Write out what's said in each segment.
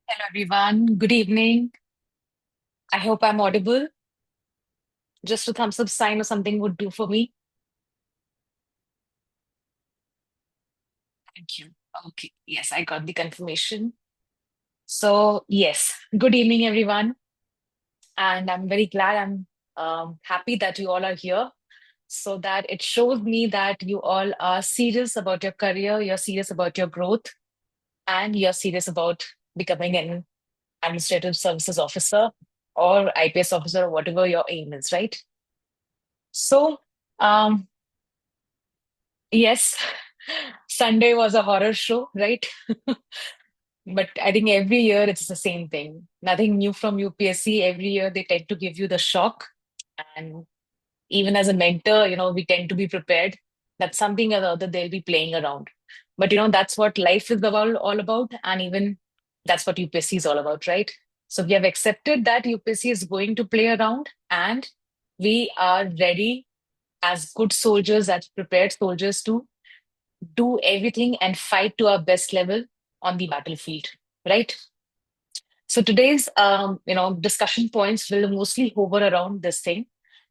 Hello, everyone. Good evening. I hope I'm audible. Just a thumbs up sign or something would do for me. Thank you. Okay. Yes, I got the confirmation. So, yes, good evening, everyone. And I'm very glad I'm happy that you all are here so that it shows me that you all are serious about your career, you're serious about your growth, and you're serious about becoming an administrative services officer or IPS officer or whatever your aim is, right? So, um, yes, Sunday was a horror show, right? But I think every year it's the same thing. Nothing new from UPSC. Every year they tend to give you the shock. And even as a mentor, we tend to be prepared that something or the other they'll be playing around. But that's what life is all about. And even that's what UPSC is all about, right? So we have accepted that UPSC is going to play around and we are ready as good soldiers, as prepared soldiers to do everything and fight to our best level on the battlefield, right? So today's discussion points will mostly hover around this thing.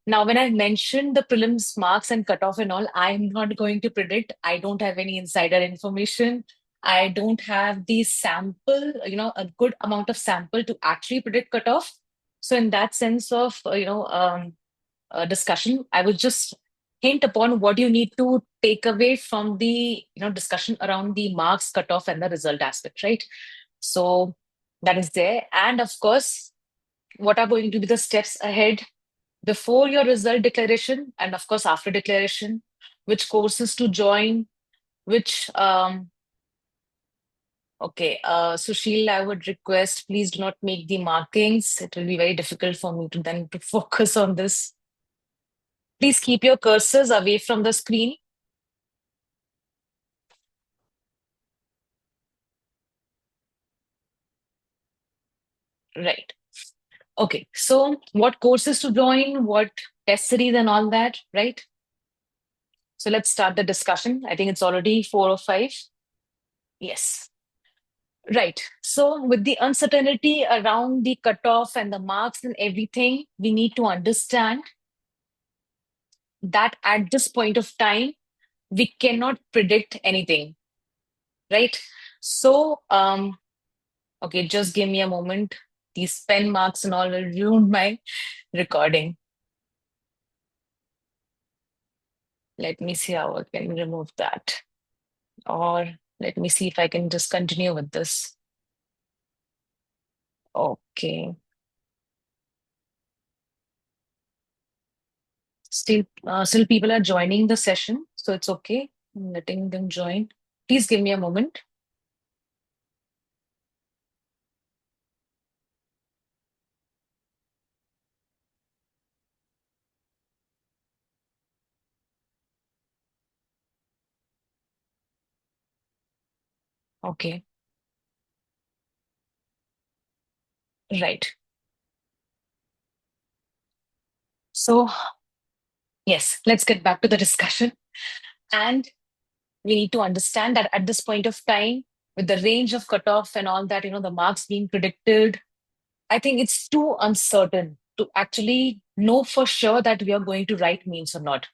Now, when I mentioned the prelims marks and cutoff and all, I'm not going to predict. I don't have any insider information. I don't have the sample, a good amount of sample to actually predict cutoff. So in that sense of discussion, I would just hint upon what you need to take away from the discussion around the marks cutoff and the result aspect, right? So that is there, and of course, what are going to be the steps ahead before your result declaration, and of course after declaration, which courses to join, which okay, Sushil, I would request please do not make the markings. It will be very difficult for me to then to focus on this. Please keep your cursors away from the screen. Right. Okay. So, what courses to join, what test series, and all that, right? So, let's start the discussion. I think it's already 4 or 5. Yes. Right. So, with the uncertainty around the cutoff and the marks and everything, we need to understand that at this point of time, we cannot predict anything, right? So, okay, just give me a moment. These pen marks and all will ruin my recording. Let me see how I can remove that. Or let me see if I can just continue with this. Okay. Still people are joining the session, so it's okay. I'm letting them join. Please give me a moment. Okay. Right. So, yes, let's get back to the discussion. And we need to understand that at this point of time, with the range of cutoff and all that, the marks being predicted, I think it's too uncertain to actually know for sure that we are going to write means or not.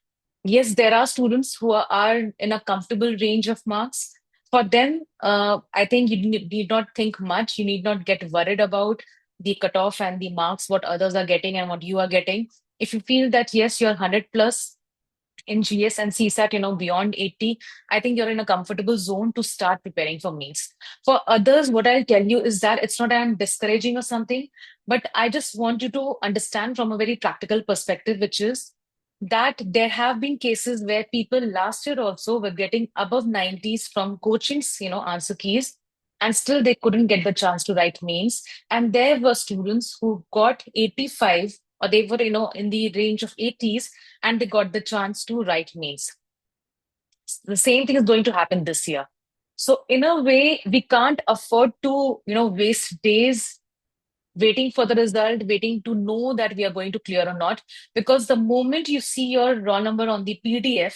Yes, there are students who are in a comfortable range of marks. For them, I think you need not think much. You need not get worried about the cutoff and the marks, what others are getting and what you are getting. If you feel that, yes, you're 100 plus, in GS and CSAT, beyond 80, I think you're in a comfortable zone to start preparing for meets. For others, what I'll tell you is that it's not I'm discouraging or something, but I just want you to understand from a very practical perspective, which is that there have been cases where people last year also were getting above 90s from coaching's, answer keys, and still they couldn't get the chance to write mains. And there were students who got 85 or they were, in the range of 80s and they got the chance to write mains. The same thing is going to happen this year. So in a way, we can't afford to, waste days waiting for the result, waiting to know that we are going to clear or not. Because the moment you see your roll number on the PDF,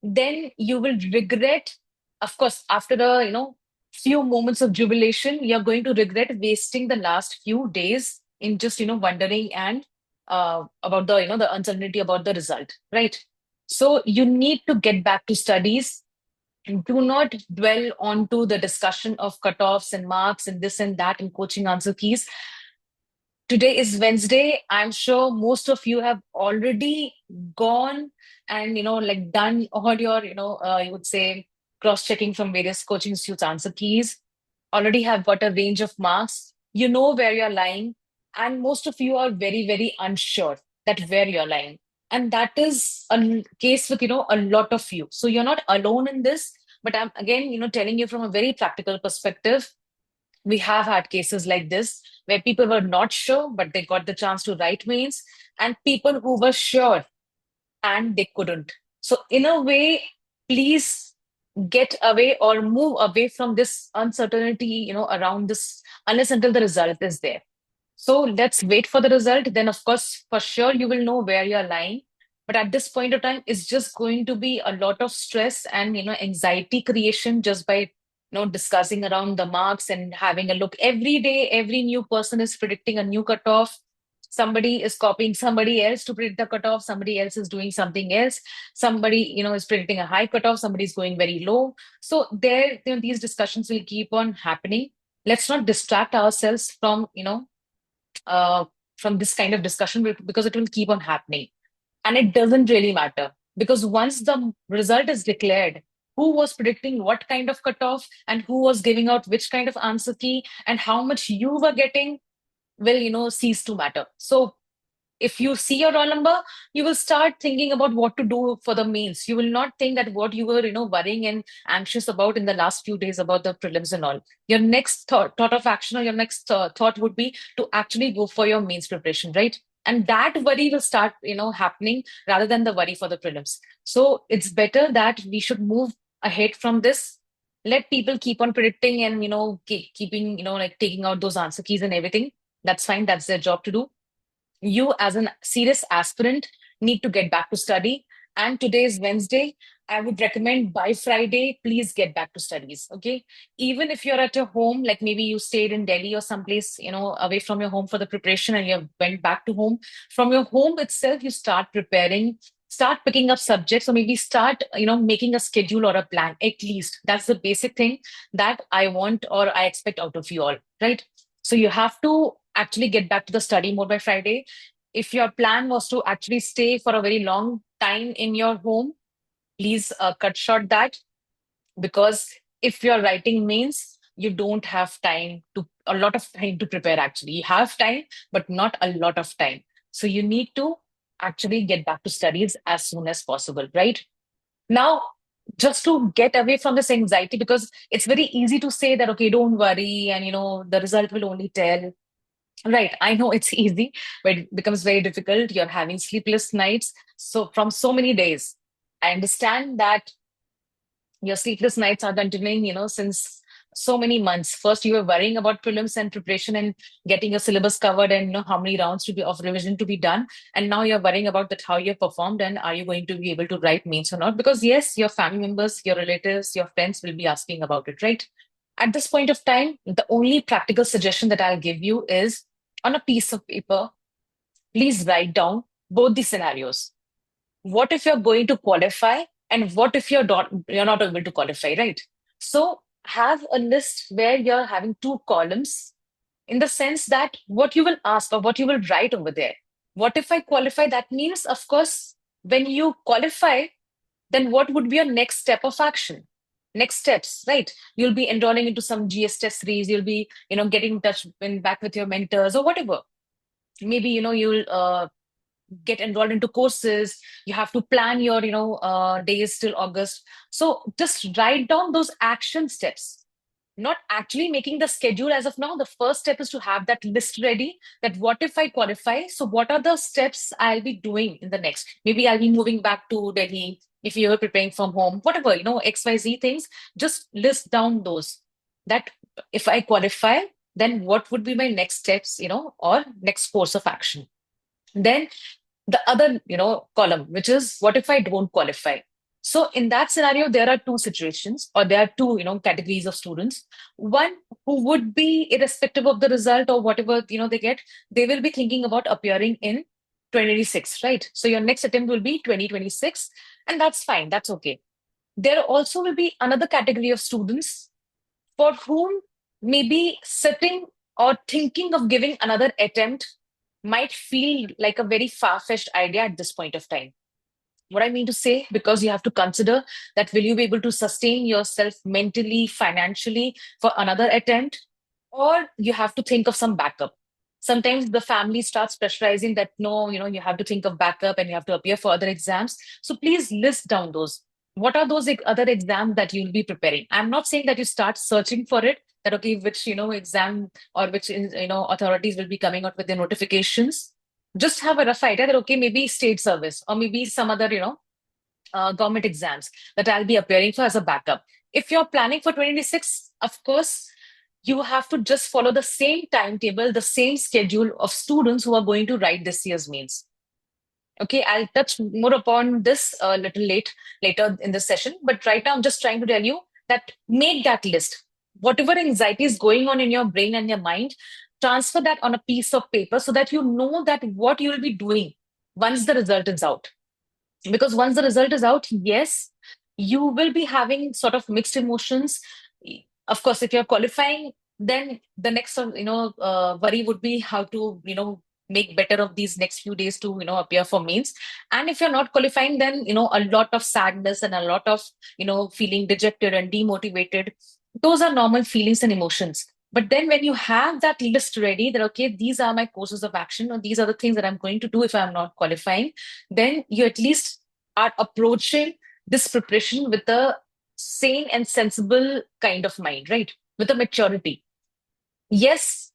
then you will regret, of course, after the, few moments of jubilation, you're going to regret wasting the last few days in just, wondering and about the, the uncertainty about the result, right? So you need to get back to studies. Do not dwell onto the discussion of cutoffs and marks and this and that and coaching answer keys. Today is Wednesday. I'm sure most of you have already gone and, like done all your, you would say cross-checking from various coaching institutes answer keys, already have got a range of marks. You know where you're lying. And most of you are very, very unsure that where you're lying. And that is case with, a lot of you. So you're not alone in this, but I'm again, telling you from a very practical perspective. We have had cases like this where people were not sure, but they got the chance to write mains, and people who were sure and they couldn't. So, in a way, please get away or move away from this uncertainty, around this, unless until the result is there. So let's wait for the result. Then, of course, for sure, you will know where you're lying. But at this point of time, it's just going to be a lot of stress and anxiety creation just by discussing around the marks and having a look every day. Every new person is predicting a new cutoff. Somebody is copying somebody else to predict the cutoff. Somebody else is doing something else. Somebody is predicting a high cutoff. Somebody is going very low. So there, these discussions will keep on happening. Let's not distract ourselves uh, from this kind of discussion because it will keep on happening. And it doesn't really matter because once the result is declared, who was predicting what kind of cutoff and who was giving out which kind of answer key and how much you were getting will, cease to matter. So if you see your roll number, you will start thinking about what to do for the mains. You will not think that what you were, worrying and anxious about in the last few days about the prelims and all. Your next thought of action or your next thought would be to actually go for your mains preparation, right? And that worry will start, happening rather than the worry for the prelims. So it's better that we should move ahead from this. Let people keep on predicting and, keeping, like taking out those answer keys and everything. That's fine. That's their job to do. You as a serious aspirant need to get back to study, and today is Wednesday. I would recommend by Friday please get back to studies, okay? Even if you're at your home, like maybe you stayed in Delhi or someplace away from your home for the preparation and you went back to home, from your home itself you start preparing, start picking up subjects, or maybe start making a schedule or a plan. At least that's the basic thing that I want or I expect out of you all, right? So you have to actually get back to the study mode by Friday. If your plan was to actually stay for a very long time in your home, please cut short that, because if you're writing mains, you don't have time to a lot of time to prepare. Actually, you have time, but not a lot of time. So you need to actually get back to studies as soon as possible, right? Now, just to get away from this anxiety, because it's very easy to say that, okay, don't worry, and the result will only tell. Right. I know it's easy, but it becomes very difficult. You're having sleepless nights. So from so many days, I understand that your sleepless nights are continuing, since so many months. First, you were worrying about prelims and preparation and getting your syllabus covered and how many rounds to be of revision to be done. And now you're worrying about that how you performed and are you going to be able to write mains or not? Because yes, your family members, your relatives, your friends will be asking about it, right? At this point of time, the only practical suggestion that I'll give you is on a piece of paper, please write down both the scenarios. What if you're going to qualify and what if you're not able to qualify, right? So have a list where you're having two columns in the sense that what you will ask or what you will write over there. What if I qualify? That means, of course, when you qualify, then what would be your next step of action? Next steps, right? You'll be enrolling into some GS test series. You'll be, getting in touch and back with your mentors or whatever. Maybe, you'll get enrolled into courses. You have to plan your, days till August. So just write down those action steps, not actually making the schedule as of now. The first step is to have that list ready, that what if I qualify? So what are the steps I'll be doing in the next? Maybe I'll be moving back to Delhi if you're preparing from home, whatever, XYZ things, just list down those. That if I qualify, then what would be my next steps, or next course of action? Then the other, column, which is what if I don't qualify? So in that scenario, there are two situations, or there are two, categories of students. One who would be irrespective of the result or whatever, they get, they will be thinking about appearing in 2026, right? So your next attempt will be 2026, and that's fine. That's okay. There also will be another category of students for whom maybe sitting or thinking of giving another attempt might feel like a very far-fetched idea at this point of time. What I mean to say, because you have to consider that will you be able to sustain yourself mentally, financially for another attempt, or you have to think of some backup. Sometimes the family starts pressurizing that no, you have to think of backup and you have to appear for other exams. So please list down those. What are those other exams that you'll be preparing? I'm not saying that you start searching for it, that okay, which exam or which authorities will be coming out with their notifications. Just have a rough idea that okay, maybe state service or maybe some other government exams that I'll be appearing for as a backup. If you're planning for 2026, of course, you have to just follow the same timetable, the same schedule of students who are going to write this year's mains. Okay, I'll touch more upon this a little later in this session. But right now, I'm just trying to tell you that make that list. Whatever anxiety is going on in your brain and your mind, transfer that on a piece of paper so that you know that what you will be doing once the result is out. Because once the result is out, yes, you will be having sort of mixed emotions. Of course, if you're qualifying, then the next worry would be how to make better of these next few days to appear for mains. And if you're not qualifying, then a lot of sadness and a lot of feeling dejected and demotivated. Those are normal feelings and emotions. But then when you have that list ready, that okay, these are my courses of action, or these are the things that I'm going to do if I'm not qualifying, then you at least are approaching this preparation with a sane and sensible kind of mind, right? With a maturity. Yes,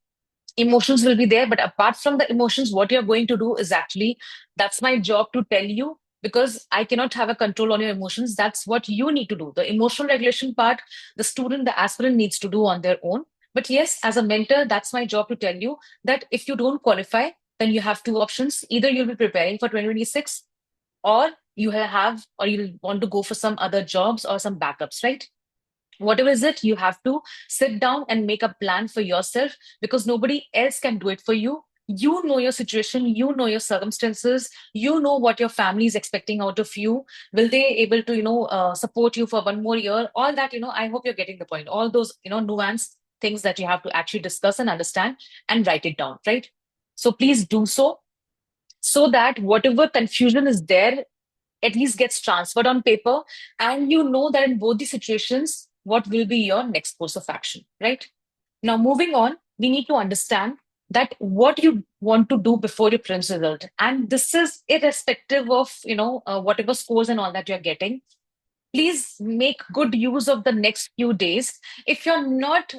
emotions will be there, but apart from the emotions, what you're going to do is actually that's my job to tell you, because I cannot have a control on your emotions. That's what you need to do. The emotional regulation part, the student, the aspirant needs to do on their own. But yes, as a mentor, that's my job to tell you that if you don't qualify, then you have two options. Either you'll be preparing for 2026, or you have or you want to go for some other jobs or some backups, right? Whatever is it, you have to sit down and make a plan for yourself, because nobody else can do it for you. You know your situation, you know your circumstances, you know what your family is expecting out of you. Will they able to support you for one more year? All that, I hope you're getting the point. All those nuanced things that you have to actually discuss and understand and write it down, right? So please do so, so that whatever confusion is there at least gets transferred on paper, and you know that in both the situations what will be your next course of action, right? Now moving on, we need to understand that what you want to do before your prelims result, and this is irrespective of whatever scores and all that you're getting. Please make good use of the next few days. If you're not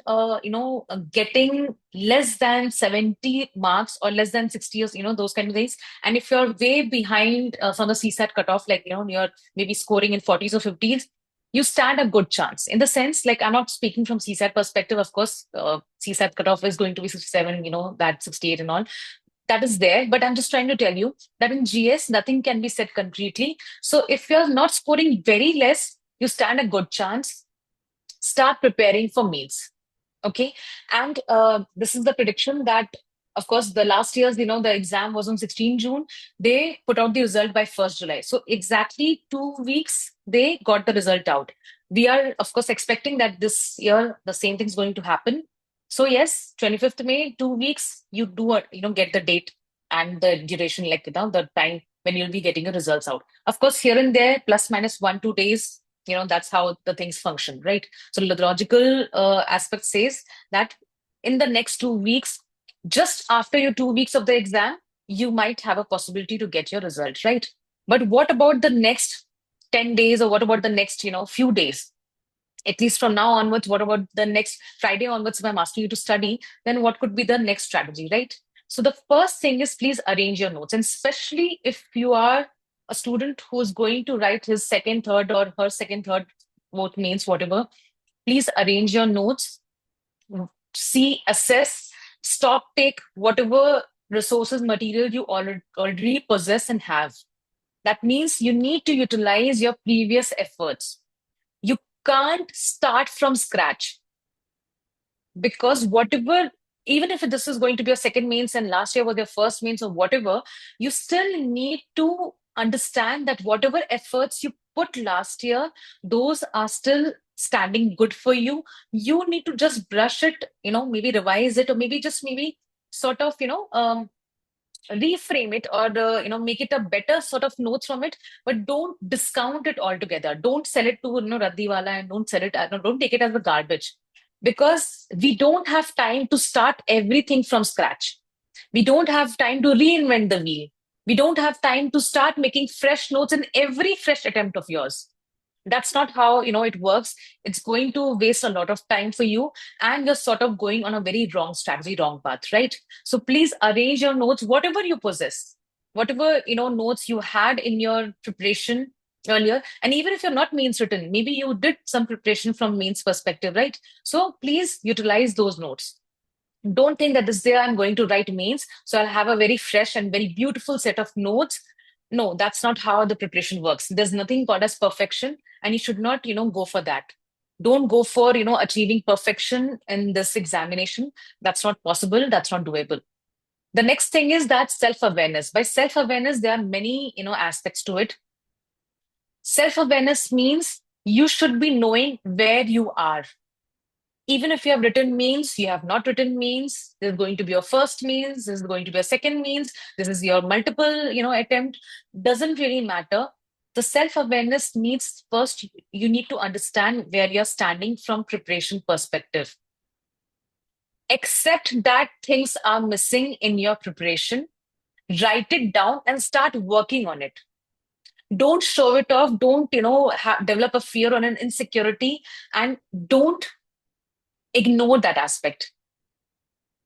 getting less than 70 marks or less than 60, or those kind of things, and if you're way behind from the CSAT cutoff, like you're maybe scoring in 40s or 50s, you stand a good chance. In the sense, like, I'm not speaking from CSAT perspective, of course. CSAT cutoff is going to be 67, that 68 and all that is there. But I'm just trying to tell you that in GS, nothing can be said concretely. So if you're not scoring very less, you stand a good chance. Start preparing for meals. Okay. And this is the prediction that, of course, the last year's, the exam was on 16 June. They put out the result by 1st July. So exactly 2 weeks, they got the result out. We are, of course, expecting that this year, the same thing's going to happen. So yes, 25th May, 2 weeks, you do, get the date and the duration, like, the time when you'll be getting your results out. Of course, here and there, plus minus 1, 2 days, that's how the things function, right? So the logical aspect says that in the next 2 weeks, just after your 2 weeks of the exam, you might have a possibility to get your result, right? But what about the next 10 days, or what about the next, few days? At least from now onwards, what about the next Friday onwards? If I'm asking you to study, then what could be the next strategy, right? So the first thing is please arrange your notes. And especially if you are a student who's going to write his second, third, or her second, third, both means whatever, please arrange your notes, see, assess, stop, take whatever resources, material you already possess and have. That means you need to utilize your previous efforts. You can't start from scratch, because whatever, even if this is going to be your second mains and last year was your first mains or whatever, you still need to understand that whatever efforts you put last year, those are still standing good for you. You need to just brush it, maybe revise it, or maybe just maybe sort of, reframe it, or make it a better sort of notes from it, but don't discount it altogether. Don't sell it to raddiwala, and don't sell it, don't take it as a garbage, because we don't have time to start everything from scratch. We don't have time to reinvent the wheel. We don't have time to start making fresh notes in every fresh attempt of yours. That's not how it works. It's going to waste a lot of time for you, and you're sort of going on a very wrong strategy, wrong path, right? So please arrange your notes, whatever you possess, whatever notes you had in your preparation earlier. And even if you're not means written, maybe you did some preparation from means perspective, right? So please utilize those notes. Don't think that this day I'm going to write mains, so I'll have a very fresh and very beautiful set of notes. No, that's not how the preparation works. There's nothing called as perfection, and you should not, go for that. Don't go for, achieving perfection in this examination. That's not possible. That's not doable. The next thing is that self-awareness. By self-awareness, there are many, aspects to it. Self-awareness means you should be knowing where you are. Even if you have written means, you have not written means, there's going to be your first means, this is going to be a second means, this is your multiple, attempt, doesn't really matter. The self-awareness means first you need to understand where you're standing from preparation perspective. Accept that things are missing in your preparation, write it down and start working on it. Don't show it off. Don't, develop a fear or an insecurity, and don't ignore that aspect.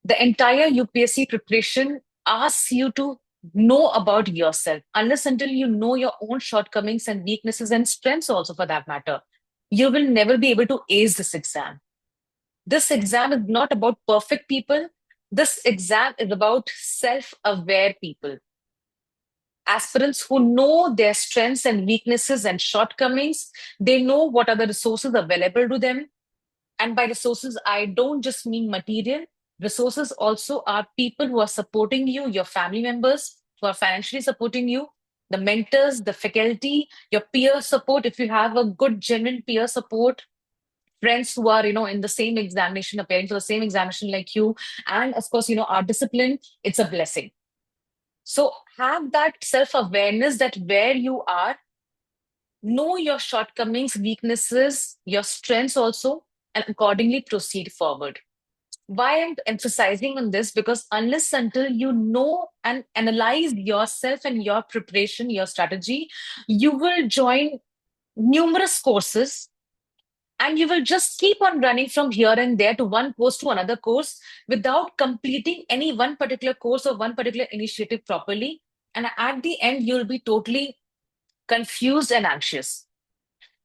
The entire UPSC preparation asks you to know about yourself. Unless until you know your own shortcomings and weaknesses and strengths, also for that matter, you will never be able to ace this exam. This exam is not about perfect people. This exam is about self aware people. Aspirants who know their strengths and weaknesses and shortcomings, they know what are the resources available to them. And by resources, I don't just mean material. Resources also are people who are supporting you, your family members who are financially supporting you, the mentors, the faculty, your peer support. If you have a good, genuine peer support, friends who are, in the same examination, appearing for the same examination like you, and of course, our discipline, it's a blessing. So have that self awareness that where you are, know your shortcomings, weaknesses, your strengths also, and accordingly proceed forward. Why I'm emphasizing on this? Because unless until you know and analyze yourself and your preparation, your strategy, you will join numerous courses, and you will just keep on running from here and there to one course to another course without completing any one particular course or one particular initiative properly. And at the end, you'll be totally confused and anxious.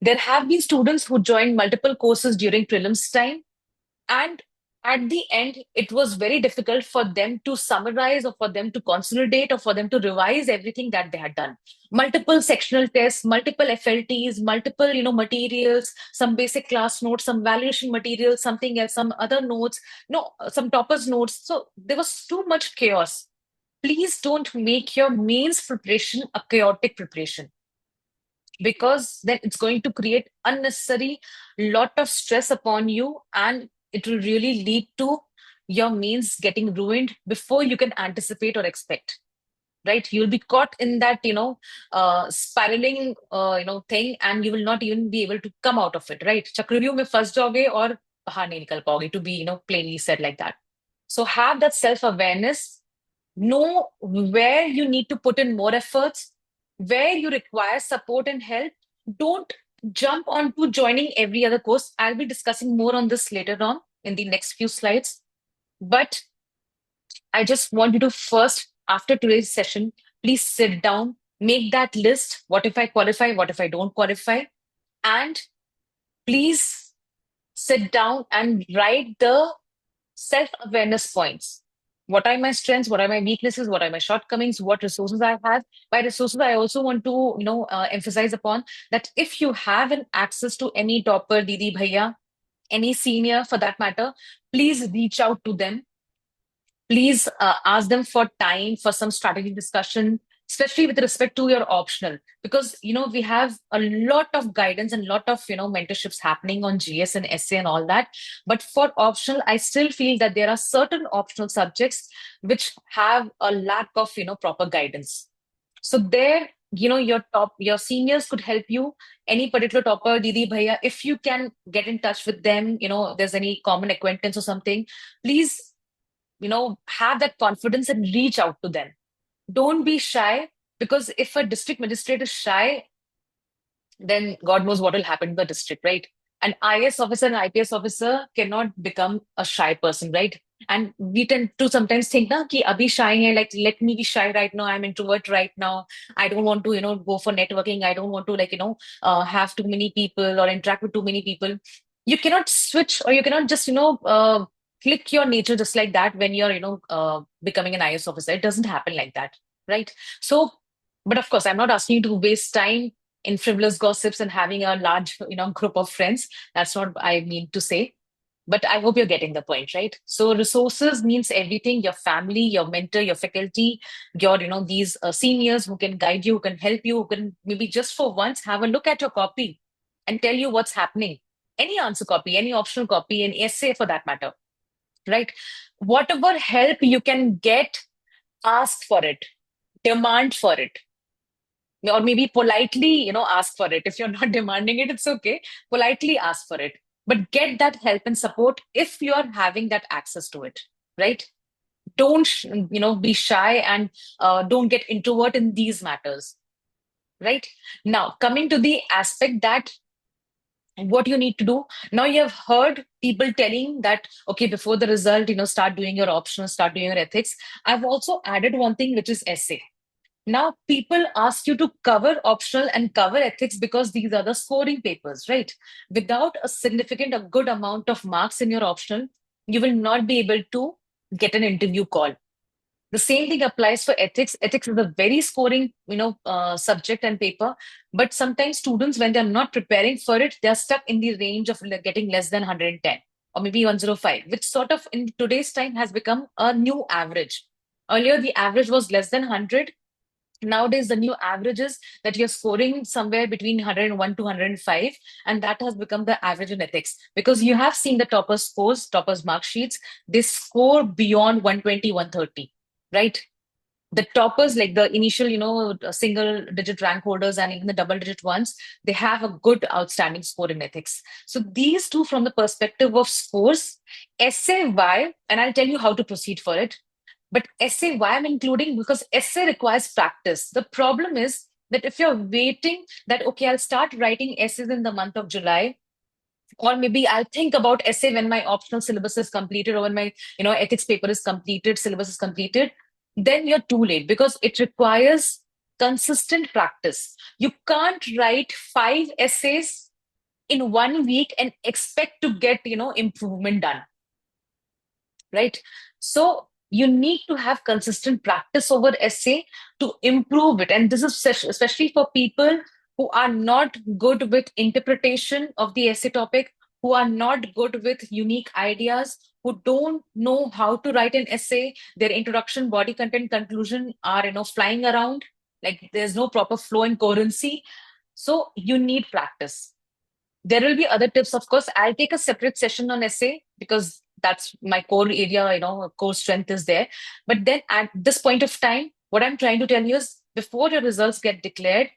There have been students who joined multiple courses during prelims time, and at the end, it was very difficult for them to summarize, or for them to consolidate, or for them to revise everything that they had done. Multiple sectional tests, multiple FLTs, multiple, materials, some basic class notes, some valuation materials, something else, some other notes, no, some toppers notes. So there was too much chaos. Please don't make your mains preparation a chaotic preparation, because then it's going to create unnecessary lot of stress upon you, and it will really lead to your means getting ruined before you can anticipate or expect, right? You'll be caught in that spiraling thing, and you will not even be able to come out of it, right? Chakravyuh mein fas jaoge aur bahar nahi nikal paoge, to be plainly said like that. So have that self awareness, know where you need to put in more efforts, where you require support and help. Don't jump onto joining every other course. I'll be discussing more on this later on in the next few slides. But I just want you to first, after today's session, please sit down, make that list. What if I qualify? What if I don't qualify? And please sit down and write the self awareness points. what are my strengths, what are my weaknesses, what are my shortcomings, what resources I have. By resources, I also want to, emphasize upon that if you have an access to any topper, Didi Bhaiya, any senior for that matter, please reach out to them. Please ask them for time for some strategy discussion, especially with respect to your optional, because we have a lot of guidance and lot of mentorships happening on GS and SA and all that. But for optional, I still feel that there are certain optional subjects which have a lack of proper guidance. So there, your seniors could help you. Any particular topper, Didi Bhaiya, if you can get in touch with them, there's any common acquaintance or something, please have that confidence and reach out to them. Don't be shy, because if a district magistrate is shy, then God knows what will happen to the district, right? An IS officer and IPS officer cannot become a shy person, right? And we tend to sometimes think, na, ki abhi shy hai, like let me be shy right now. I'm introvert right now. I don't want to, go for networking. I don't want to, have too many people or interact with too many people. You cannot switch, or you cannot just, click your nature just like that when you're, becoming an IS officer. It doesn't happen like that, right? So, but of course, I'm not asking you to waste time in frivolous gossips and having a large, group of friends. That's not what I mean to say. But I hope you're getting the point, right? So resources means everything: your family, your mentor, your faculty, your, these seniors who can guide you, who can help you, who can maybe just for once have a look at your copy and tell you what's happening. Any answer copy, any optional copy, an essay for that matter, right? Whatever help you can get, ask for it, demand for it, or maybe politely ask for it. If you're not demanding it, it's okay. Politely ask for it, but get that help and support if you're having that access to it, right? Don't be shy, and don't get introvert in these matters, right? Now, coming to the aspect that what you need to do. Now you have heard people telling that, okay, before the result, start doing your optional, start doing your ethics. I've also added one thing, which is essay. Now, people ask you to cover optional and cover ethics because these are the scoring papers, right? Without a significant, a good amount of marks in your optional, you will not be able to get an interview call. The same thing applies for ethics. Ethics is a very scoring, subject and paper. But sometimes students, when they're not preparing for it, they're stuck in the range of getting less than 110 or maybe 105, which sort of in today's time has become a new average. Earlier, the average was less than 100. Nowadays, the new average is that you're scoring somewhere between 101 to 105, and that has become the average in ethics. Because you have seen the toppers scores, toppers mark sheets, they score beyond 120, 130, right? The toppers, like the initial, single digit rank holders and even the double digit ones, they have a good outstanding score in ethics. So these two, from the perspective of scores, essay why, and I'll tell you how to proceed for it. But essay, why I'm including? Because essay requires practice. The problem is that if you're waiting that, okay, I'll start writing essays in the month of July, or maybe I'll think about essay when my optional syllabus is completed, or when my, ethics paper is completed, syllabus is completed, then you're too late, because it requires consistent practice. You can't write 5 essays in 1 week and expect to get, improvement done, right? So you need to have consistent practice over essay to improve it. And this is especially for people who are not good with interpretation of the essay topic, who are not good with unique ideas, who don't know how to write an essay. Their introduction, body content, conclusion are, flying around. Like there's no proper flow and coherency. So you need practice. There will be other tips, of course. I'll take a separate session on essay because that's my core area, core strength is there. But then at this point of time, what I'm trying to tell you is before your results get declared,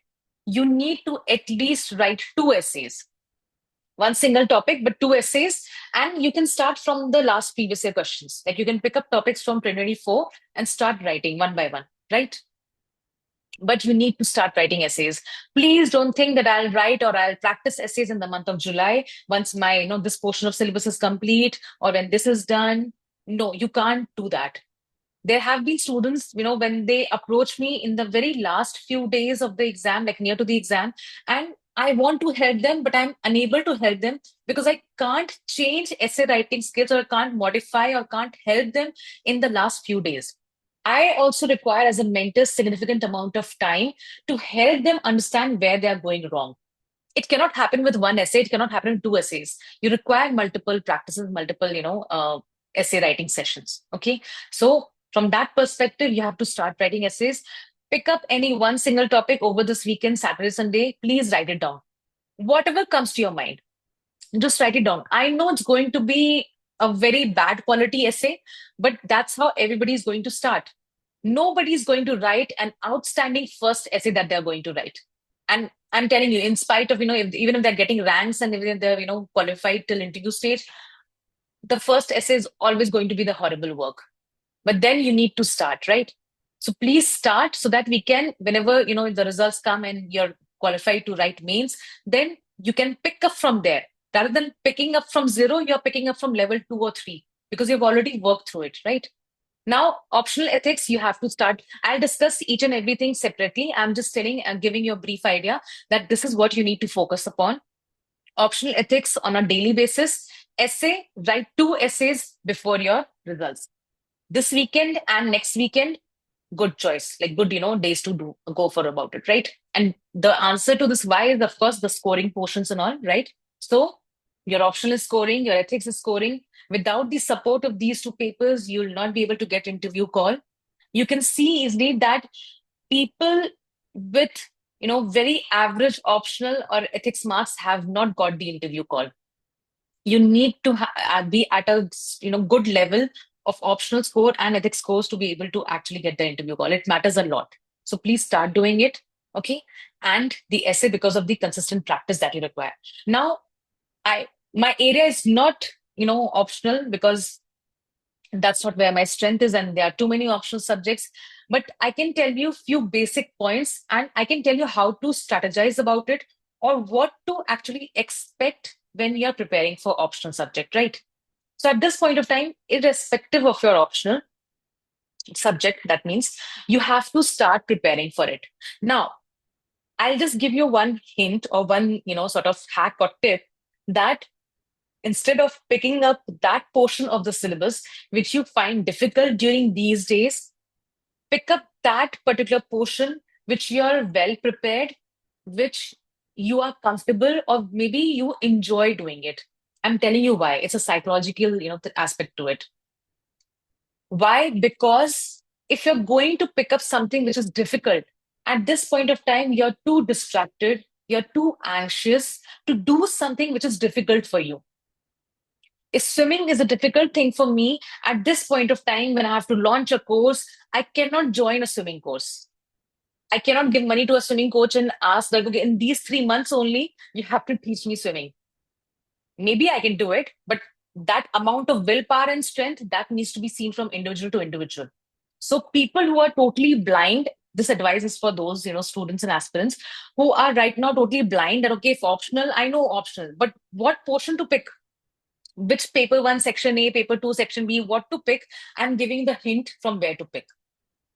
you need to at least write 2 essays, one single topic, but 2 essays. And you can start from the last previous year questions. Like you can pick up topics from 2024 and start writing one by one, right? But you need to start writing essays. Please don't think that I'll write or I'll practice essays in the month of July once my, this portion of syllabus is complete or when this is done. No, you can't do that. There have been students, when they approach me in the very last few days of the exam, like near to the exam, and I want to help them, but I'm unable to help them because I can't change essay writing skills, or can't modify, or can't help them in the last few days. I also require, as a mentor, significant amount of time to help them understand where they are going wrong. It cannot happen with one essay. It cannot happen in two essays. You require multiple practices, multiple, essay writing sessions. Okay. So from that perspective, you have to start writing essays. Pick up any one single topic over this weekend, Saturday, Sunday. Please write it down. Whatever comes to your mind, just write it down. I know it's going to be a very bad quality essay, but that's how everybody is going to start. Nobody's going to write an outstanding first essay that they're going to write. And I'm telling you, in spite of, even if they're getting ranks and even if they're, qualified till interview stage, the first essay is always going to be the horrible work. But then you need to start, right? So please start so that we can, whenever, the results come and you're qualified to write mains, then you can pick up from there. Rather than picking up from zero, you're picking up from level 2 or 3 because you've already worked through it, right? Now, optional ethics, you have to start. I'll discuss each and everything separately. I'm just telling and giving you a brief idea that this is what you need to focus upon. Optional ethics on a daily basis. Essay, write 2 essays before your results. This weekend and next weekend, good choice, like good, days to do go for about it, right? And the answer to this why is, of course, the scoring portions and all, right? So your optional is scoring, your ethics is scoring. Without the support of these 2 papers, you'll not be able to get interview call. You can see easily that people with, very average optional or ethics marks have not got the interview call. You need to be at a, good level of optional score and ethics scores to be able to actually get the interview call. It matters a lot. So please start doing it. Okay. And the essay, because of the consistent practice that you require. Now, I my area is not, optional, because that's not where my strength is, and there are too many optional subjects. But I can tell you few basic points, and I can tell you how to strategize about it, or what to actually expect when you're preparing for optional subject, right? So at this point of time, irrespective of your optional subject, that means you have to start preparing for it. Now, I'll just give you one hint, or one, sort of hack or tip, that instead of picking up that portion of the syllabus which you find difficult during these days, pick up that particular portion which you are well prepared, which you are comfortable, or maybe you enjoy doing it. I'm telling you why. It's a psychological, aspect to it. Why? Because if you're going to pick up something which is difficult, at this point of time, you're too distracted, you're too anxious to do something which is difficult for you. If swimming is a difficult thing for me at this point of time when I have to launch a course, I cannot join a swimming course. I cannot give money to a swimming coach and ask, like, okay, in these 3 months only, you have to teach me swimming. Maybe I can do it, but that amount of willpower and strength, that needs to be seen from individual to individual. So people who are totally blind, this advice is for those, students and aspirants who are right now totally blind, that okay, if optional, I know optional, but what portion to pick? Which paper one, section A, paper two, section B, what to pick? I'm giving the hint from where to pick.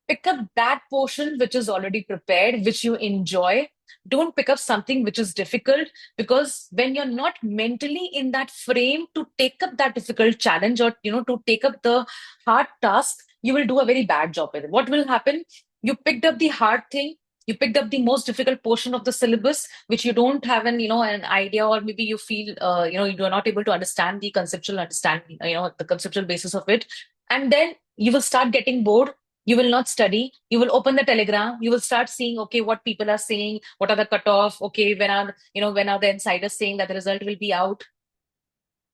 Pick up that portion which is already prepared, which you enjoy. Don't pick up something which is difficult, because when you're not mentally in that frame to take up that difficult challenge, or to take up the hard task, you will do a very bad job with it. What will happen? You picked up the hard thing, you picked up the most difficult portion of the syllabus which you don't have an idea, or maybe you feel you are not able to understand the conceptual understanding, the conceptual basis of it. And then you will start getting bored, you will not study, you will open the telegram, you will start seeing, okay, what people are saying, what are the cutoff, okay, when are the insiders saying that the result will be out.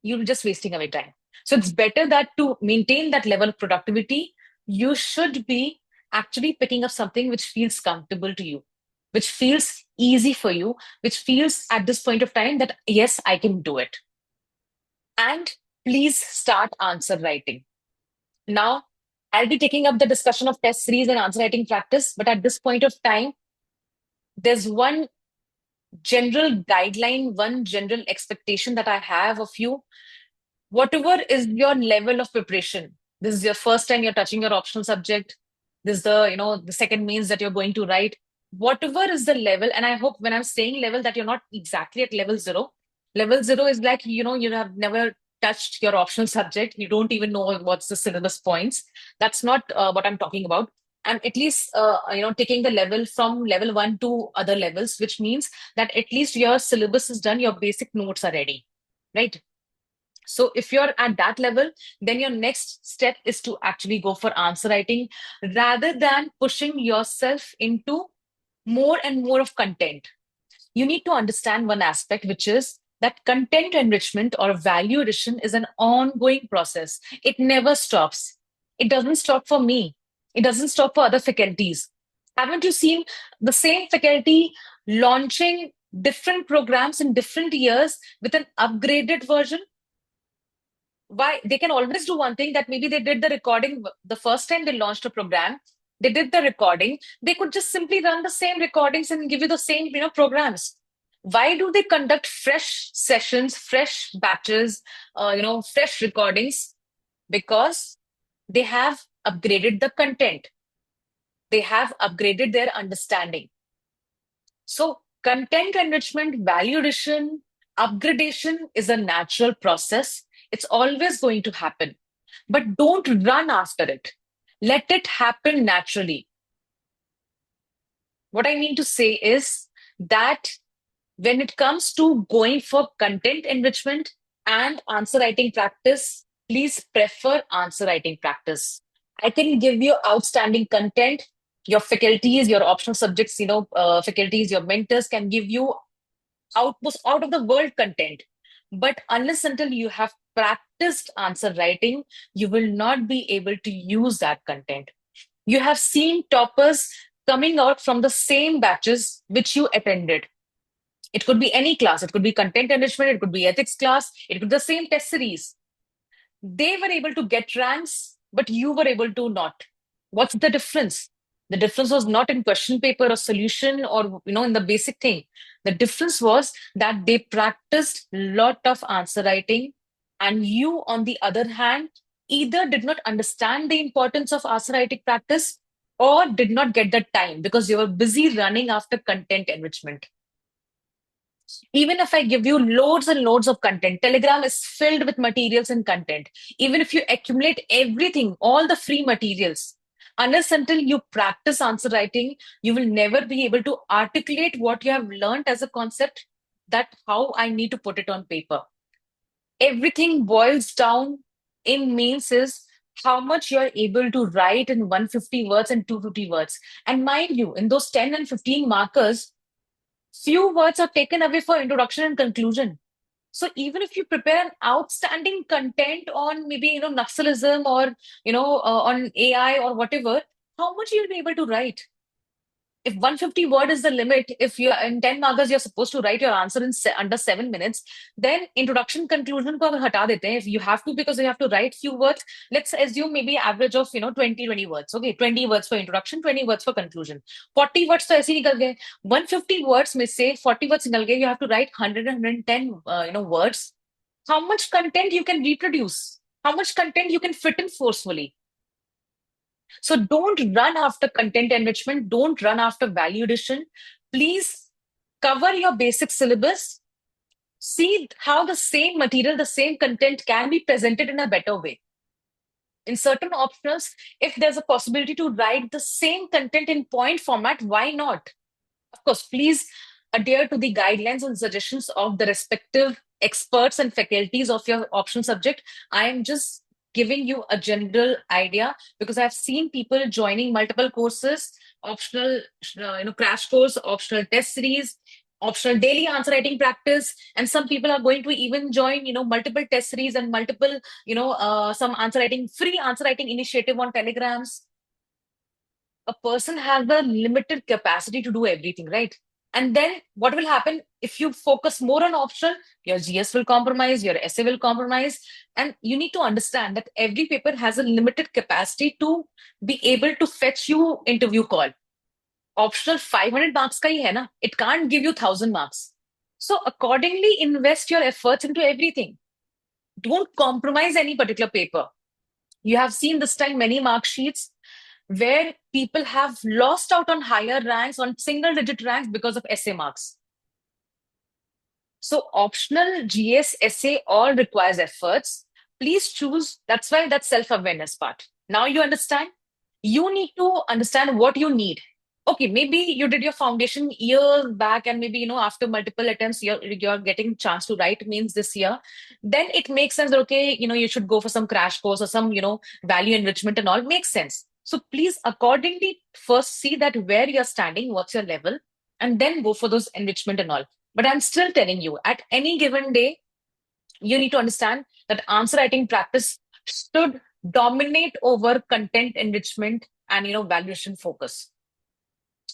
You're just wasting away time. So it's better that to maintain that level of productivity, you should be actually picking up something which feels comfortable to you, which feels easy for you, which feels at this point of time that yes, I can do it. And please start answer writing. Now, I'll be taking up the discussion of test series and answer writing practice, but at this point of time, there's one general guideline, one general expectation that I have of you. Whatever is your level of preparation, this is your first time you're touching your optional subject. This is the second means that you're going to write. whatever is the level, and I hope when I'm saying level that you're not exactly at level zero. Level zero is like, you have never touched your optional subject. You don't even know what's the syllabus points. That's not what I'm talking about. I'm at least, taking the level from level one to other levels, which means that at least your syllabus is done, your basic notes are ready, right? So if you're at that level, then your next step is to actually go for answer writing rather than pushing yourself into more and more of content. You need to understand one aspect, which is that content enrichment or value addition is an ongoing process. It never stops. It doesn't stop for me. It doesn't stop for other faculties. Haven't you seen the same faculty launching different programs in different years with an upgraded version? Why they can always do one thing, that maybe they did the recording the first time they launched a program, they did the recording, they could just simply run the same recordings and give you the same programs. Why do they conduct fresh sessions, fresh batches, fresh recordings? Because they have upgraded the content, they have upgraded their understanding. So content enrichment, value addition, upgradation is a natural process. It's always going to happen, but don't run after it. Let it happen naturally. What I mean to say is that when it comes to going for content enrichment and answer writing practice, please prefer answer writing practice. I can give you outstanding content. Your faculties, your optional subjects, faculties, your mentors can give you out of the world content. But unless until you have practiced answer writing, you will not be able to use that content. You have seen toppers coming out from the same batches which you attended. It could be any class, it could be content enrichment, it could be ethics class, it could be the same test series. They were able to get ranks, but you were able to not. What's the difference? The difference was not in question paper or solution or in the basic thing. The difference was that they practiced lot of answer writing, and you, on the other hand, either did not understand the importance of answer writing practice or did not get the time because you were busy running after content enrichment. Even if I give you loads and loads of content, Telegram is filled with materials and content. Even if you accumulate everything, all the free materials, unless until you practice answer writing, you will never be able to articulate what you have learned as a concept, that how I need to put it on paper. Everything boils down in means is how much you're able to write in 150 words and 250 words. And mind you, in those 10 and 15 markers, few words are taken away for introduction and conclusion. So even if you prepare an outstanding content on maybe Naxalism or on AI or whatever, how much you'll be able to write? If 150 word is the limit, if you're in 10 markers, you're supposed to write your answer in under 7 minutes, then introduction conclusion ko agar hata dete hain, if you have to, because you have to write few words, let's assume maybe average of 20 words. Okay, 20 words for introduction, 20 words for conclusion. 40 words to aise hi nikal gaye. 150 words mein se 40 words nikal gaye, you have to write 100 110 words. How much content you can reproduce? How much content you can fit in forcefully? So don't run after content enrichment. Don't run after value addition. Please cover your basic syllabus. See how the same material, the same content can be presented in a better way. In certain optionals, if there's a possibility to write the same content in point format, why not? Of course, please adhere to the guidelines and suggestions of the respective experts and faculties of your optional subject. I am just giving you a general idea because I've seen people joining multiple courses, optional, crash course, optional test series, optional daily answer writing practice, and some people are going to even join, multiple test series and multiple, some answer writing, free answer writing initiative on Telegrams. A person has the limited capacity to do everything, right? And then what will happen if you focus more on optional? Your GS will compromise, your essay will compromise. And you need to understand that every paper has a limited capacity to be able to fetch you interview call. Optional 500 marks ka hi hai na? It can't give you 1,000 marks. So accordingly, invest your efforts into everything. Don't compromise any particular paper. You have seen this time many mark sheets. where people have lost out on higher ranks, on single digit ranks because of essay marks. So optional GS essay all requires efforts. Please choose. That's why that self-awareness part. Now you understand. You need to understand what you need. Okay, maybe you did your foundation years back, and maybe after multiple attempts, you're getting chance to write means this year. Then it makes sense that okay, you should go for some crash course or some value enrichment and all makes sense. So please accordingly first see that where you're standing, what's your level, and then go for those enrichment and all. But I'm still telling you, at any given day, you need to understand that answer writing practice should dominate over content enrichment and valuation focus.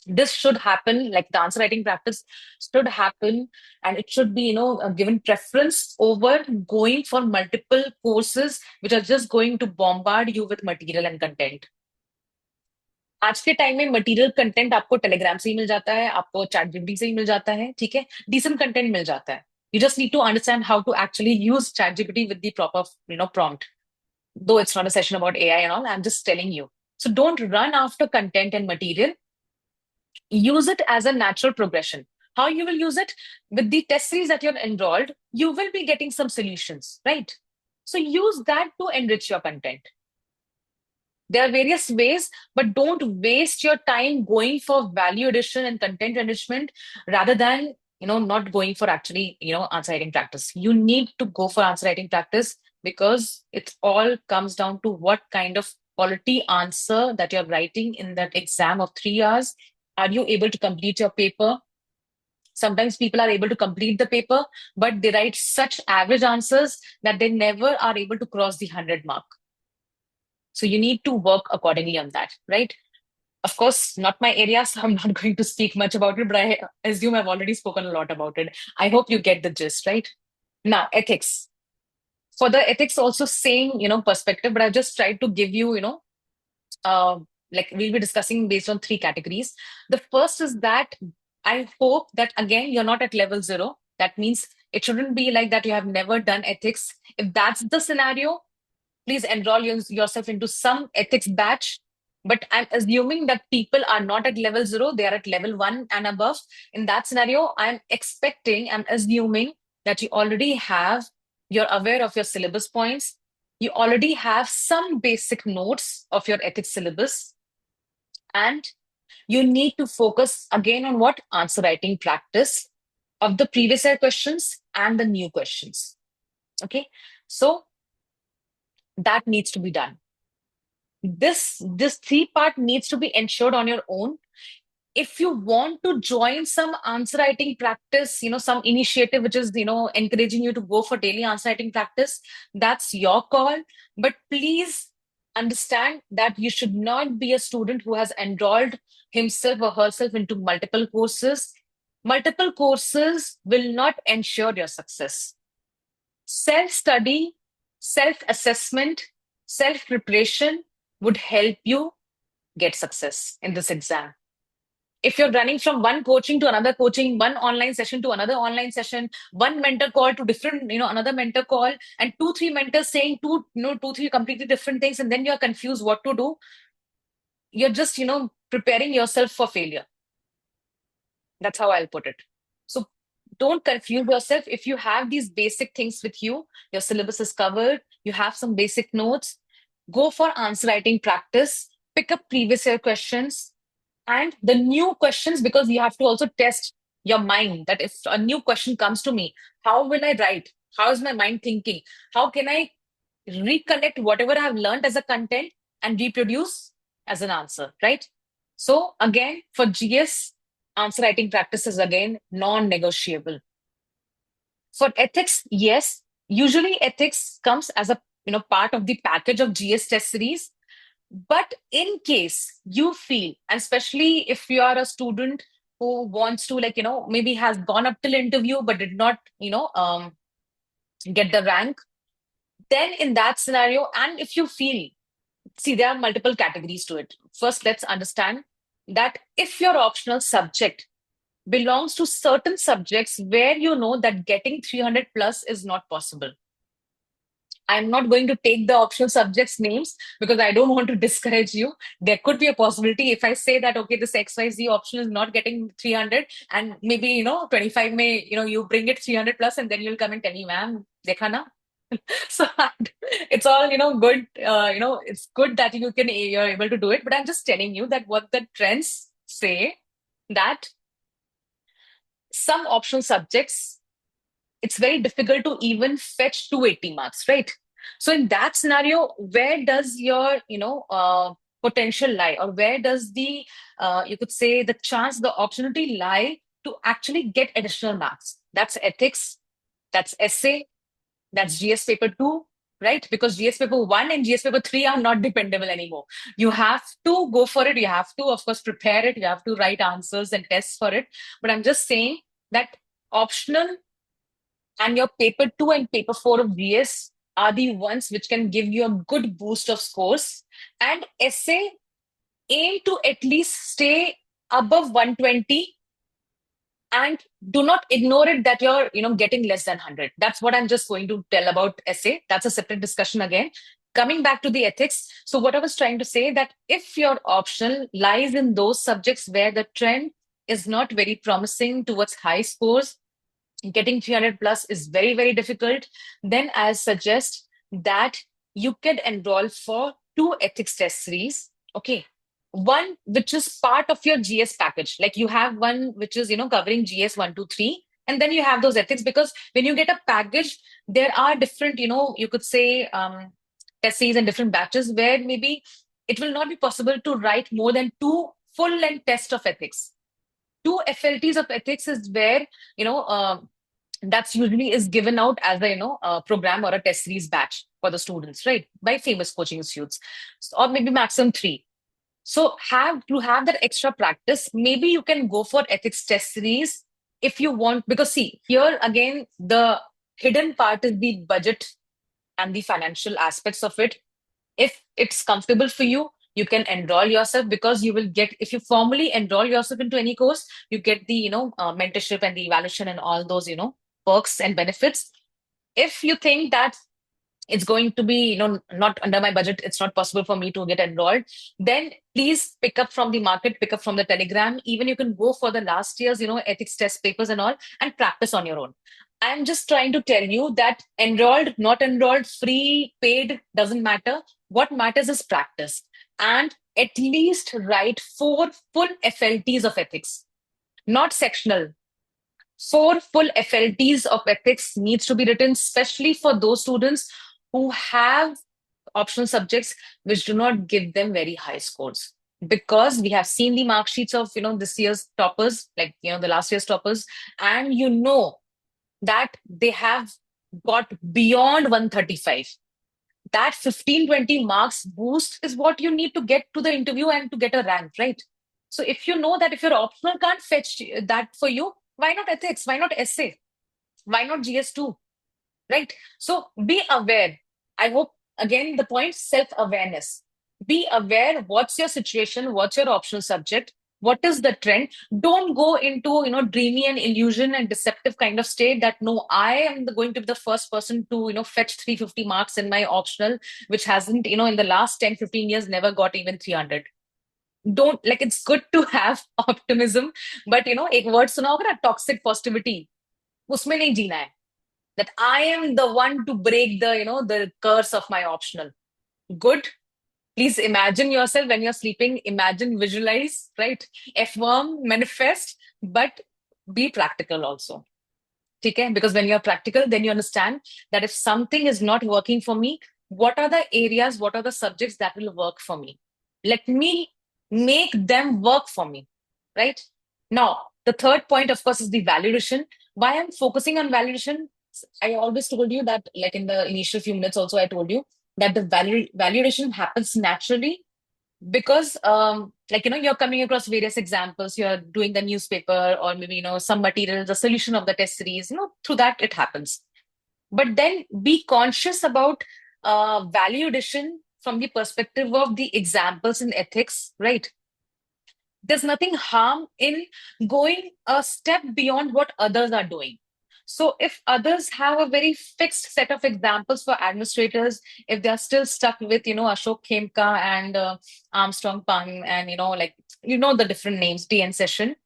This should happen, like the answer writing practice should happen, and it should be given preference over going for multiple courses which are just going to bombard you with material and content. आज के time में material content आपको Telegram से ही मिल जाता है, आपको chat GPT से ही मिल जाता है, ठीक है, डिसेंट कंटेंट मिल जाता है. You just need to understand how to actually use ChatGPT with the proper, prompt. Though it's not a session about AI and all, I'm just telling you. So don't run after content and material. Use it as a natural progression. How you will use it? With the test series that you're enrolled, you will be getting some solutions, right? So use that to enrich your content. There are various ways, but don't waste your time going for value addition and content enrichment rather than not going for actually answer writing practice. You need to go for answer writing practice because it all comes down to what kind of quality answer that you're writing in that exam of 3 hours. Are you able to complete your paper? Sometimes people are able to complete the paper, but they write such average answers that they never are able to cross the 100 mark. So you need to work accordingly on that, right? Of course, not my area, so I'm not going to speak much about it, but I assume I've already spoken a lot about it. I hope you get the gist, right? Now, ethics. For the ethics, also same, perspective, but I've just tried to give you, like we'll be discussing based on 3 categories. The first is that I hope that again, you're not at level 0. That means it shouldn't be like that you have never done ethics. If that's the scenario, please enroll yourself into some ethics batch. But I'm assuming that people are not at level 0, they are at level 1 and above. In that scenario, I'm assuming that you already you're aware of your syllabus points. You already have some basic notes of your ethics syllabus. And you need to focus again on what? Answer writing practice of the previous year questions and the new questions. Okay. So that needs to be done. This 3 part needs to be ensured on your own. If you want to join some answer writing practice, some initiative which is encouraging you to go for daily answer writing practice, that's your call. But please understand that you should not be a student who has enrolled himself or herself into multiple courses. Multiple courses will not ensure your success. Self study, self assessment, self preparation would help you get success in this exam. If you're running from one coaching to another coaching, one online session to another online session, one mentor call to different, another mentor call, and 3 mentors saying 3 completely different things, and then you're confused what to do, you're just, preparing yourself for failure. That's how I'll put it. So don't confuse yourself. If you have these basic things with you, your syllabus is covered, you have some basic notes, go for answer writing practice, pick up previous year questions and the new questions, because you have to also test your mind that if a new question comes to me, how will I write? How is my mind thinking? How can I reconnect whatever I have learned as a content and reproduce as an answer, right? So again, for GS, answer writing practice is again non-negotiable. For ethics, yes, usually ethics comes as a part of the package of GS test series. But in case you feel, and especially if you are a student who wants to, maybe has gone up till interview but did not, get the rank, then in that scenario, and if you feel, see, there are multiple categories to it. First, let's understand that if your optional subject belongs to certain subjects where you know that getting 300 plus is not possible. I'm not going to take the optional subjects names because I don't want to discourage you. There could be a possibility if I say that, okay, this XYZ option is not getting 300 and maybe, 25 may, you bring it 300 plus and then you'll come and tell me, ma'am, dekha na? So it's all, good. It's good that you're able to do it. But I'm just telling you that what the trends say that some optional subjects, it's very difficult to even fetch 280 marks, right? So in that scenario, where does your, potential lie, or where does the, you could say, the chance, the opportunity lie to actually get additional marks? That's ethics, that's essay, that's GS paper 2, right? Because GS paper 1 and GS paper 3 are not dependable anymore. You have to go for it. You have to, of course, prepare it. You have to write answers and tests for it. But I'm just saying that optional and your paper 2 and paper 4 of GS are the ones which can give you a good boost of scores. And essay, aim to at least stay above 120 and do not ignore it that you're getting less than 100. That's what I'm just going to tell about essay. That's a separate discussion again. Coming back to the ethics, so what I was trying to say, that if your optional lies in those subjects where the trend is not very promising towards high scores, getting 300 plus is very, very difficult, then I suggest that you can enroll for two ethics test series. Okay. One which is part of your GS package. Like you have one which is, covering GS 1, 2, 3. And then you have those ethics, because when you get a package, there are different, you could say, test series and different batches where maybe it will not be possible to write more than two full length tests of ethics. Two FLTs of ethics is where, you know, that's usually is given out as a a program or a test series batch for the students, right, by famous coaching institutes. Or maybe maximum three. So have to have that extra practice, maybe you can go for ethics test series if you want, because see, here again the hidden part is the budget and the financial aspects of it. If it's comfortable for you, you can enroll yourself, because you will get, if you formally enroll yourself into any course, you get the mentorship and the evaluation and all those perks and benefits. If you think that it's going to be not under my budget, it's not possible for me to get enrolled, then please pick up from the market, pick up from the Telegram. Even you can go for the last year's ethics test papers and all, and practice on your own. I'm just trying to tell you that enrolled, not enrolled, free, paid, doesn't matter. What matters is practice, and at least write four full FLTs of ethics, not sectional. Four full FLTs of ethics needs to be written, especially for those students who have optional subjects which do not give them very high scores. Because we have seen the mark sheets of this year's toppers, like the last year's toppers, and that they have got beyond 135. That 15-20 marks boost is what you need to get to the interview and to get a rank, right? So if you know that if your optional can't fetch that for you, why not ethics? Why not essay? Why not GS2? Right? So be aware. I hope, again, the point, self awareness. Be aware what's your situation, what's your optional subject, what is the trend. Don't go into dreamy and illusion and deceptive kind of state that no, I am going to be the first person to fetch 350 marks in my optional, which hasn't in the last 10, 15 years never got even 300. Don't, like, it's good to have optimism, but एक word सुना होगा ना, toxic positivity, उसमें नहीं जीना है, that I am the one to break the curse of my optional. Good. Please imagine yourself when you're sleeping. Imagine, visualize, right? Affirm, manifest, but be practical also. Okay? Because when you're practical, then you understand that if something is not working for me, what are the areas, what are the subjects that will work for me? Let me make them work for me, right? Now, the third point, of course, is the validation. Why I'm focusing on validation? I always told you that, like in the initial few minutes, also, I told you that the validation happens naturally because like you're coming across various examples, you're doing the newspaper or maybe some material, the solution of the test series, through that it happens. But then be conscious about value addition from the perspective of the examples in ethics, right? There's nothing harm in going a step beyond what others are doing. So if others have a very fixed set of examples for administrators, if they're still stuck with, Ashok Khemka and Armstrong Pang and, like, the different names, DN session,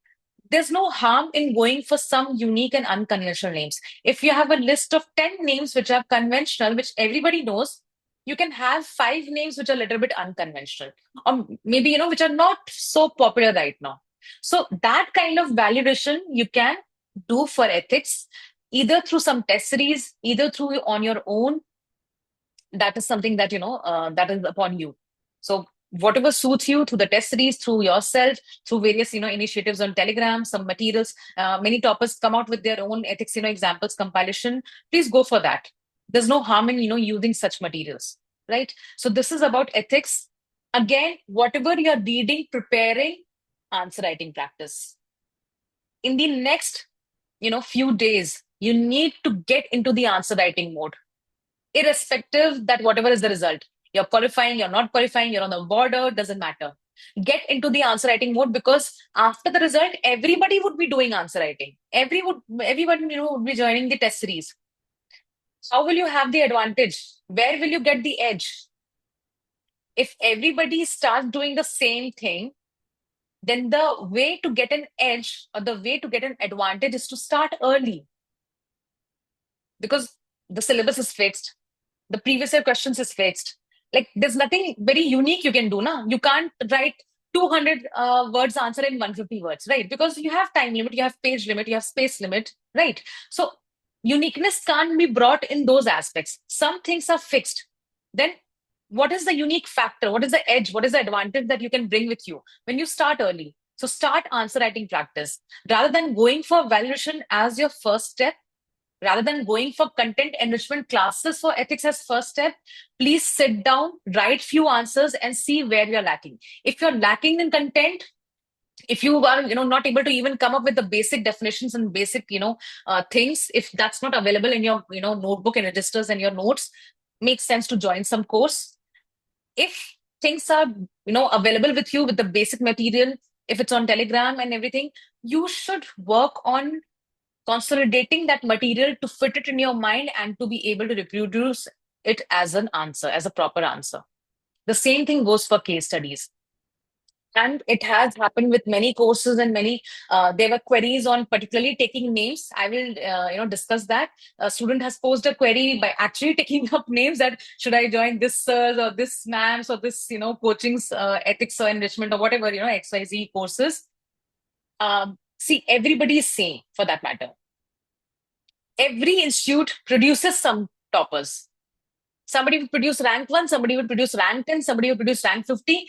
there's no harm in going for some unique and unconventional names. If you have a list of 10 names which are conventional, which everybody knows, you can have five names which are a little bit unconventional, or maybe, which are not so popular right now. So that kind of validation you can do for ethics, either through some test series, either through on your own. That is something that, that is upon you. So whatever suits you, through the test series, through yourself, through various, initiatives on Telegram, some materials, many toppers come out with their own ethics, examples, compilation. Please go for that. There's no harm in, using such materials, right? So this is about ethics. Again, whatever you're reading, preparing, answer writing practice. In the next, few days, you need to get into the answer writing mode, irrespective that whatever is the result. You're qualifying, you're not qualifying, you're on the border, doesn't matter. Get into the answer writing mode, because after the result, everybody would be doing answer writing. Everyone, would be joining the test series. How will you have the advantage? Where will you get the edge? If everybody starts doing the same thing, then the way to get an edge or the way to get an advantage is to start early, because the syllabus is fixed, the previous year questions is fixed. Like, there's nothing very unique you can do. Na? You can't write 200 words answer in 150 words, right? Because you have time limit, you have page limit, you have space limit, right? So uniqueness can't be brought in those aspects. Some things are fixed. Then what is the unique factor? What is the edge? What is the advantage that you can bring with you when you start early? So start answer writing practice. Rather than going for validation as your first step, rather than going for content enrichment classes for ethics as first step, please sit down, write few answers and see where you're lacking. If you're lacking in content, if you are, not able to even come up with the basic definitions and basic, things, if that's not available in your, notebook and registers and your notes, makes sense to join some course. If things are, available with you with the basic material, if it's on Telegram and everything, you should work on consolidating that material to fit it in your mind and to be able to reproduce it as an answer, as a proper answer. The same thing goes for case studies. And it has happened with many courses and many, there were queries on particularly taking names. I will, discuss that. A student has posed a query by actually taking up names, that should I join this sirs or this ma'ams or this, coaching's ethics or enrichment or whatever, XYZ courses. See, everybody is same for that matter. Every institute produces some toppers. Somebody will produce rank 1, somebody will produce rank 10, somebody will produce rank 50.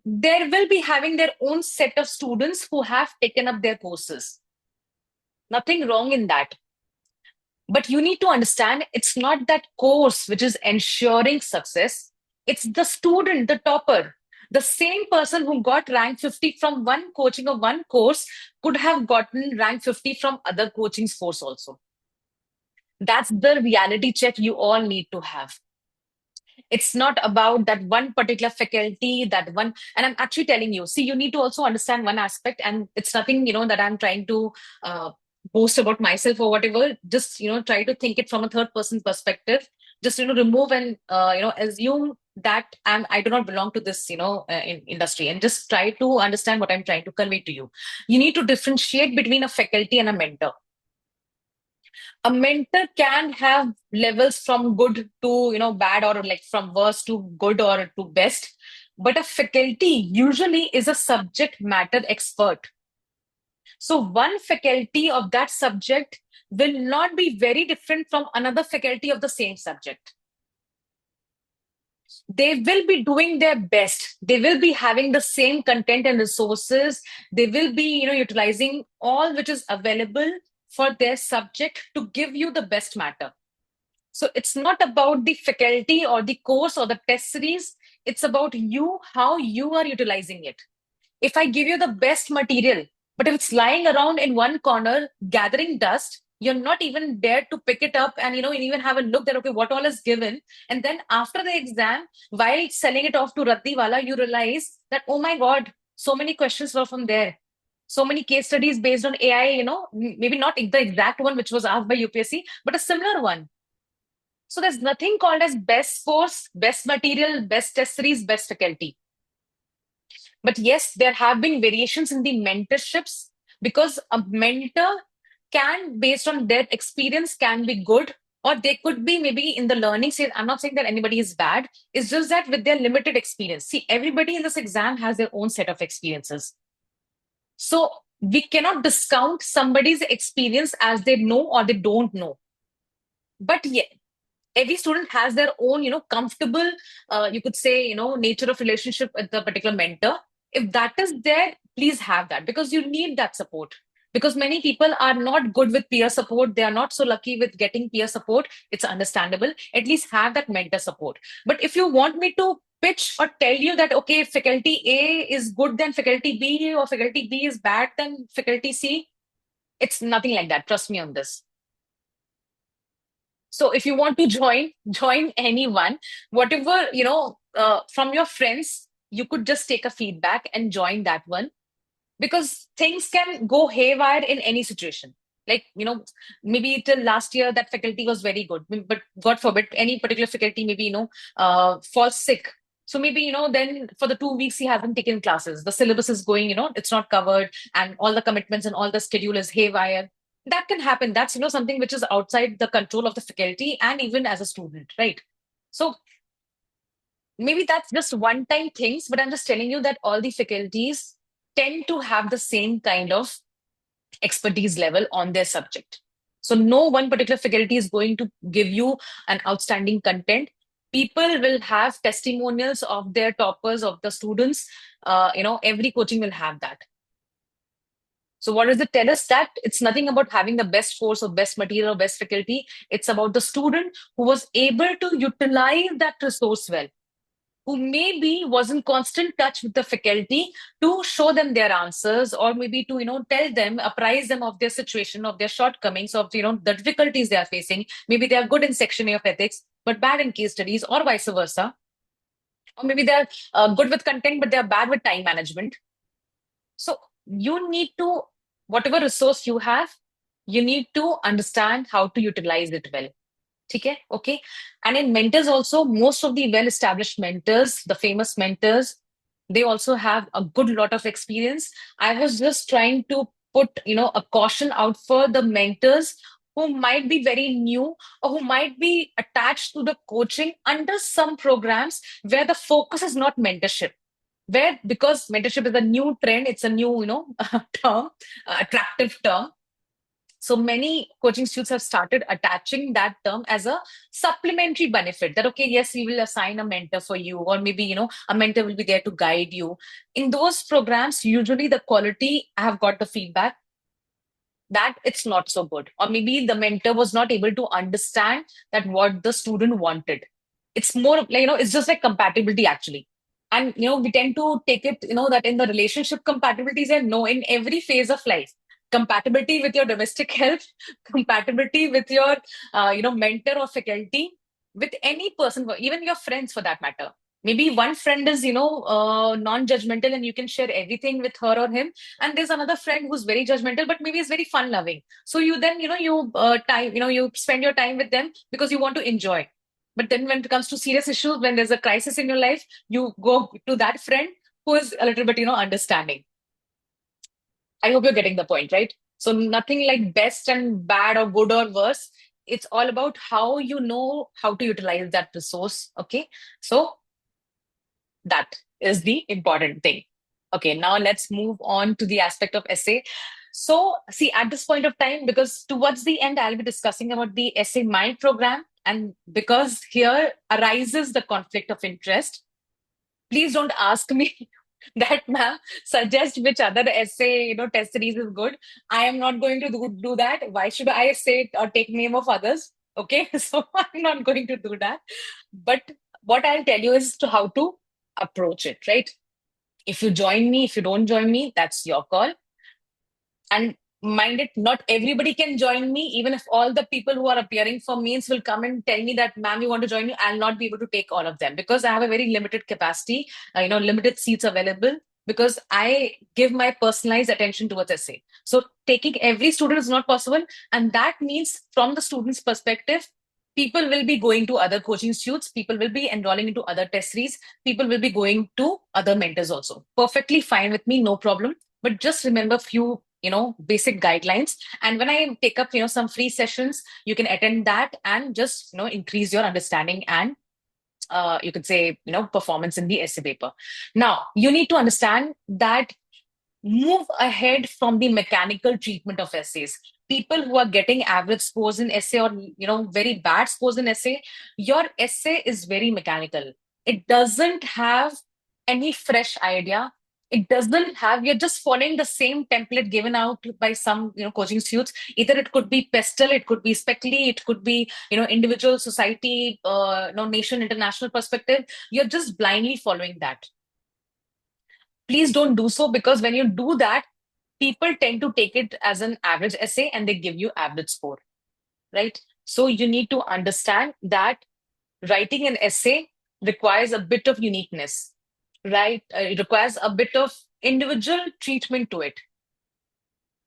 There will be having their own set of students who have taken up their courses. Nothing wrong in that. But you need to understand, it's not that course which is ensuring success. It's the student, the topper. The same person who got rank 50 from one coaching or one course could have gotten rank 50 from other coaching course also. That's the reality check you all need to have. It's not about that one particular faculty, that one. And I'm actually telling you, see, you need to also understand one aspect, and it's nothing, that I'm trying to boast about myself or whatever. Just, try to think it from a third person perspective. Just, remove and, assume that I do not belong to this, industry, and just try to understand what I'm trying to convey to you. You need to differentiate between a faculty and a mentor. A mentor can have levels from good to, bad, or like from worst to good or to best. But a faculty usually is a subject matter expert. So one faculty of that subject will not be very different from another faculty of the same subject. They will be doing their best. They will be having the same content and resources. They will be, utilizing all which is available for their subject to give you the best matter. So it's not about the faculty or the course or the test series. It's about you, how you are utilizing it. If I give you the best material, but if it's lying around in one corner, gathering dust, you're not even there to pick it up and, even have a look that, okay, what all is given. And then after the exam, while selling it off to Raddiwala, you realize that, oh my God, so many questions were from there. So many case studies based on AI, maybe not the exact one which was asked by UPSC, but a similar one. So there's nothing called as best course, best material, best test series, best faculty. But yes, there have been variations in the mentorships, because a mentor can, based on their experience, can be good, or they could be maybe in the learning stage. I'm not saying that anybody is bad. It's just that with their limited experience. See, everybody in this exam has their own set of experiences. So we cannot discount somebody's experience as they know or they don't know. But yeah, every student has their own, comfortable, you could say, nature of relationship with the particular mentor. If that is there, please have that, because you need that support. Because many people are not good with peer support. They are not so lucky with getting peer support. It's understandable. At least have that mentor support. But if you want me to pitch or tell you that, okay, faculty A is good than faculty B, or faculty B is bad than faculty C, it's nothing like that. Trust me on this. So if you want to join anyone, whatever, from your friends, you could just take a feedback and join that one, because things can go haywire in any situation. Like, maybe till last year that faculty was very good, but God forbid, any particular faculty maybe, falls sick. So maybe, then for the 2 weeks he hasn't taken classes. The syllabus is going, it's not covered, and all the commitments and all the schedule is haywire. That can happen. That's, something which is outside the control of the faculty and even as a student, right? So maybe that's just one time things, but I'm just telling you that all the faculties tend to have the same kind of expertise level on their subject. So no one particular faculty is going to give you an outstanding content. People will have testimonials of their toppers, of the students. Every coaching will have that. So what does it tell us? That it's nothing about having the best course or best material or best faculty. It's about the student who was able to utilize that resource well, who maybe was in constant touch with the faculty to show them their answers, or maybe to, tell them, apprise them of their situation, of their shortcomings, of, the difficulties they are facing. Maybe they are good in section A of ethics, but bad in case studies, or vice versa. Or maybe they're good with content, but they're bad with time management. So you need to, whatever resource you have, you need to understand how to utilize it well. Okay, okay. And in mentors also, most of the well-established mentors, the famous mentors, they also have a good lot of experience. I was just trying to put, a caution out for the mentors who might be very new, or who might be attached to the coaching under some programs where the focus is not mentorship. Where, because mentorship is a new trend, it's a new, term, attractive term. So many coaching institutes have started attaching that term as a supplementary benefit, that, okay, yes, we will assign a mentor for you, or maybe, a mentor will be there to guide you. In those programs, usually the quality, I have got the feedback that it's not so good. Or maybe the mentor was not able to understand that what the student wanted. It's more like, it's just like compatibility actually. And, we tend to take it, that in the relationship compatibilities, and no, in every phase of life, compatibility with your domestic health, compatibility with your, mentor or faculty, with any person, even your friends for that matter. Maybe one friend is, non-judgmental, and you can share everything with her or him. And there's another friend who's very judgmental, but maybe is very fun loving. So you then, you spend your time with them because you want to enjoy. But then when it comes to serious issues, when there's a crisis in your life, you go to that friend who is a little bit, understanding. I hope you're getting the point, right? So nothing like best and bad or good or worse. It's all about how you know how to utilize that resource. Okay. So that is the important thing. Okay, now let's move on to the aspect of essay. So, see, at this point of time, because towards the end, I'll be discussing about the essay mind program. And because here arises the conflict of interest, please don't ask me that, ma'am, suggest which other essay, test series is good. I am not going to do that. Why should I say or take name of others? Okay, so I'm not going to do that. But what I'll tell you is to how to approach it, right? If you join me, if you don't join me, that's your call. And mind it, not everybody can join me. Even if all the people who are appearing for means will come and tell me that, ma'am, you want to join me, I'll not be able to take all of them, because I have a very limited capacity, limited seats available. because I give my personalized attention towards essay. So taking every student is not possible. And that means from the student's perspective, people will be going to other coaching institutes, people will be enrolling into other test series, people will be going to other mentors also. Perfectly fine with me, no problem. But just remember few, basic guidelines. And when I take up, some free sessions, you can attend that and just, increase your understanding and you could say, performance in the essay paper. Now, you need to understand that move ahead from the mechanical treatment of essays. People who are getting average scores in essay or, very bad scores in essay, your essay is very mechanical. It doesn't have any fresh idea. It doesn't have, you're just following the same template given out by some, coaching institutes. Either it could be pestle, it could be speckly, it could be, individual society, nation, international perspective. You're just blindly following that. Please don't do so, because when you do that, people tend to take it as an average essay and they give you average score, right? So you need to understand that writing an essay requires a bit of uniqueness, right? It requires a bit of individual treatment to it.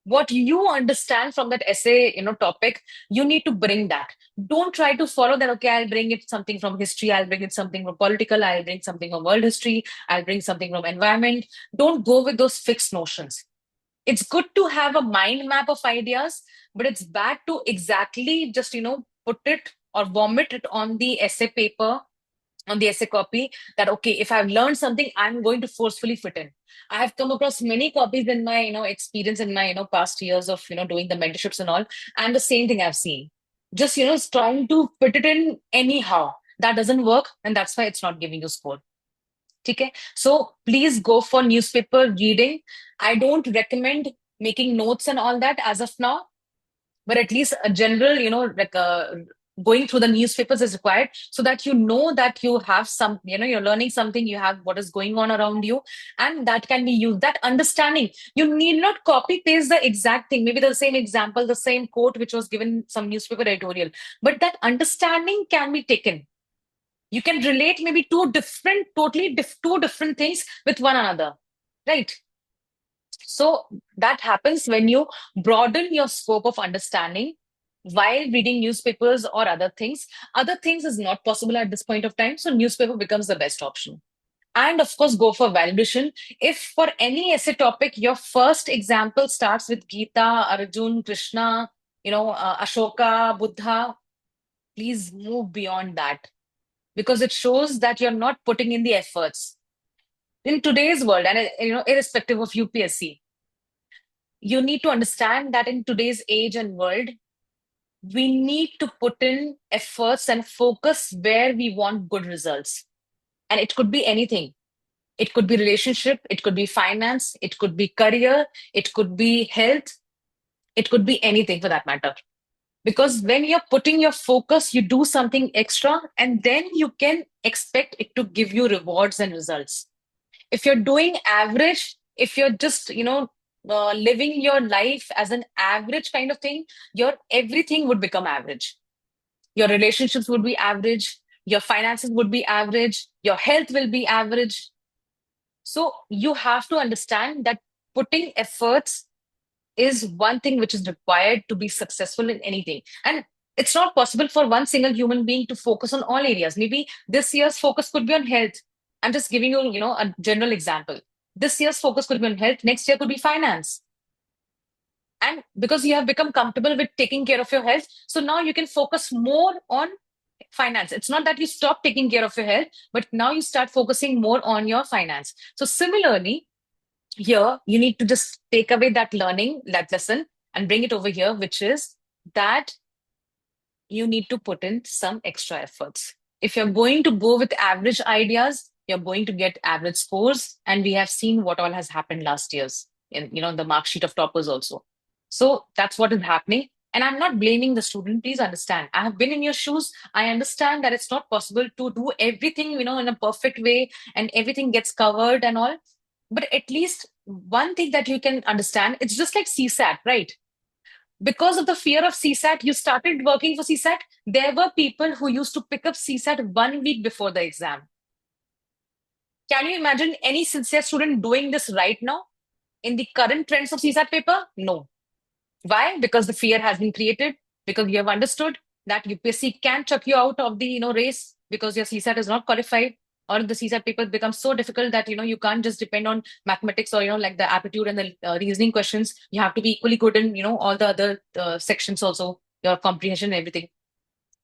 What you understand from that essay, topic, you need to bring that. Don't try to follow that. Okay, I'll bring it something from history, I'll bring it something from political, I'll bring something from world history, I'll bring something from environment. Don't go with those fixed notions. It's good to have a mind map of ideas, but it's bad to exactly just, put it or vomit it on the essay paper, on the essay copy, that, okay, if I've learned something, I'm going to forcefully fit in. I have come across many copies in my, experience in my, past years of, doing the mentorships and all. And the same thing I've seen. Just, trying to fit it in anyhow. That doesn't work. And that's why it's not giving you score. Okay, so please go for newspaper reading. I don't recommend making notes and all that as of now, but at least a general, going through the newspapers is required, so that you know that you have some, you're learning something, you have what is going on around you, and that can be used. That understanding, you need not copy paste the exact thing, maybe the same example, the same quote which was given some newspaper editorial, but that understanding can be taken. You can relate maybe two different, two different things with one another, right? So that happens when you broaden your scope of understanding while reading newspapers or other things. Other things is not possible at this point of time, so newspaper becomes the best option. And of course, go for validation. If for any essay topic, your first example starts with Gita, Arjun, Krishna, Ashoka, Buddha, please move beyond that, because it shows that you're not putting in the efforts. In today's world, and irrespective of UPSC, you need to understand that in today's age and world, we need to put in efforts and focus where we want good results. And it could be anything. It could be relationship, it could be finance, it could be career, it could be health, it could be anything for that matter. Because when you're putting your focus, you do something extra, and then you can expect it to give you rewards and results. If you're doing average, if you're just, living your life as an average kind of thing, your everything would become average. Your relationships would be average, your finances would be average, your health will be average. So you have to understand that putting efforts is one thing which is required to be successful in anything. And it's not possible for one single human being to focus on all areas. Maybe this year's focus could be on health. I'm just giving you, a general example. This year's focus could be on health, next year could be finance. And because you have become comfortable with taking care of your health, so now you can focus more on finance. It's not that you stop taking care of your health, but now you start focusing more on your finance. So similarly, here you need to just take away that learning, that lesson, and bring it over here, which is that you need to put in some extra efforts. If you're going to go with average ideas, you're going to get average scores. And we have seen what all has happened last year's in, the mark sheet of toppers also. So that's what is happening. And I'm not blaming the student. Please understand. I have been in your shoes. I understand that it's not possible to do everything, in a perfect way and everything gets covered and all. But at least one thing that you can understand, it's just like CSAT, right? Because of the fear of CSAT, you started working for CSAT. There were people who used to pick up CSAT 1 week before the exam. Can you imagine any sincere student doing this right now in the current trends of CSAT paper? No. Why? Because the fear has been created, because you have understood that UPSC can chuck you out of the race because your CSAT is not qualified, or the CSAT paper becomes so difficult that you can't just depend on mathematics or like the aptitude and the reasoning questions. You have to be equally good in all the other sections also, your comprehension and everything.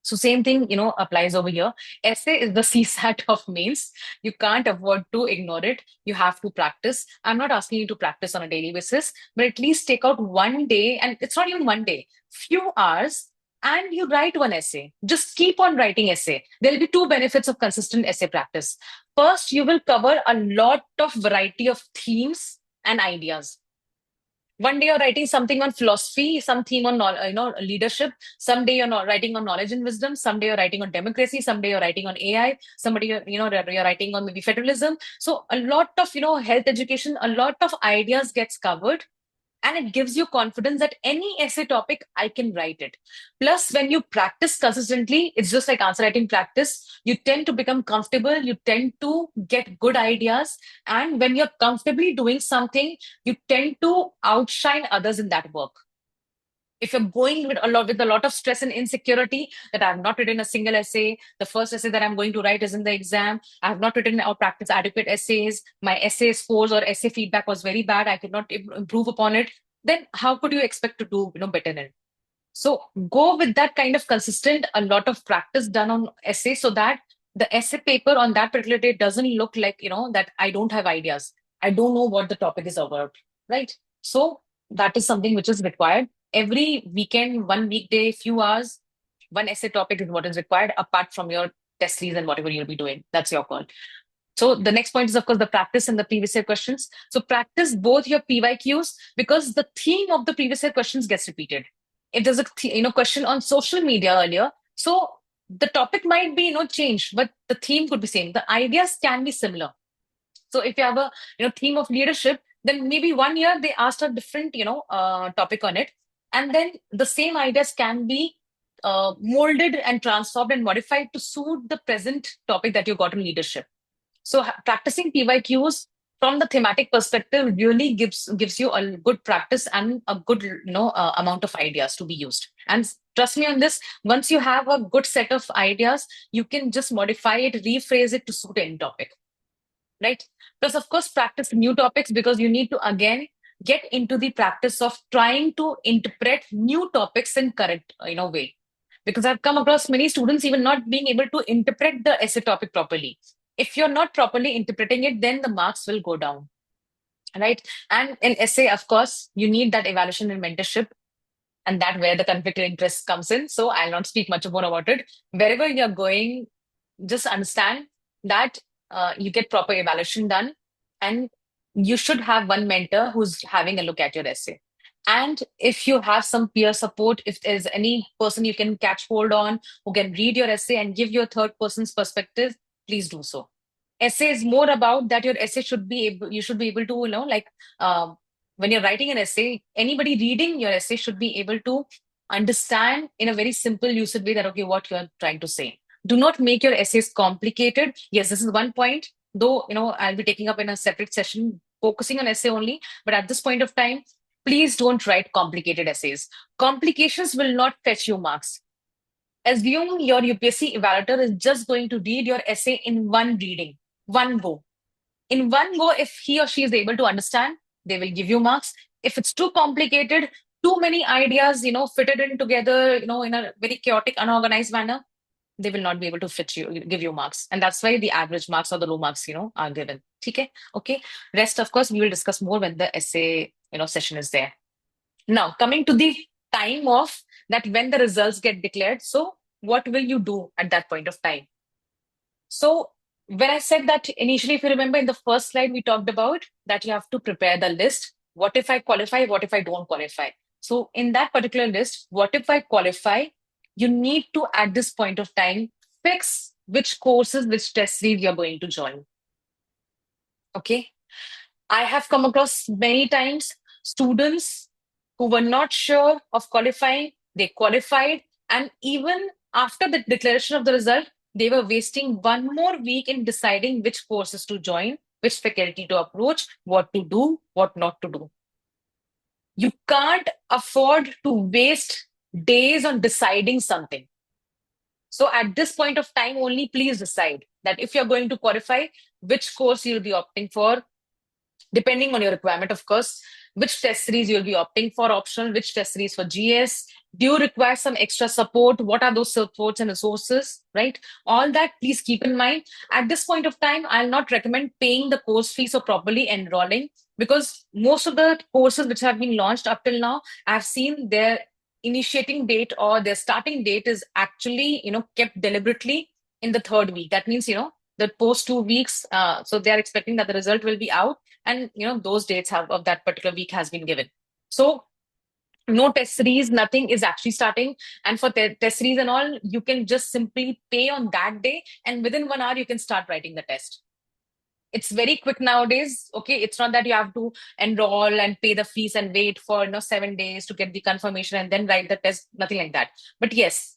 So same thing, applies over here. Essay is the CSAT of mains. You can't afford to ignore it. You have to practice. I'm not asking you to practice on a daily basis, but at least take out one day, and it's not even one day, few hours, and you write one essay. Just keep on writing essay. There'll be two benefits of consistent essay practice. First, you will cover a lot of variety of themes and ideas. One day you're writing something on philosophy, some theme on leadership. Some day you're not writing on knowledge and wisdom. Some day you're writing on democracy. Some day you're writing on AI. Somebody you're writing on maybe federalism. So a lot of health education, a lot of ideas gets covered, and it gives you confidence that any essay topic I can write it. Plus, when you practice consistently, it's just like answer writing practice. You tend to become comfortable, you tend to get good ideas, and when you're comfortably doing something, you tend to outshine others in that work. If you're going with a lot of stress and insecurity that I have not written a single essay, the first essay that I'm going to write is in the exam, I have not written or practiced adequate essays, my essay scores or essay feedback was very bad, I could not improve upon it, then how could you expect to do better in it? So go with that kind of consistent, a lot of practice done on essay, so that the essay paper on that particular day doesn't look like, that I don't have ideas. I don't know what the topic is about, right? So that is something which is required. Every weekend, one weekday, few hours, one essay topic is what is required apart from your test series and whatever you'll be doing. That's your call. So the next point is, of course, the practice and the previous year questions. So practice both your PYQs, because the theme of the previous year questions gets repeated. If there's a question on social media earlier, so the topic might be changed, but the theme could be same. The ideas can be similar. So if you have a theme of leadership, then maybe one year they asked a different topic on it, and then the same ideas can be molded and transformed and modified to suit the present topic that you got in leadership. So practicing PYQs from the thematic perspective really gives you a good practice and a good amount of ideas to be used. And trust me on this, once you have a good set of ideas, you can just modify it, rephrase it to suit any topic, right? Plus, of course, practice new topics, because you need to again get into the practice of trying to interpret new topics in correct way, because I've come across many students even not being able to interpret the essay topic properly. If you're not properly interpreting it, then the marks will go down, right? And in essay, of course, you need that evaluation and mentorship, and that where the conflict of interest comes in. So I'll not speak much more about it. Wherever you're going, just understand that you get proper evaluation done, and you should have one mentor who's having a look at your essay. And if you have some peer support, if there's any person you can catch hold on who can read your essay and give you a third person's perspective, please do so. Essay is more about that your essay should be able, you should be able to, like when you're writing an essay, anybody reading your essay should be able to understand in a very simple, lucid way that, okay, what you're trying to say. Do not make your essays complicated. Yes, this is one point, though, I'll be taking up in a separate session focusing on essay only. But at this point of time, please don't write complicated essays. Complications will not fetch you marks. Assume your UPSC evaluator is just going to read your essay in one reading, one go. In one go, if he or she is able to understand, they will give you marks. If it's too complicated, too many ideas, fitted in together, in a very chaotic, unorganized manner, they will not be able to give you marks. And that's why the average marks or the low marks, are given. Okay. Okay. Rest, of course, we will discuss more when the essay, session is there. Now, coming to the time of that when the results get declared. So, what will you do at that point of time? So, when I said that initially, if you remember in the first slide, we talked about that you have to prepare the list. What if I qualify? What if I don't qualify? So, in that particular list, what if I qualify? You need to, at this point of time, fix which courses, which test series you're going to join. Okay. I have come across many times students who were not sure of qualifying, they qualified, and even after the declaration of the result, they were wasting one more week in deciding which courses to join, which faculty to approach, what to do, what not to do. You can't afford to waste days on deciding something. So at this point of time, only please decide that if you're going to qualify, which course you'll be opting for, depending on your requirement, of course, which test series you'll be opting for optional, which test series for GS. Do you require some extra support? What are those supports and resources, right? All that, please keep in mind. At this point of time, I'll not recommend paying the course fees or properly enrolling because most of the courses which have been launched up till now, I've seen their initiating date or their starting date is actually, kept deliberately in the third week. That means, the post 2 weeks. So they are expecting that the result will be out and those dates have of that particular week has been given. So no test series, nothing is actually starting. And for test series and all, you can just simply pay on that day and within 1 hour you can start writing the test. It's very quick nowadays. Okay, it's not that you have to enroll and pay the fees and wait for 7 days to get the confirmation and then write the test, nothing like that. But yes,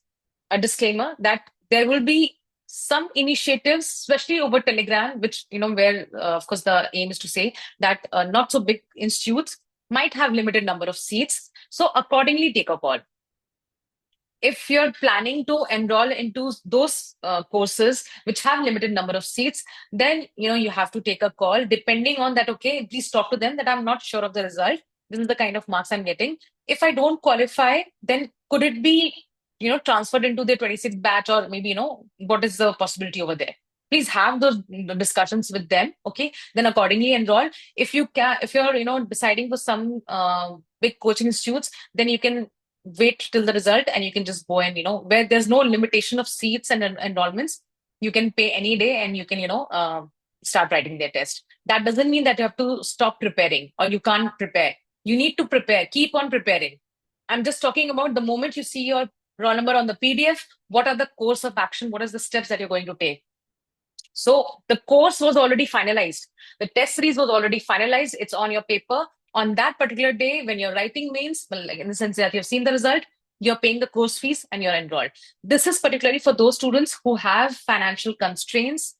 a disclaimer that there will be some initiatives, especially over Telegram, which where of course the aim is to say that not so big institutes might have limited number of seats, so accordingly take a call. If you're planning to enroll into those courses which have limited number of seats, then you have to take a call depending on that. Okay, please talk to them that I'm not sure of the result, this is the kind of marks I'm getting. If I don't qualify, then could it be transferred into the 26th batch, or maybe what is the possibility over there? Please have those discussions with them. Okay, then accordingly enroll. If you're deciding for some big coaching institutes, then you can wait till the result and you can just go and where there's no limitation of seats and enrollments, you can pay any day and you can start writing their test. That doesn't mean that you have to stop preparing or you can't prepare. You need to prepare, keep on preparing. I'm just talking about the moment you see your roll number on the PDF, what are the course of action, what is the steps that you're going to take. So the course was already finalized, the test series was already finalized, it's on your paper. On that particular day, when you're writing mains, well, like in the sense that you've seen the result, you're paying the course fees and you're enrolled. This is particularly for those students who have financial constraints,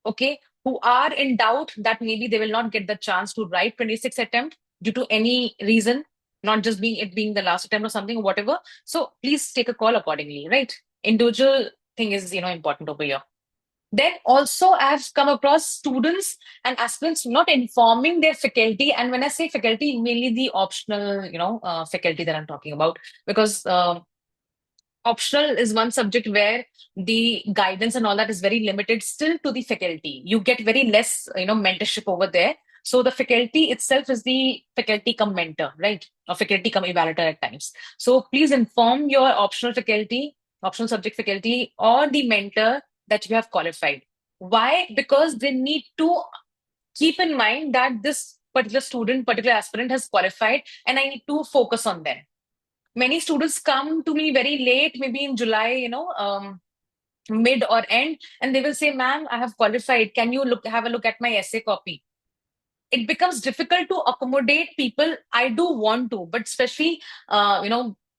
okay, who are in doubt that maybe they will not get the chance to write 26 attempt due to any reason, not just being the last attempt or something or whatever. So please take a call accordingly, right? Individual thing is important over here. Then also I've come across students and aspirants not informing their faculty. And when I say faculty, mainly the optional, faculty that I'm talking about, because optional is one subject where the guidance and all that is very limited still to the faculty. You get very less, mentorship over there. So the faculty itself is the faculty come mentor, right? Or faculty come evaluator at times. So please inform your optional faculty, optional subject faculty, or the mentor that you have qualified. Why? Because they need to keep in mind that this particular student, particular aspirant has qualified, and I need to focus on them. Many students come to me very late, maybe in July, mid or end, and they will say, "Ma'am, I have qualified. Can you have a look at my essay copy?" It becomes difficult to accommodate people. I do want to, but especially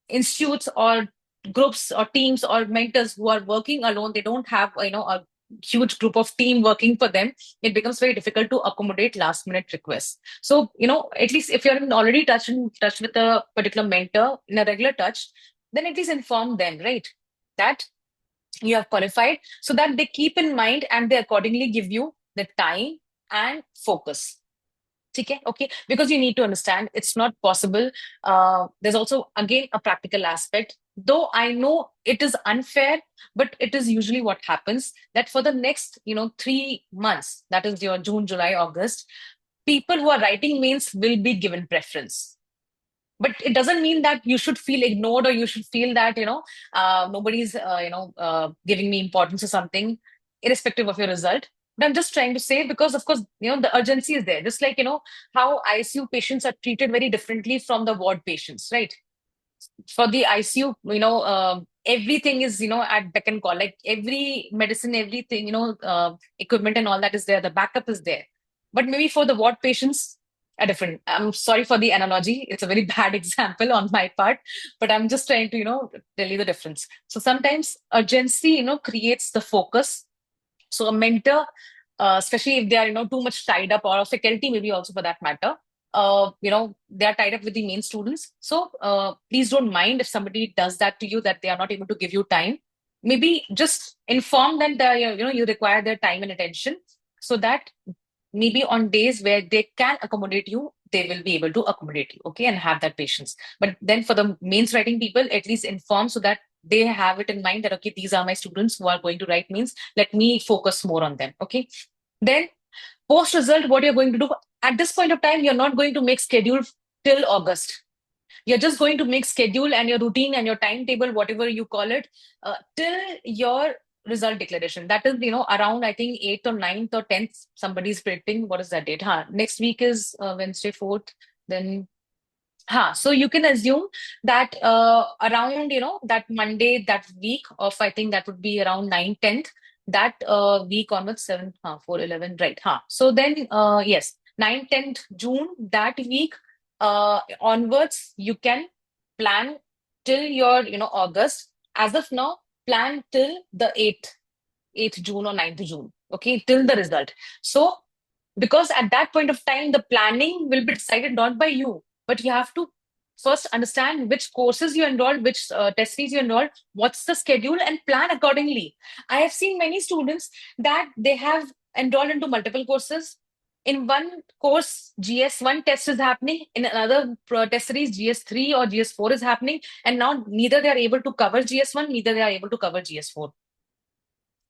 institutes or groups or teams or mentors who are working alone, they don't have a huge group of team working for them. It becomes very difficult to accommodate last minute requests. So at least if you're already touch with a particular mentor in a regular touch, then at least inform them, right, that you have qualified, so that they keep in mind and they accordingly give you the time and focus. Okay, because you need to understand it's not possible. There's also again a practical aspect, though I know it is unfair, but it is usually what happens that for the next 3 months, that is your June, July, August, people who are writing mains will be given preference. But it doesn't mean that you should feel ignored or you should feel that nobody's giving me importance or something, irrespective of your result. But I'm just trying to say, because of course the urgency is there, just like how ICU patients are treated very differently from the ward patients, right? For the ICU, everything is at beck and call, like every medicine, everything, equipment and all that is there, the backup is there. But maybe for the ward patients, a different, I'm sorry for the analogy. It's a very bad example on my part, but I'm just trying to, tell you the difference. So sometimes urgency, creates the focus. So a mentor, especially if they are, too much tied up, or a faculty maybe also for that matter, they are tied up with the main students. So please don't mind if somebody does that to you, that they are not able to give you time. Maybe just inform them that you require their time and attention, so that maybe on days where they can accommodate you, they will be able to accommodate you, okay, and have that patience. But then for the mains writing people, at least inform, so that they have it in mind that, okay, these are my students who are going to write mains. Let me focus more on them, okay? Then post result, what you're going to do at this point of time, you're not going to make schedule till August. You're just going to make schedule and your routine and your timetable, whatever you call it, till your result declaration. That is, around, I think, 8th or 9th or 10th. Somebody's predicting, what is that date? Next week is Wednesday, 4th. Then so you can assume that around, that Monday, that week of, I think that would be around 9th, 10th, that week onwards, 7th, 4, 11, right. So then, yes, 9th, 10th June, that week onwards, you can plan till your, August. As of now, plan till the 8th June or 9th June, okay, till the result. So because at that point of time, the planning will be decided not by you, but you have to first understand which courses you enroll, which test series you enroll, what's the schedule, and plan accordingly. I have seen many students that they have enrolled into multiple courses. In one course, GS1 test is happening. In another test series, GS3 or GS4 is happening. And now neither they are able to cover GS1, neither they are able to cover GS4.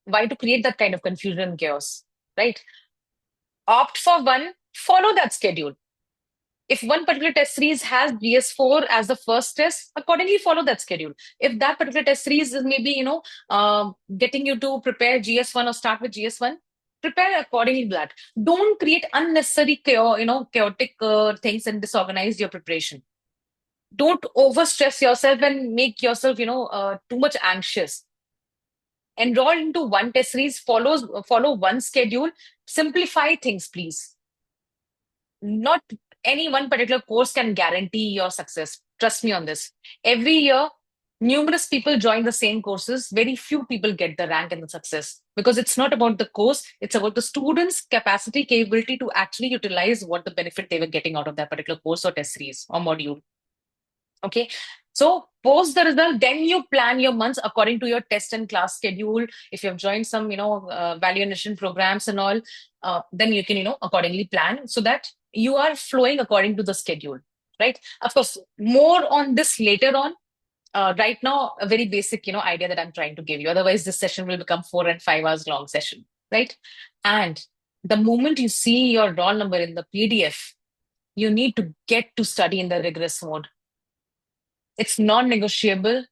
Why to create that kind of confusion and chaos, right? Opt for one, follow that schedule. If one particular test series has GS4 as the first test, accordingly follow that schedule. If that particular test series is maybe, getting you to prepare GS1 or start with GS1, prepare accordingly to that. Don't create unnecessary chaotic things and disorganize your preparation. Don't overstress yourself and make yourself, too much anxious. Enroll into one test series, follow one schedule, simplify things, please. Not any one particular course can guarantee your success. Trust me on this. Every year, numerous people join the same courses. Very few people get the rank and the success, because it's not about the course, it's about the student's capacity, capability to actually utilize what the benefit they were getting out of that particular course or test series or module. Okay. So post the result, then you plan your months according to your test and class schedule. If you have joined some, value addition programs and all, then you can, accordingly plan, so that you are flowing according to the schedule, right? Of course, more on this later on. Right now, a very basic, idea that I'm trying to give you. Otherwise, this session will become 4 and 5 hours long session, right? And the moment you see your roll number in the PDF, you need to get to study in the rigorous mode. It's non-negotiable.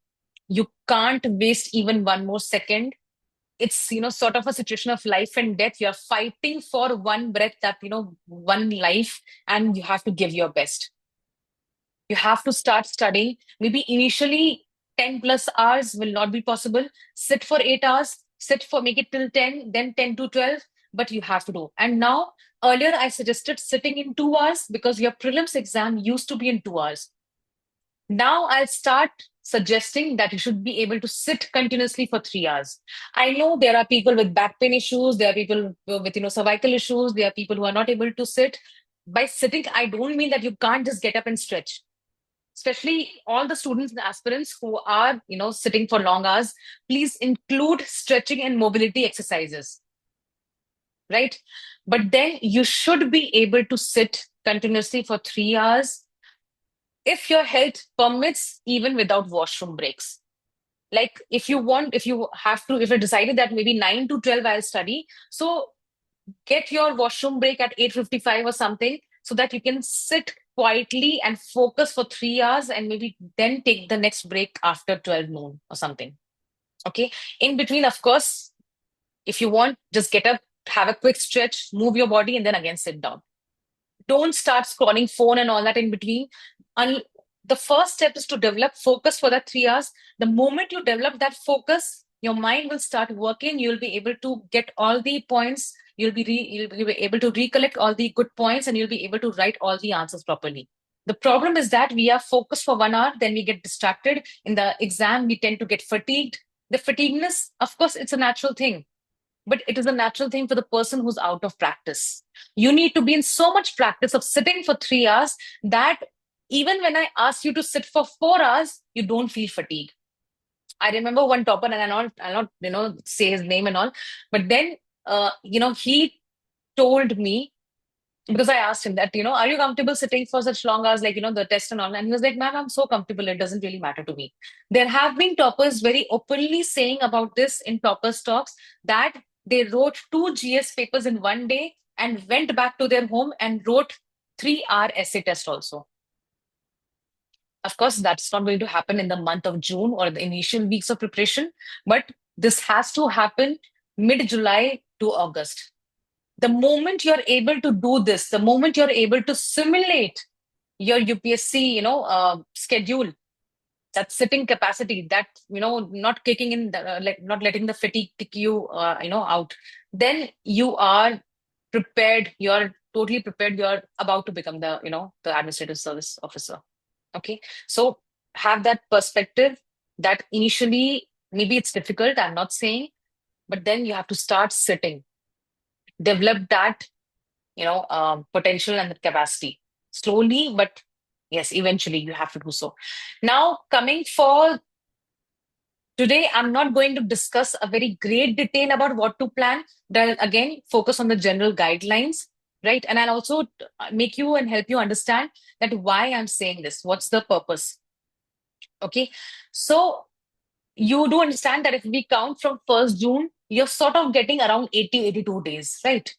You can't waste even one more second. It's, sort of a situation of life and death. You're fighting for one breath, that, one life, and you have to give your best. You have to start studying. Maybe initially 10 plus hours will not be possible. Sit for 8 hours, make it till 10, then 10 to 12, but you have to do. And now, earlier I suggested sitting in 2 hours, because your prelims exam used to be in 2 hours. Now I'll start suggesting that you should be able to sit continuously for 3 hours. I know there are people with back pain issues, there are people with, cervical issues, there are people who are not able to sit. By sitting, I don't mean that you can't just get up and stretch. Especially all the students and aspirants who are, sitting for long hours, please include stretching and mobility exercises, right? But then you should be able to sit continuously for 3 hours, if your health permits, even without washroom breaks. Like if you decided that maybe 9 to 12 I'll study, so get your washroom break at 8:55 or something, so that you can sit quietly and focus for 3 hours, and maybe then take the next break after 12 noon or something. Okay. In between, of course, if you want, just get up, have a quick stretch, move your body, and then again sit down. Don't start scrolling phone and all that in between. The first step is to develop focus for that 3 hours. The moment you develop that focus, your mind will start working. You'll be able to get all the points, you'll be able to recollect all the good points and you'll be able to write all the answers properly. The problem is that we are focused for 1 hour, then we get distracted. In the exam, we tend to get fatigued. The fatigueness, of course, it's a natural thing, but it is a natural thing for the person who's out of practice. You need to be in so much practice of sitting for 3 hours that even when I ask you to sit for 4 hours, you don't feel fatigued. I remember one topper, and I'll not, say his name and all, but then, he told me, because I asked him that, are you comfortable sitting for such long hours, like, the test and all? And he was like, ma'am, I'm so comfortable. It doesn't really matter to me. There have been toppers very openly saying about this in toppers talks that they wrote two GS papers in one day and went back to their home and wrote 3 hour essay test also. Of course, that's not going to happen in the month of June or the initial weeks of preparation, but this has to happen mid-July to August. The moment you're able to do this, the moment you're able to simulate your UPSC, schedule, that sitting capacity, that, not kicking in, like not letting the fatigue kick you, out, then you are prepared. You're totally prepared. You're about to become the administrative service officer. Okay. So have that perspective that initially maybe it's difficult. I'm not saying, but then you have to start sitting, develop that, potential and the capacity slowly, but yes, eventually you have to do so. Now, coming for today, I'm not going to discuss a very great detail about what to plan. Then again, focus on the general guidelines, right? And I'll also make you and help you understand that why I'm saying this. What's the purpose? Okay. So you do understand that if we count from 1st June, you're sort of getting around 80, 82 days, right?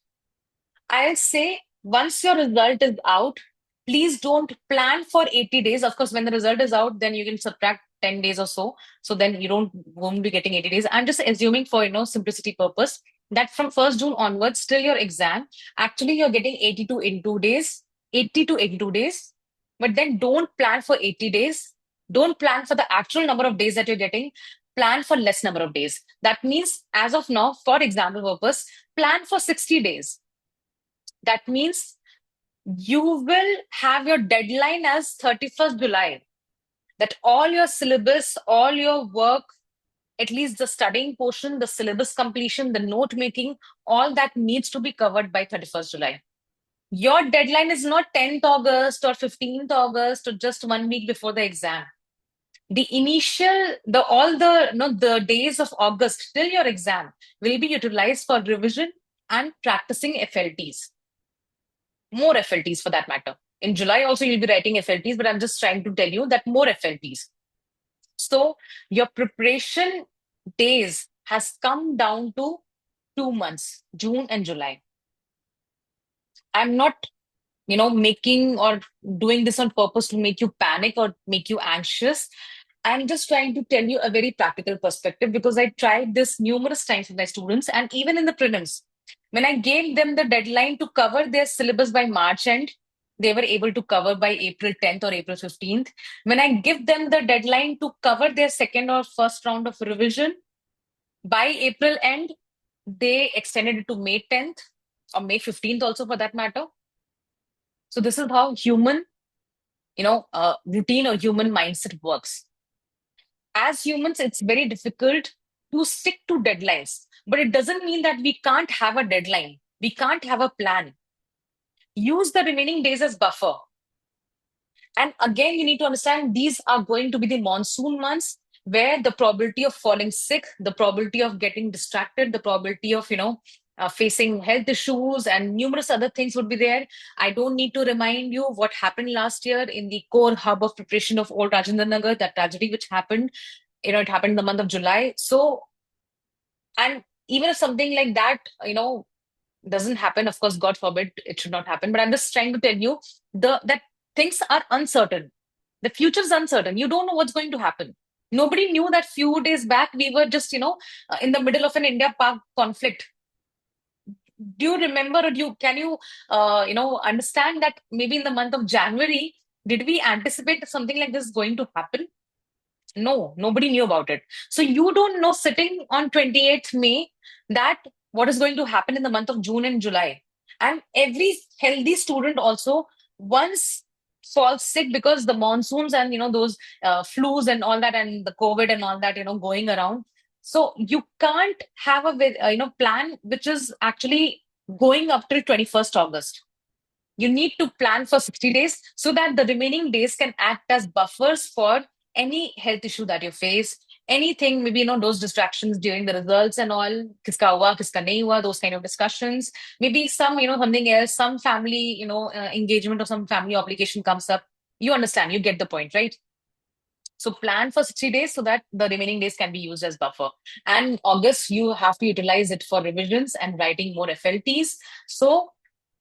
I'll say once your result is out, please don't plan for 80 days. Of course, when the result is out, then you can subtract 10 days or so. So then you won't be getting 80 days. I'm just assuming for simplicity purpose that from 1st June onwards till your exam, actually you're getting 80 to 82 days, 80 to 82 days. But then don't plan for 80 days. Don't plan for the actual number of days that you're getting. Plan for less number of days. That means, as of now, for example purpose, plan for 60 days. That means you will have your deadline as 31st July. That all your syllabus, all your work, at least the studying portion, the syllabus completion, the note making, all that needs to be covered by 31st July. Your deadline is not 10th August or 15th August or just 1 week before the exam. The initial, the days of August till your exam will be utilized for revision and practicing FLTs. More FLTs for that matter. In July also you'll be writing FLTs, but I'm just trying to tell you that more FLTs. So your preparation days has come down to 2 months, June and July. I'm not, making or doing this on purpose to make you panic or make you anxious. I'm just trying to tell you a very practical perspective because I tried this numerous times with my students and even in the prelims. When I gave them the deadline to cover their syllabus by March end, they were able to cover by April 10th or April 15th. When I give them the deadline to cover their second or first round of revision by April end, they extended it to May 10th or May 15th also for that matter. So this is how human, routine or human mindset works. As humans, it's very difficult to stick to deadlines, but it doesn't mean that we can't have a deadline. We can't have a plan. Use the remaining days as buffer. And again, you need to understand these are going to be the monsoon months where the probability of falling sick, the probability of getting distracted, the probability of, facing health issues and numerous other things would be there. I don't need to remind you what happened last year in the core hub of preparation of Old Rajendra Nagar, that tragedy which happened, it happened in the month of July. So, and even if something like that, doesn't happen, of course, God forbid, it should not happen. But I'm just trying to tell you that things are uncertain. The future is uncertain. You don't know what's going to happen. Nobody knew that few days back we were just, in the middle of an India-Pak conflict. Do you remember, or can you, understand that maybe in the month of January, did we anticipate something like this going to happen? No, nobody knew about it. So you don't know sitting on 28th May that what is going to happen in the month of June and July. And every healthy student also once falls sick because the monsoons and those flus and all that and the COVID and all that going around. So you can't have a plan which is actually going up till 21st August. You need to plan for 60 days so that the remaining days can act as buffers for any health issue that you face. Anything, maybe, those distractions during the results and all, kiska hua, kiska nahi hua, those kind of discussions. Maybe some, something else, some family, engagement or some family obligation comes up. You understand, you get the point, right? So plan for 60 days so that the remaining days can be used as buffer. And August, you have to utilize it for revisions and writing more FLTs. So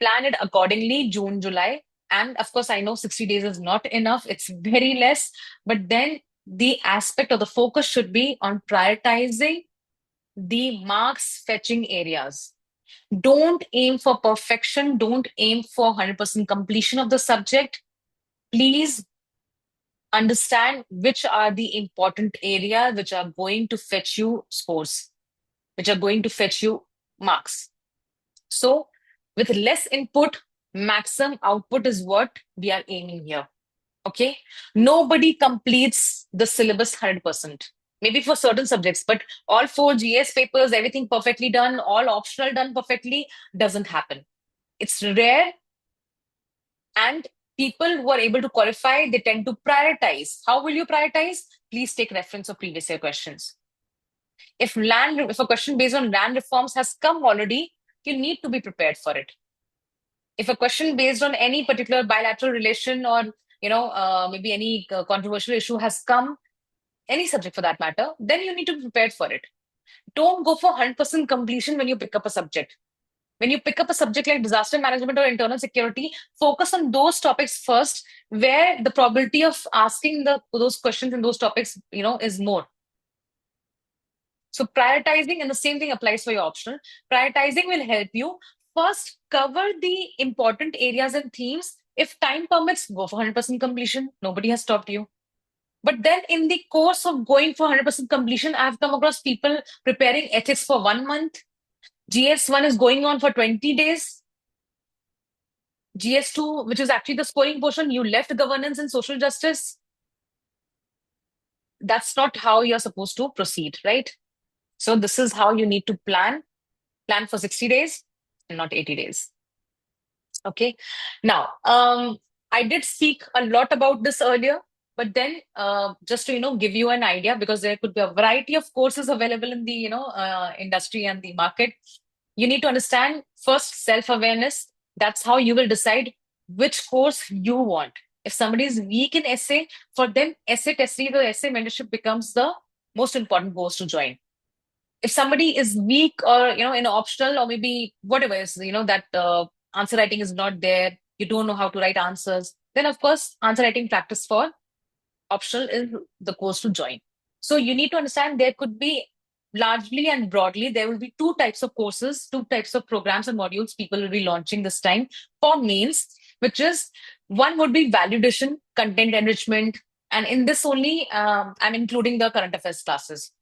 plan it accordingly, June, July. And of course, I know 60 days is not enough. It's very less. But then the aspect or the focus should be on prioritizing the marks fetching areas. Don't aim for perfection. Don't aim for 100% completion of the subject. Please understand which are the important areas which are going to fetch you scores, which are going to fetch you marks. So, with less input, maximum output is what we are aiming here. Okay. Nobody completes the syllabus 100%. Maybe for certain subjects, but all four GS papers, everything perfectly done, all optional done perfectly, doesn't happen. It's rare, and people who are able to qualify, they tend to prioritize. How will you prioritize? Please take reference of previous year questions. If a question based on land reforms has come already, you need to be prepared for it. If a question based on any particular bilateral relation or maybe any controversial issue has come, any subject for that matter, then you need to be prepared for it. Don't go for 100% completion when you pick up a subject. When you pick up a subject like disaster management or internal security, focus on those topics first, where the probability of asking those questions in those topics, is more. So prioritizing, and the same thing applies for your optional. Prioritizing will help you first cover the important areas and themes. If time permits, go for 100% completion. Nobody has stopped you. But then in the course of going for 100% completion, I've come across people preparing ethics for 1 month. GS1 is going on for 20 days. GS2, which is actually the scoring portion, you left governance and social justice. That's not how you're supposed to proceed, right? So this is how you need to plan. Plan for 60 days and not 80 days. Okay. Now, I did speak a lot about this earlier, but then just to give you an idea, because there could be a variety of courses available in the industry and the market. You need to understand first self-awareness. That's how you will decide which course you want. If somebody is weak in essay, for them, essay test series or essay mentorship becomes the most important course to join. If somebody is weak or in optional or maybe whatever is that answer writing is not there, you don't know how to write answers, then of course answer writing practice for optional is the course to join. So you need to understand there could be largely and broadly, there will be two types of courses, two types of programs and modules people will be launching this time for mains, which is one would be value addition, content enrichment. And in this only, I'm including the current affairs classes.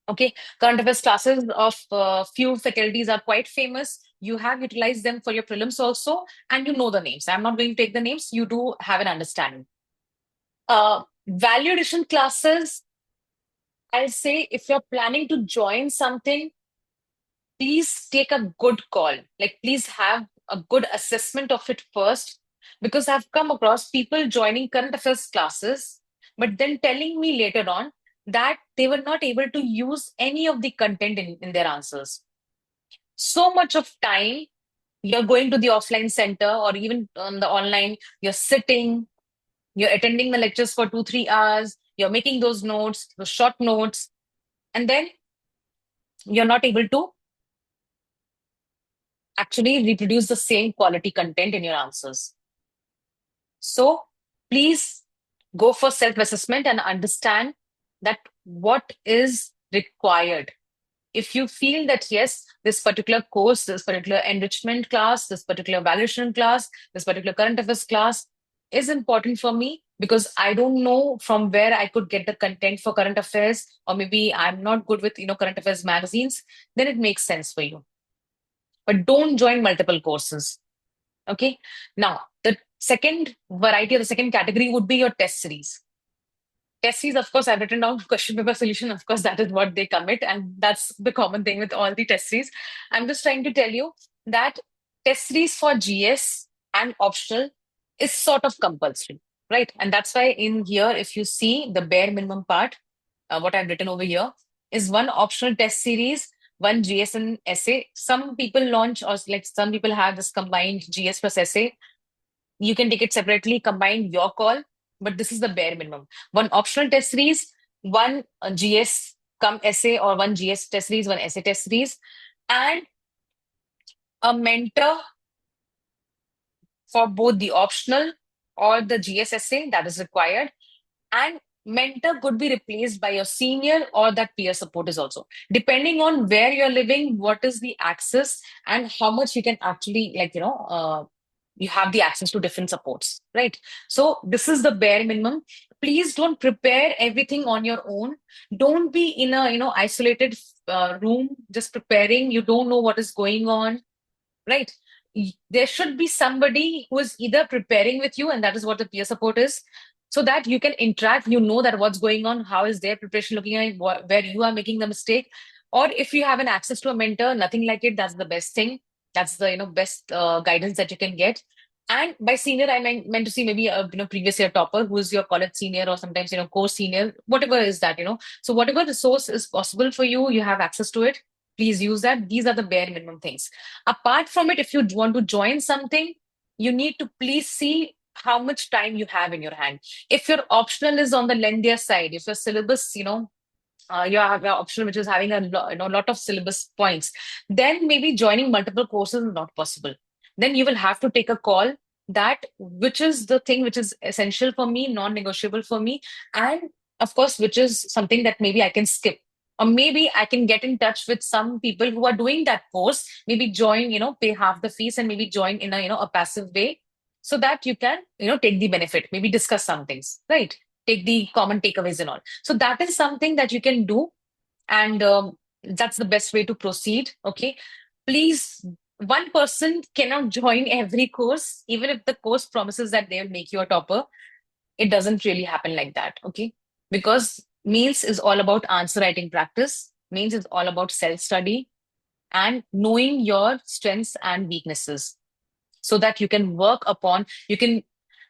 Okay, current affairs classes of few faculties are quite famous. You have utilized them for your prelims also, and you know the names. I'm not going to take the names. You do have an understanding. Value addition classes, I'll say if you're planning to join something, please take a good call. Like, please have a good assessment of it first, because I've come across people joining current affairs classes, but then telling me later on that they were not able to use any of the content in their answers. So much of time you're going to the offline center or even on the online, you're sitting, you're attending the lectures for 2, 3 hours, you're making those notes, those short notes, and then you're not able to actually reproduce the same quality content in your answers. So please go for self-assessment and understand that what is required. If you feel that, yes, this particular course, this particular enrichment class, this particular valuation class, this particular current affairs class is important for me because I don't know from where I could get the content for current affairs, or maybe I'm not good with, current affairs magazines, then it makes sense for you. but don't join multiple courses. Okay. Now, the second variety or the second category would be your test series. Test series, of course, I've written down question paper solution. Of course, that is what they commit, and that's the common thing with all the test series. I'm just trying to tell you that test series for GS and optional is sort of compulsory, right? And that's why in here, if you see the bare minimum part, what I've written over here is one optional test series, one GS and essay. Some people launch, or like some people have this combined GS plus essay. You can take it separately, combine your call, but this is the bare minimum. One optional test series, one GS come essay, or one GS test series, one essay test series, and a mentor for both the optional or the GS essay that is required. And mentor could be replaced by your senior, or that peer support is also depending on where you're living, what is the access, and how much you can actually, like, you have the access to different supports, right? So this is the bare minimum. Please don't prepare everything on your own. Don't be in a isolated room just preparing. You don't know what is going on, right? There should be somebody who is either preparing with you, and that is what the peer support is, so that you can interact. You know that what's going on, how is their preparation looking like, where you are making the mistake. Or if you have an access to a mentor, nothing like it, that's the best thing. That's the best guidance that you can get. And by senior, I meant to see maybe a previous year topper who is your college senior, or sometimes course senior, whatever is that. So whatever resource is possible for you, you have access to it. Please use that. These are the bare minimum things. Apart from it, if you want to join something, you need to please see how much time you have in your hand. If your optional is on the lengthier side, if your syllabus, you have an option which is having lot of syllabus points, then maybe joining multiple courses is not possible. Then you will have to take a call that which is the thing which is essential for me, non-negotiable for me, and of course, which is something that maybe I can skip. Or maybe I can get in touch with some people who are doing that course, maybe join, pay half the fees and maybe join in a passive way, so that you can, take the benefit, maybe discuss some things, right? Take the common takeaways and all. So that is something that you can do, and that's the best way to proceed. Okay, please. One person cannot join every course, even if the course promises that they will make you a topper. It doesn't really happen like that. Okay, because means is all about answer writing practice. Means is all about self study and knowing your strengths and weaknesses, so that you can work upon, you can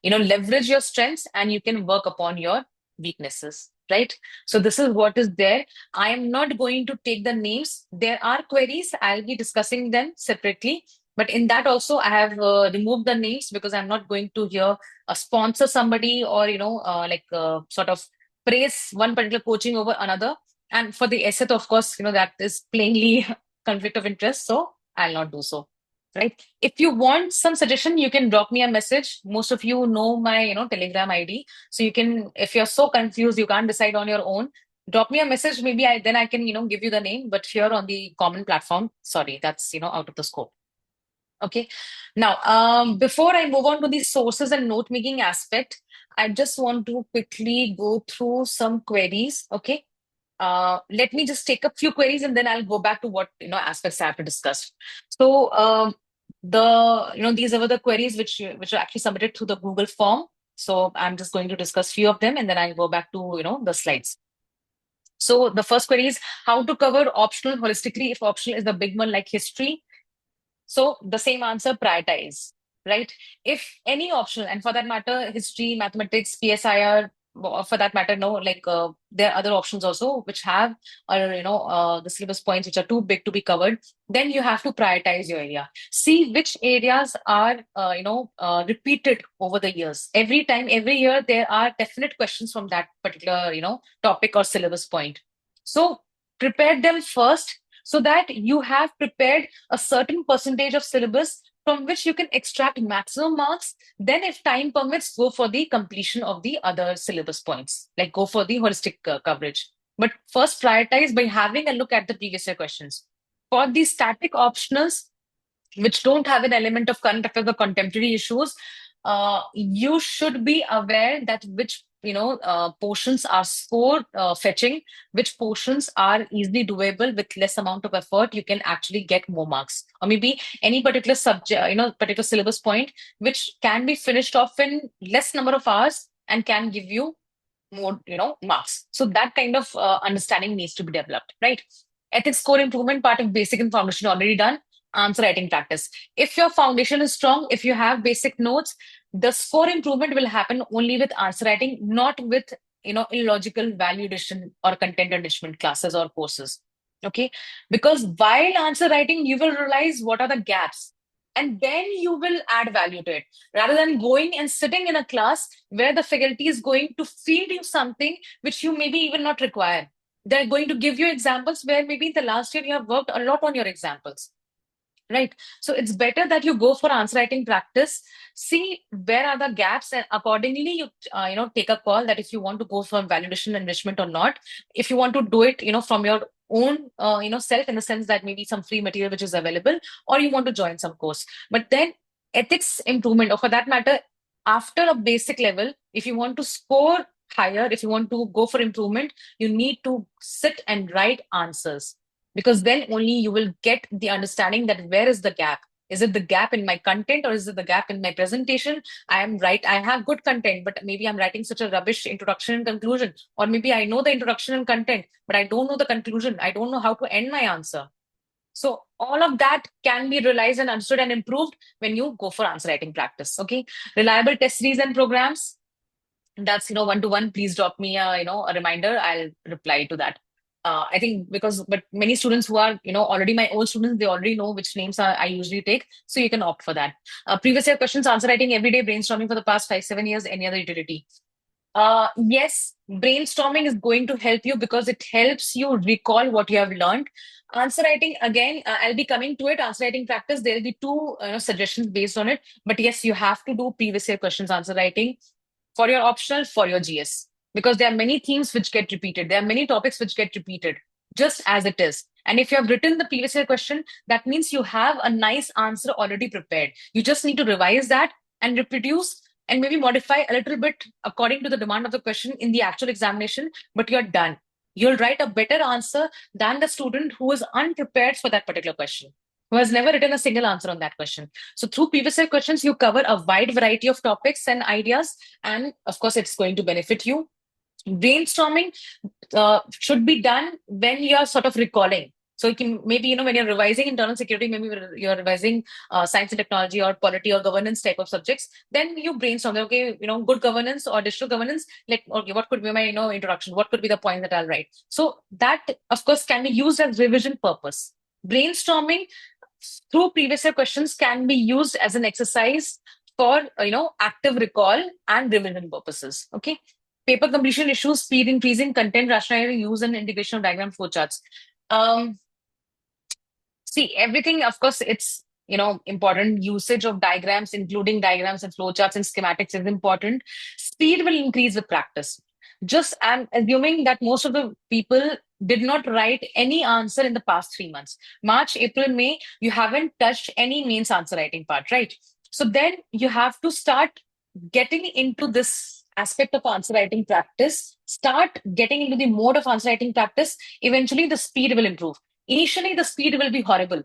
leverage your strengths and you can work upon your weaknesses, right? So this is what is there. I am not going to take the names. There are queries, I'll be discussing them separately, but in that also I have removed the names, because I'm not going to here sponsor somebody, or sort of praise one particular coaching over another. And for the asset, of course, that is plainly conflict of interest, so I'll not do so, right? If you want some suggestion, you can drop me a message. Most of you know my, Telegram ID. So you can, if you're so confused, you can't decide on your own, drop me a message. Maybe then I can, give you the name. But here on the common platform, sorry, that's, out of the scope. Okay. Now, before I move on to the sources and note making aspect, I just want to quickly go through some queries. Okay. Let me just take a few queries and then I'll go back to what aspects I have to discuss. So these are the queries which are actually submitted through the Google form. So I'm just going to discuss few of them and then I'll go back to the slides. So the first query is how to cover optional holistically if optional is the big one like history. So the same answer, prioritize, right? If any optional, and for that matter, history, mathematics, PSIR, for that matter, no, like there are other options also which have, or the syllabus points which are too big to be covered. Then you have to prioritize your area. See which areas are, repeated over the years. Every time, every year, there are definite questions from that particular, topic or syllabus point. So prepare them first, so that you have prepared a certain percentage of syllabus from which you can extract maximum marks. Then, if time permits, go for the completion of the other syllabus points, like go for the holistic coverage. But first, prioritize by having a look at the previous year questions. For the static optionals, which don't have an element of current affairs or contemporary issues, you should be aware that which portions are score fetching, which portions are easily doable with less amount of effort, you can actually get more marks. Or maybe any particular subject, particular syllabus point, which can be finished off in less number of hours and can give you more, marks. So that kind of understanding needs to be developed, right? Ethics score improvement, part of basic and foundation already done. Answer writing practice. If your foundation is strong, if you have basic notes, the score improvement will happen only with answer writing, not with illogical value addition or content enrichment classes or courses. Okay, because while answer writing, you will realize what are the gaps, and then you will add value to it rather than going and sitting in a class where the faculty is going to feed you something which you maybe even not require. They're going to give you examples where maybe in the last year you have worked a lot on your examples. Right. So it's better that you go for answer writing practice, see where are the gaps, and accordingly you take a call that if you want to go for validation enrichment or not. If you want to do it, from your own self, in the sense that maybe some free material which is available, or you want to join some course. But then ethics improvement, or for that matter, after a basic level, if you want to score higher, if you want to go for improvement, you need to sit and write answers, because then only you will get the understanding that where is the gap. Is it the gap in my content, or is it the gap in my presentation? I am right, I have good content, but maybe I'm writing such a rubbish introduction and conclusion. Or maybe I know the introduction and content, but I don't know the conclusion, I don't know how to end my answer. So all of that can be realized and understood and improved when you go for answer writing practice. Okay, reliable test series and programs, that's one to one. Please drop me a reminder, I'll reply to that. I think, because but many students who are already my old students, they already know which names I usually take, so you can opt for that. Previous year questions, answer writing every day, brainstorming for the past 5 7 years, any other utility? Yes, brainstorming is going to help you because it helps you recall what you have learned. Answer writing, again, I'll be coming to it. Answer writing practice, there will be two suggestions based on it. But yes, you have to do previous year questions answer writing for your optional, for your GS, because there are many themes which get repeated. There are many topics which get repeated just as it is. And if you have written the previous year question, that means you have a nice answer already prepared. You just need to revise that and reproduce and maybe modify a little bit according to the demand of the question in the actual examination, but you're done. You'll write a better answer than the student who is unprepared for that particular question, who has never written a single answer on that question. So through previous year questions, you cover a wide variety of topics and ideas, and of course, it's going to benefit you. Brainstorming should be done when you're sort of recalling. So you can maybe, when you're revising internal security, maybe you're revising science and technology or polity or governance type of subjects, then you brainstorm, okay, good governance or digital governance, like, okay, what could be my, introduction? What could be the point that I'll write? So that, of course, can be used as revision purpose. Brainstorming through previous year questions can be used as an exercise for, active recall and revision purposes. Okay. Paper completion issues, speed increasing, content rationalizing, use and integration of diagram flowcharts. Um, See, everything, of course, it's important. Usage of diagrams, including diagrams and flowcharts and schematics, is important. Speed will increase with practice. Just I'm assuming that most of the people did not write any answer in the past 3 months. March, April, May, you haven't touched any mains answer writing part, right? So then you have to start getting into this aspect of answer writing practice, start getting into the mode of answer writing practice. Eventually, the speed will improve. Initially, the speed will be horrible.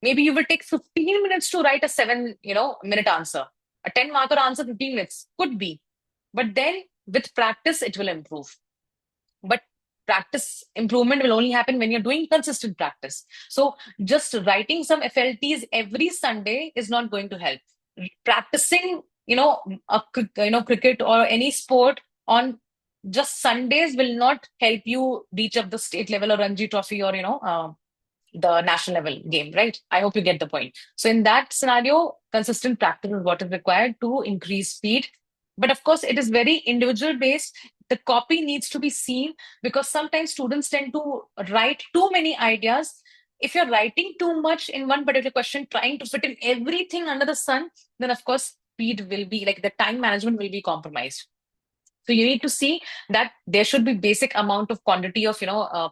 Maybe you will take 15 minutes to write a 7 minute answer. A 10 marker answer, 15 minutes could be. But then with practice, it will improve. But practice improvement will only happen when you're doing consistent practice. So just writing some FLTs every Sunday is not going to help. Practicing, cricket or any sport on just Sundays will not help you reach up the state level or Ranji Trophy or the national level game, right? I hope you get the point. So in that scenario, consistent practice is what is required to increase speed. But of course, it is very individual based. The copy needs to be seen, because sometimes students tend to write too many ideas. If you're writing too much in one particular question, trying to fit in everything under the sun, then of course, speed will be like the time management will be compromised. So you need to see that there should be basic amount of quantity of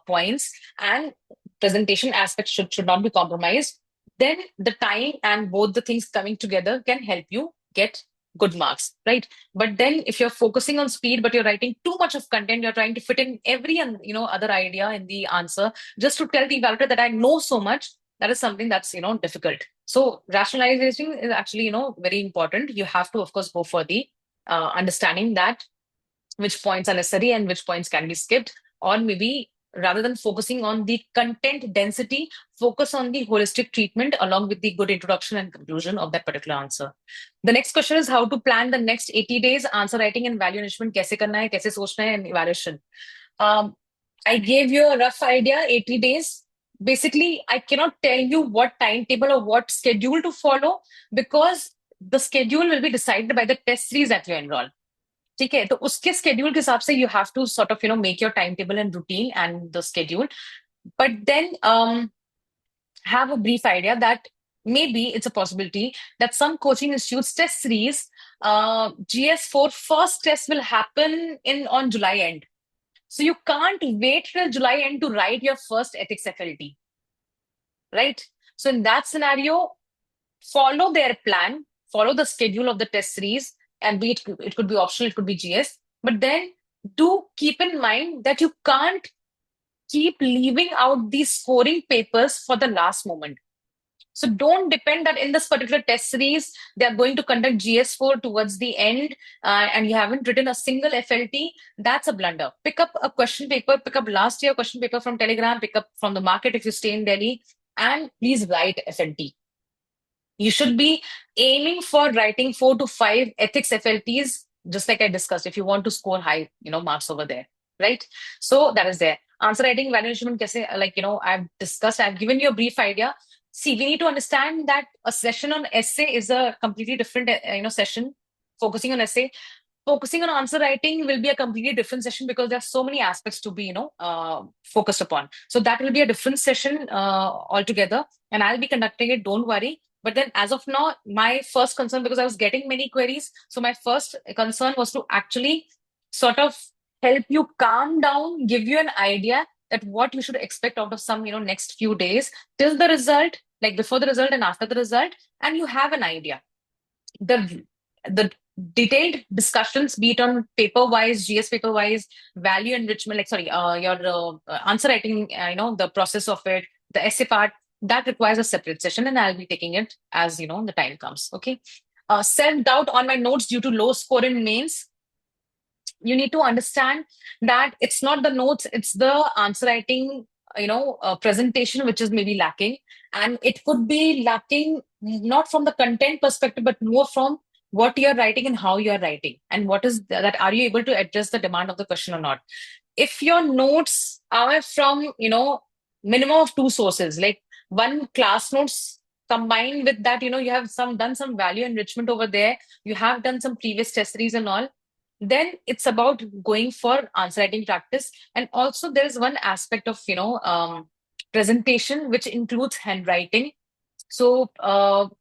points, and presentation aspects should not be compromised. Then the time and both the things coming together can help you get good marks, right? But then if you're focusing on speed, but you're writing too much of content, you're trying to fit in every other idea in the answer just to tell the evaluator that I know so much. That is something that's difficult. So rationalization is actually very important. You have to, of course, go for the understanding that which points are necessary and which points can be skipped, or maybe rather than focusing on the content density, focus on the holistic treatment along with the good introduction and conclusion of that particular answer. The next question is how to plan the next 80 days answer writing and value enrichment. कैसे करना है, कैसे सोचना है, and evaluation. um, I gave you a rough idea, 80 days. Basically, I cannot tell you what timetable or what schedule to follow, because the schedule will be decided by the test series that you enroll. ठीक है, तो उसके schedule के हिसाब से you have to sort of make your timetable and routine and the schedule. But then have a brief idea that maybe it's a possibility that some coaching institutes test series, GS4 first test will happen in on July end. So you can't wait till July end to write your first ethics FLT, right? So in that scenario, follow their plan, follow the schedule of the test series, and it could be optional, it could be GS. But then do keep in mind that you can't keep leaving out these scoring papers for the last moment. So don't depend that in this particular test series, they are going to conduct GS4 towards the end, and you haven't written a single FLT. That's a blunder. Pick up a question paper, pick up last year question paper from Telegram, pick up from the market if you stay in Delhi, and please write FLT. You should be aiming for writing 4 to 5 ethics FLTs, just like I discussed, if you want to score high, marks over there, right? So that is there. Answer writing, valuation, I've discussed, I've given you a brief idea. See, we need to understand that a session on essay is a completely different, session. Focusing on essay, focusing on answer writing will be a completely different session because there are so many aspects to be focused upon. So that will be a different session altogether, and I'll be conducting it, don't worry. But then as of now, my first concern, because I was getting many queries, so my first concern was to actually sort of help you calm down, give you an idea that what you should expect out of some next few days till the result, like before the result and after the result, and you have an idea. The detailed discussions, be it on paper wise, GS paper wise, value enrichment, like sorry, your answer writing, the process of it, the essay part, that requires a separate session, and I'll be taking it as the time comes. Okay. Self doubt on my notes due to low score in mains. You need to understand that it's not the notes, it's the answer writing, presentation, which is maybe lacking. And it could be lacking not from the content perspective, but more from what you're writing and how you're writing. And what is that, are you able to address the demand of the question or not? If your notes are from, minimum of 2 sources, like one class notes combined with that, you have done some value enrichment over there, you have done some previous test series and all, then it's about going for answer writing practice. And also there is one aspect of presentation which includes handwriting. So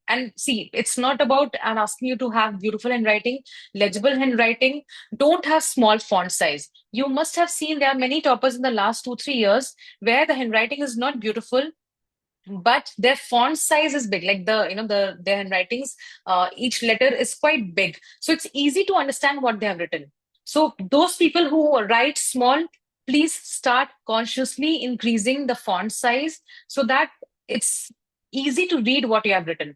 and see, it's not about I'm asking you to have beautiful handwriting, legible handwriting. Don't have small font size. You must have seen there are many toppers in the last 2 3 years where the handwriting is not beautiful, but their font size is big, like their handwritings, each letter is quite big, so it's easy to understand what they have written. So those people who write small, please start consciously increasing the font size so that it's easy to read what you have written.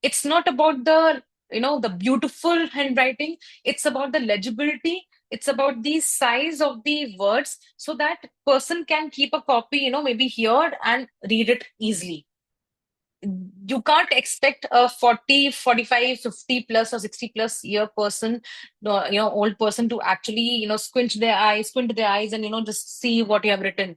It's not about the beautiful handwriting, it's about the legibility, it's about the size of the words so that person can keep a copy, maybe here and read it easily. You can't expect a 40, 45, 50 plus or 60 plus year person, old person to actually, squint their eyes and, just see what you have written.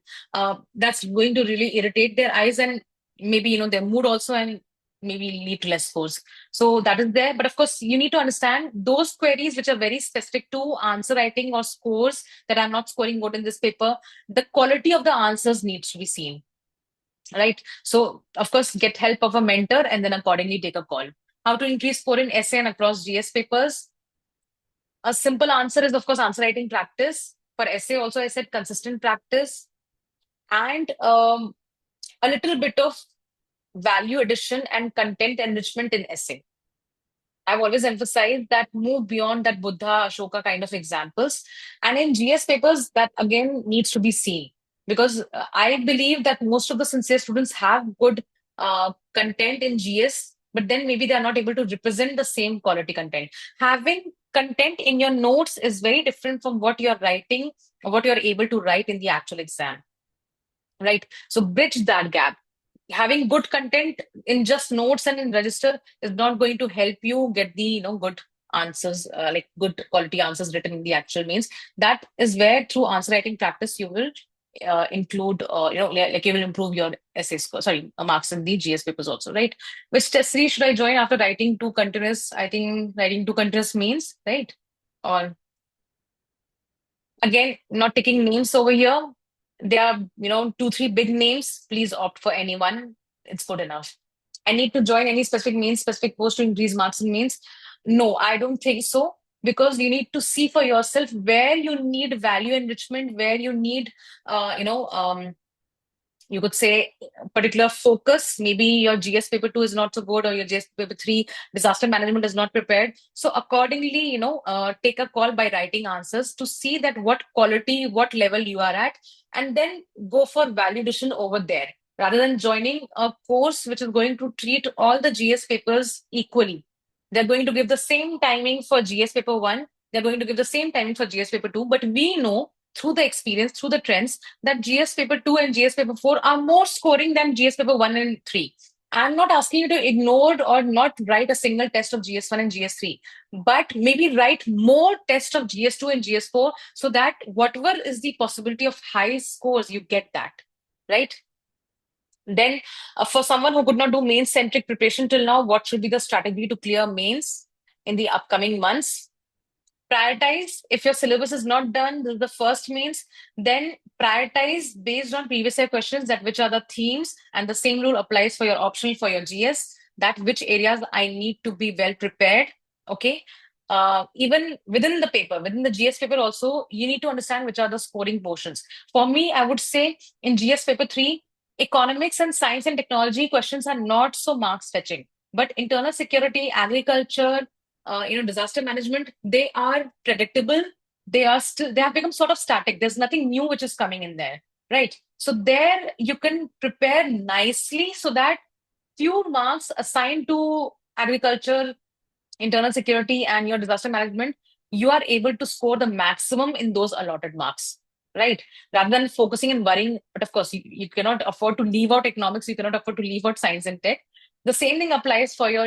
That's going to really irritate their eyes and maybe, their mood also, and maybe lead to less scores. So that is there. But of course, you need to understand those queries which are very specific to answer writing or scores that I'm not scoring good in this paper. The quality of the answers needs to be seen. Right. So, of course, get help of a mentor and then accordingly take a call. How to increase score in essay and across GS papers? A simple answer is, of course, answer writing practice. For essay, also, I said consistent practice and a little bit of value addition and content enrichment in essay. I've always emphasized that move beyond that Buddha, Ashoka kind of examples. And in GS papers, that again needs to be seen because I believe that most of the sincere students have good content in GS, but then maybe they are not able to represent the same quality content. Having content in your notes is very different from what you're writing or what you're able to write in the actual exam, right? So bridge that gap. Having good content in just notes and in register is not going to help you get the good answers, like good quality answers written in the actual means. That is where through answer writing practice you will include, like you will improve your essay score, sorry, marks in the GS papers also, right? Which test series should I join after writing two continuous? I think writing two continuous means, right? Or again, not taking names over here. There are, two, three big names. Please opt for anyone. It's good enough. I need to join any specific means, specific post to increase marks in means. No, I don't think so. Because you need to see for yourself where you need value enrichment, where you need, you could say particular focus. Maybe your GS paper 2 is not so good, or your GS paper 3 disaster management is not prepared. So accordingly, take a call by writing answers to see that what quality, what level you are at, and then go for validation over there rather than joining a course which is going to treat all the GS papers equally. They're going to give the same timing for GS paper 1. They're going to give the same timing for GS paper 2. But we know through the experience, through the trends, that GS paper 2 and GS paper 4 are more scoring than GS paper 1 and 3. I'm not asking you to ignore or not write a single test of GS1 and GS3, but maybe write more tests of GS2 and GS4 so that whatever is the possibility of high scores, you get that, right? Then, for someone who could not do main centric preparation till now, what should be the strategy to clear mains in the upcoming months? Prioritize. If your syllabus is not done, this is the first means, then prioritize based on previous year questions, that which are the themes, and the same rule applies for your optional for your GS, that which areas I need to be well prepared. Okay. Even within the paper, within the GS paper also, you need to understand which are the scoring portions. For me, I would say in GS paper 3, economics and science and technology questions are not so marks fetching, but internal security, agriculture, disaster management, they are predictable. They have become sort of static. There's nothing new which is coming in there, right? So there you can prepare nicely so that few marks assigned to agriculture, internal security, and your disaster management, you are able to score the maximum in those allotted marks, right? Rather than focusing and worrying. But of course, you cannot afford to leave out economics, you cannot afford to leave out science and tech. The same thing applies for your,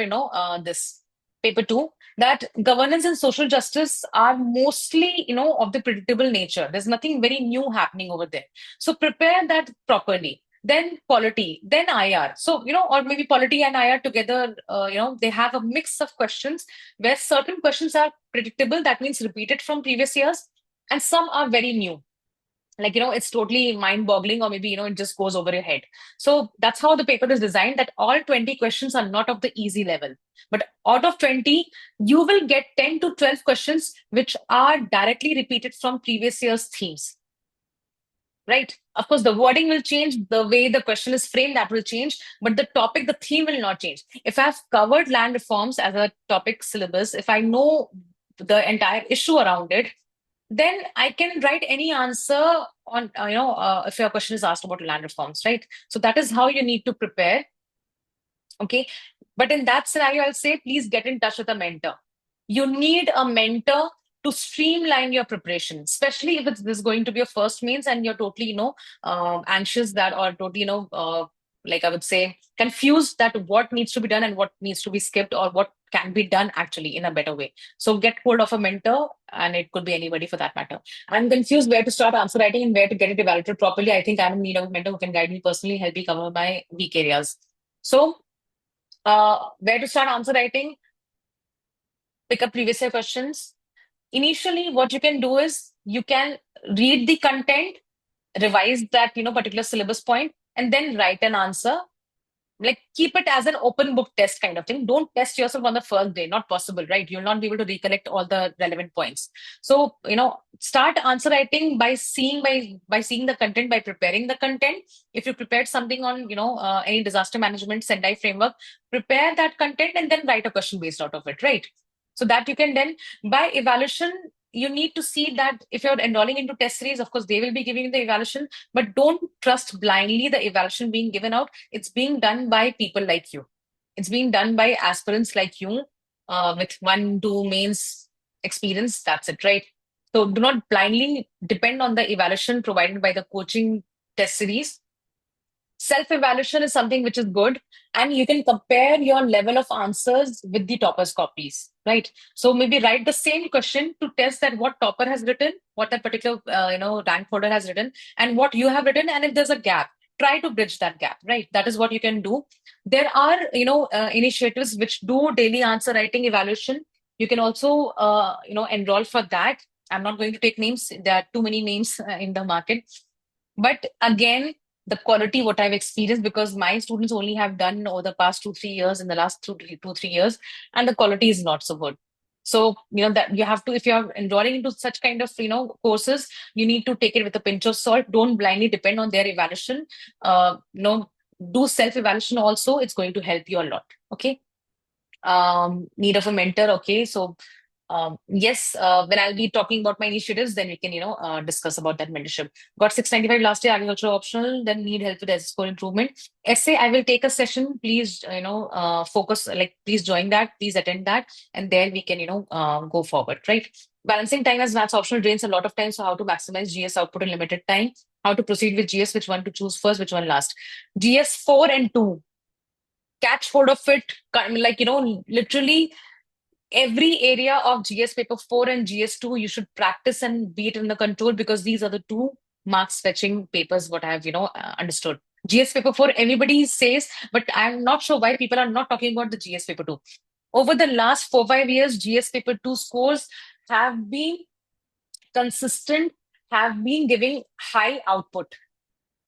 this paper two, that governance and social justice are mostly, of the predictable nature. There's nothing very new happening over there. So prepare that properly. Then polity, then IR. So, or maybe polity and IR together, they have a mix of questions where certain questions are predictable, that means repeated from previous years, and some are very new. Like, it's totally mind boggling, or maybe, it just goes over your head. So that's how the paper is designed, that all 20 questions are not of the easy level. But out of 20, you will get 10 to 12 questions which are directly repeated from previous year's themes, right? Of course, the wording will change, the way the question is framed, that will change, but the topic, the theme will not change. If I've covered land reforms as a topic syllabus, if I know the entire issue around it, then I can write any answer on, if your question is asked about land reforms, right? So that is how you need to prepare. Okay. But in that scenario, I'll say please get in touch with a mentor. You need a mentor to streamline your preparation, especially if it's this going to be your first means and you're totally, anxious that, or totally, like I would say, confused that what needs to be done and what needs to be skipped, or what can be done actually in a better way. So get hold of a mentor, and it could be anybody for that matter. I'm confused where to start answer writing and where to get it evaluated properly. I think I'm in need of a mentor who can guide me personally, help me cover my weak areas. So, where to start answer writing? Pick up previous year questions. Initially, what you can do is you can read the content, revise that particular syllabus point, and then write an answer. like keep it as an open book test kind of thing. Don't test yourself on the first day. Not possible, right? You'll not be able to recollect all the relevant points. So, start answer writing by seeing the content, by preparing the content. If you prepared something on, any disaster management Sendai framework, prepare that content and then write a question based out of it, right? So that you can then, by evaluation, you need to see that if you're enrolling into test series, of course, they will be giving you the evaluation, but don't trust blindly the evaluation being given out. It's being done by people like you. It's being done by aspirants like you, with 1, 2 mains experience. That's it, right? So do not blindly depend on the evaluation provided by the coaching test series. Self-evaluation is something which is good, and you can compare your level of answers with the topper's copies, right? So maybe write the same question to test that what topper has written, what that particular rank holder has written, and what you have written, and if there's a gap, try to bridge that gap, right? That is what you can do. There are initiatives which do daily answer writing evaluation. You can also enroll for that. I'm not going to take names. There are too many names in the market, but again, the quality what I've experienced, because my students only have done over the past 2, 3 years, in the last 2, 3 years, and the quality is not so good. So, that you have to, if you're enrolling into such kind of, courses, you need to take it with a pinch of salt. Don't blindly depend on their evaluation. Do self-evaluation also. It's going to help you a lot. Okay. Need of a mentor. Okay. So yes, when I'll be talking about my initiatives, then we can, discuss about that mentorship. Got 695 last year, agriculture optional, then need help with essay score improvement. Essay, I will take a session. Please, focus, like, please join that, please attend that, and there we can, go forward, right? Balancing time as maths optional drains a lot of time. So, how to maximize GS output in limited time? How to proceed with GS? Which one to choose first? Which one last? GS 4 and 2. Catch hold of it, like, literally every area of GS paper 4 and GS2, you should practice and be it in the control, because these are the two marks fetching papers, what I have, understood. GS paper 4, everybody says, but I'm not sure why people are not talking about the GS paper 2. Over the last 4, 5 years, GS paper 2 scores have been consistent, have been giving high output.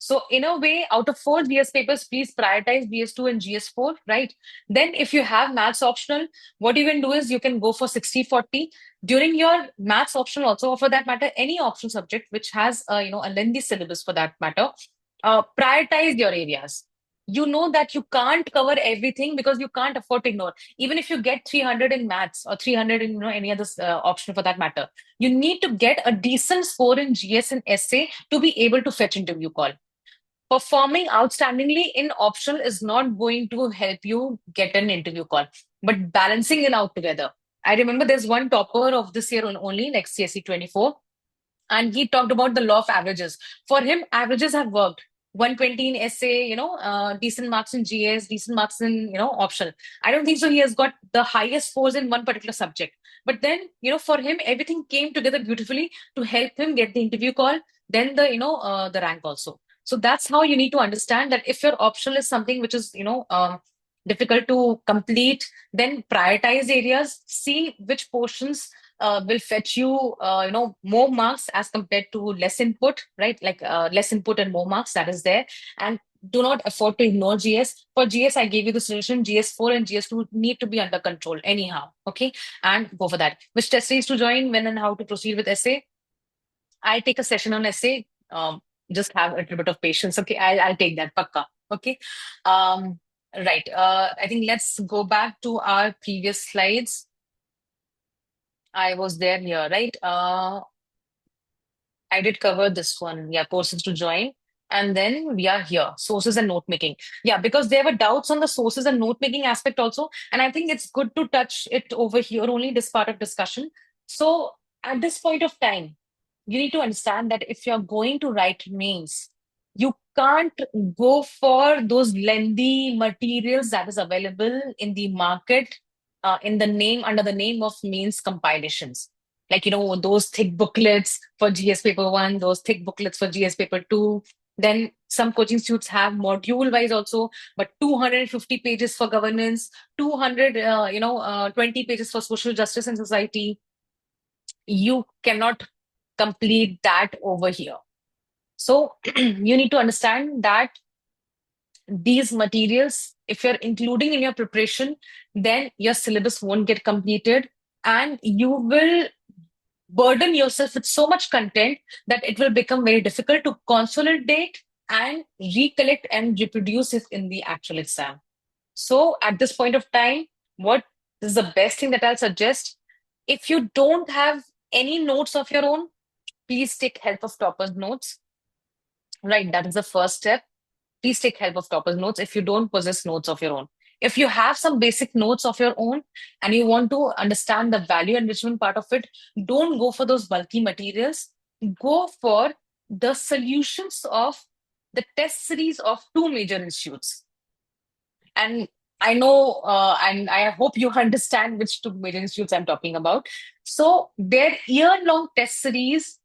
So in a way, out of 4 GS papers, please prioritize GS2 and GS4, right? Then if you have maths optional, what you can do is you can go for 60-40. During your maths optional also, or for that matter, any optional subject which has a lengthy syllabus for that matter, prioritize your areas. You know that you can't cover everything because you can't afford to ignore. Even if you get 300 in maths or 300 in any other option for that matter, you need to get a decent score in GS and essay to be able to fetch interview call. Performing outstandingly in optional is not going to help you get an interview call, but balancing it out together. I remember there's one topper of this year only, like CSE 24, and he talked about the law of averages. For him, averages have worked. 120 in essay, decent marks in GS, decent marks in, optional. I don't think so. He has got the highest scores in one particular subject. But then, for him, everything came together beautifully to help him get the interview call, then the rank also. So that's how you need to understand that if your optional is something which is, difficult to complete, then prioritize areas, see which portions will fetch you, more marks as compared to less input, right? Like less input and more marks that is there. And do not afford to ignore GS. For GS, I gave you the solution. GS4 and GS2 need to be under control anyhow. Okay. And go for that. Which test series to join, when and how to proceed with essay? I'll take a session on essay. Just have a little bit of patience. Okay. I'll take that. Pakka. Okay. Right. I think let's go back to our previous slides. I was there here, right? I did cover this one. Yeah, courses to join. And then we are here, sources and note making. Yeah, because there were doubts on the sources and note making aspect also. And I think it's good to touch it over here, only this part of discussion. So at this point of time, you need to understand that if you're going to write mains, you can't go for those lengthy materials that is available in the market, under the name of mains compilations, like those thick booklets for GS paper 1, those thick booklets for GS paper 2. Then some coaching institutes have module wise also, but 250 pages for governance, 200 20 pages for social justice and society. You cannot complete that over here. So you need to understand that these materials, if you're including in your preparation, then your syllabus won't get completed and you will burden yourself with so much content that it will become very difficult to consolidate and recollect and reproduce it in the actual exam. So at this point of time, what is the best thing that I'll suggest? If you don't have any notes of your own, please take help of toppers' notes. Right, that is the first step. Please take help of toppers' notes if you don't possess notes of your own. If you have some basic notes of your own and you want to understand the value enrichment part of it, don't go for those bulky materials. Go for the solutions of the test series of two major institutes. And I know, and I hope you understand which two major institutes I'm talking about. So their year-long test series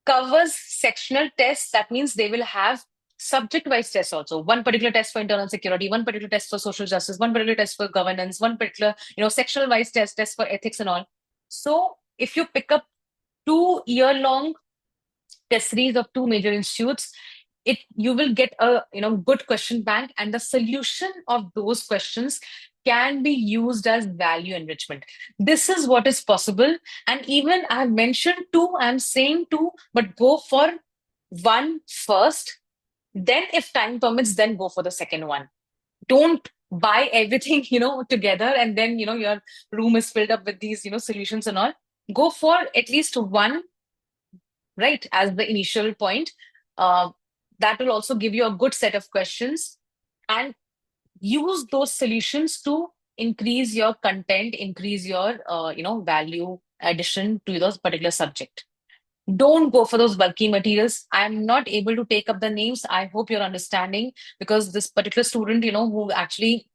covers sectional tests. That means they will have subject-wise tests also. One particular test for internal security, one particular test for social justice, one particular test for governance, one particular, sectional-wise test for ethics and all. So if you pick up 2 year-long test series of two major institutes, it you will get a good question bank, and the solution of those questions can be used as value enrichment. This is what is possible. And even I have mentioned two, I'm saying two, but go for one first. Then, if time permits, then go for the second one. Don't buy everything, together, and then, your room is filled up with these, solutions and all. Go for at least one, right, as the initial point. Uh, that will also give you a good set of questions, and use those solutions to increase your content, increase your value addition to those particular subject. Don't go for those bulky materials. I'm not able to take up the names. I hope you're understanding, because this particular student, who actually